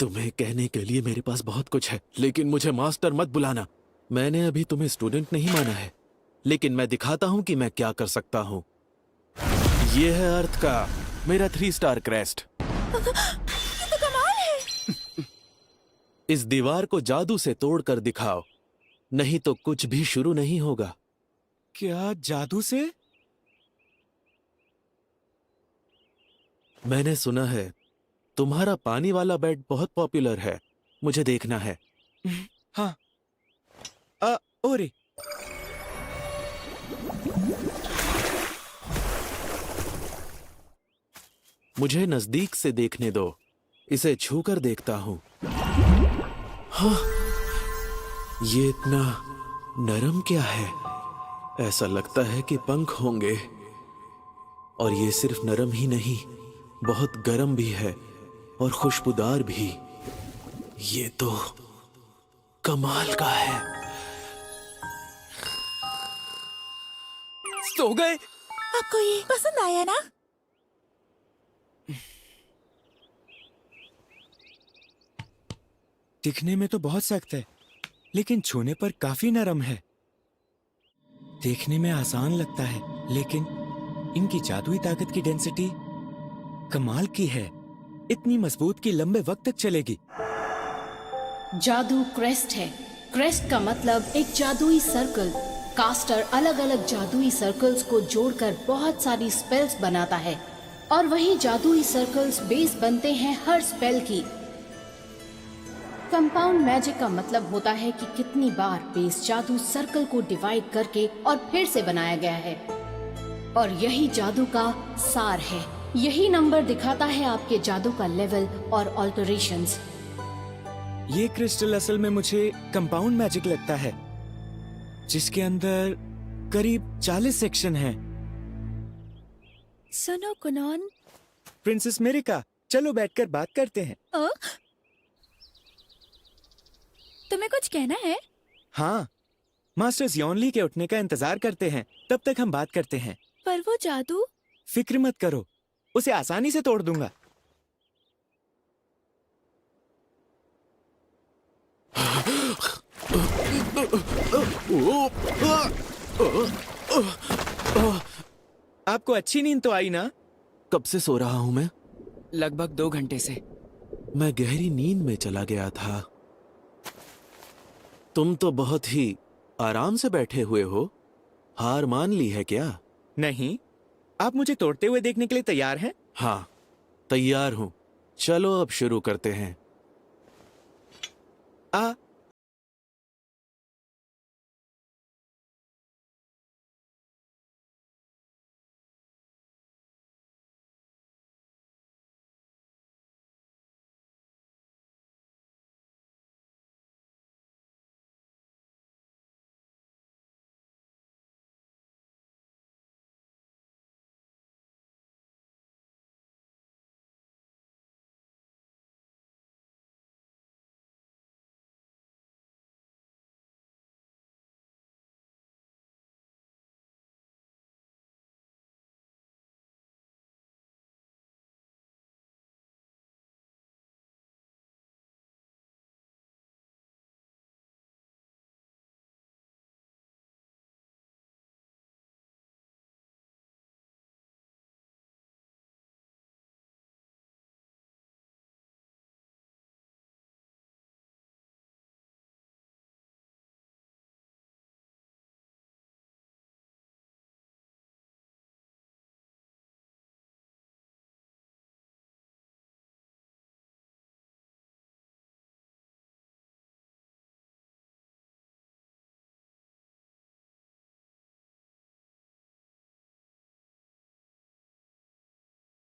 तुम्हें कहने के लिए मेरे पास बहुत कुछ है, लेकिन मुझे मास्टर मत बुलाना। मैंने अभी तुम्हें स्टूडेंट नहीं माना है, लेकिन मैं दिखाता हूँ कि मैं क्या कर सकता हूँ। ये है अर्थ का मेरा 3 स्टार क्रेस्ट। इस दीवार को जादू से तोड़कर दिखाओ, नहीं तो कुछ भी शुरू नहीं होगा। क्या जादू से? मैंने सुना है तुम्हारा पानी वाला बेड बहुत पॉपुलर है, मुझे देखना है। हाँ। ओरे। मुझे नजदीक से देखने दो, इसे छूकर देखता हूं। हाँ, ये इतना नरम क्या है? ऐसा लगता है कि पंख होंगे। और ये सिर्फ नरम ही नहीं, बहुत गर्म भी है और खुशबूदार भी। ये तो कमाल का है। सो गए? आपको ये पसंद आया ना? दिखने में तो बहुत सख्त है, लेकिन छूने पर काफी नरम है। देखने में आसान लगता है, लेकिन इनकी जादुई ताकत की डेंसिटी कमाल की है। इतनी मजबूत कि लंबे वक्त तक चलेगी। जादू क्रेस्ट है। क्रेस्ट का मतलब एक जादुई सर्कल। कास्टर अलग अलग जादुई सर्कल्स को जोड़कर बहुत सारी स्पेल्स बनाता है और वही जादुई सर्कल्स बेस बनते हैं हर स्पेल की। कंपाउंड मैजिक का मतलब होता है कि कितनी बार बेस जादू सर्कल को डिवाइड करके और फिर से बनाया गया है, और यही जादू का सार है। यही नंबर दिखाता है आपके जादू का लेवल और ऑल्टरेशंस। ये क्रिस्टल असल में मुझे कंपाउंड मैजिक लगता है, जिसके अंदर करीब 40 सेक्शन हैं। सुनो कुनॉन। प्रिंसेस मेरिका, चलो बैठकर बात करते हैं। तुम्हें कुछ कहना है? हाँ, मास्टर जियोनली के उठने का इंतजार करते हैं, तब तक हम बात करते हैं। पर वो जादू? फिक्र मत करो, उसे आसानी से तोड़ दूंगा। आपको अच्छी नींद तो आई ना? कब से सो रहा हूं मैं? लगभग 2 घंटे से। मैं गहरी नींद में चला गया था। तुम तो बहुत ही आराम से बैठे हुए हो। हार मान ली है क्या? नहीं, आप मुझे तोड़ते हुए देखने के लिए तैयार हैं? हाँ, तैयार हूं। चलो अब शुरू करते हैं।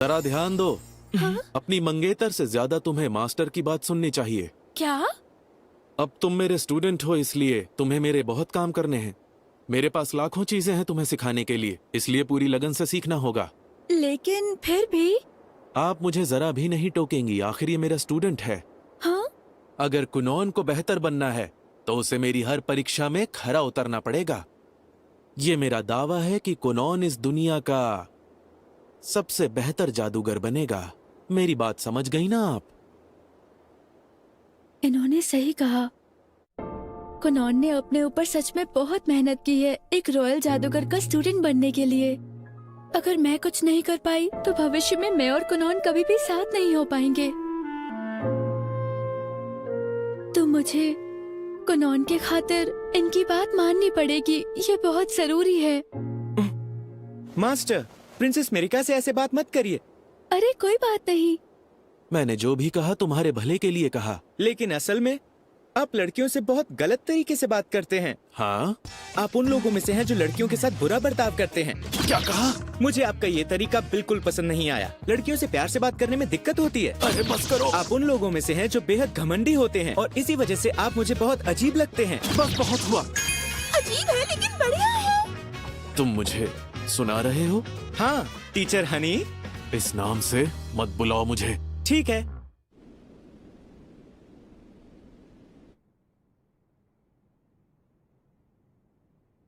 जरा ध्यान दो। अपनी मंगेतर से ज्यादा तुम्हें मास्टर की बात सुननी चाहिए। क्या? अब तुम मेरे स्टूडेंट हो, इसलिए तुम्हें मेरे बहुत काम करने हैं। मेरे पास लाखों चीजें हैं तुम्हें सिखाने के लिए, इसलिए पूरी लगन से सीखना होगा। लेकिन फिर भी आप मुझे जरा भी नहीं टोकेंगी, आखिर ये मेरा स्टूडेंट है। हाँ? अगर कुनॉन को बेहतर बनना है तो उसे मेरी हर परीक्षा में खरा उतरना पड़ेगा। ये मेरा दावा है कि कुनॉन इस दुनिया का सबसे बेहतर जादूगर बनेगा। मेरी बात समझ गई ना आप? इन्होंने सही कहा। कुनॉन ने अपने ऊपर सच में बहुत मेहनत की है एक रॉयल जादूगर का स्टूडेंट बनने के लिए। अगर मैं कुछ नहीं कर पाई तो भविष्य में मैं और कुनॉन कभी भी साथ नहीं हो पाएंगे। तो मुझे कुनॉन के खातिर इनकी बात माननी पड़ेगी, ये बहुत जरूरी है। मास्टर, प्रिंसेस मेरिका से ऐसे बात मत करिए। अरे कोई बात नहीं। मैंने जो भी कहा तुम्हारे भले के लिए कहा। लेकिन असल में आप लड़कियों से बहुत गलत तरीके से बात करते हैं। हाँ? आप उन लोगों में से हैं जो लड़कियों के साथ बुरा बर्ताव करते हैं। क्या कहा? मुझे आपका ये तरीका बिल्कुल पसंद नहीं आया। लड़कियों से प्यार से बात करने में दिक्कत होती है। अरे बस करो। आप उन लोगों में से हैं जो बेहद घमंडी होते हैं और इसी वजह से आप मुझे बहुत अजीब लगते हैं। बस बहुत हुआ। अजीब है लेकिन बढ़िया है। तुम मुझे सुना रहे हो? हाँ टीचर हनी। इस नाम से मत बुलाओ मुझे। ठीक है।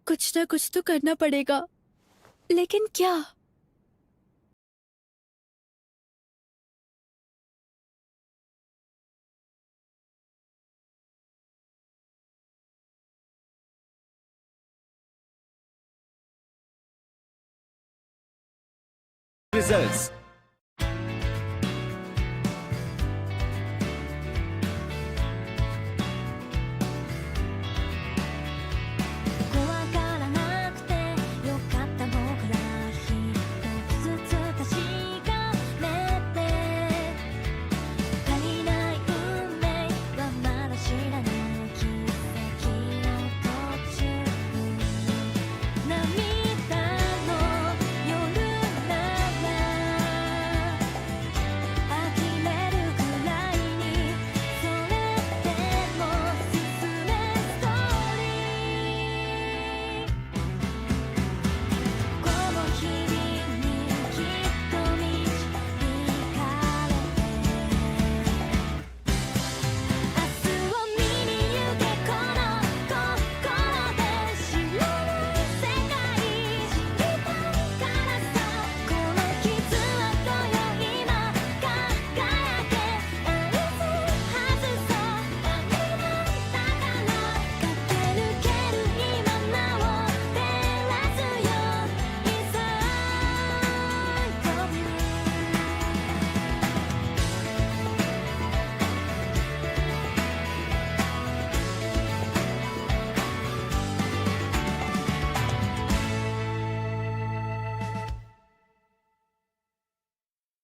कुछ ना कुछ तो करना पड़ेगा, लेकिन क्या? रिजल्ट्स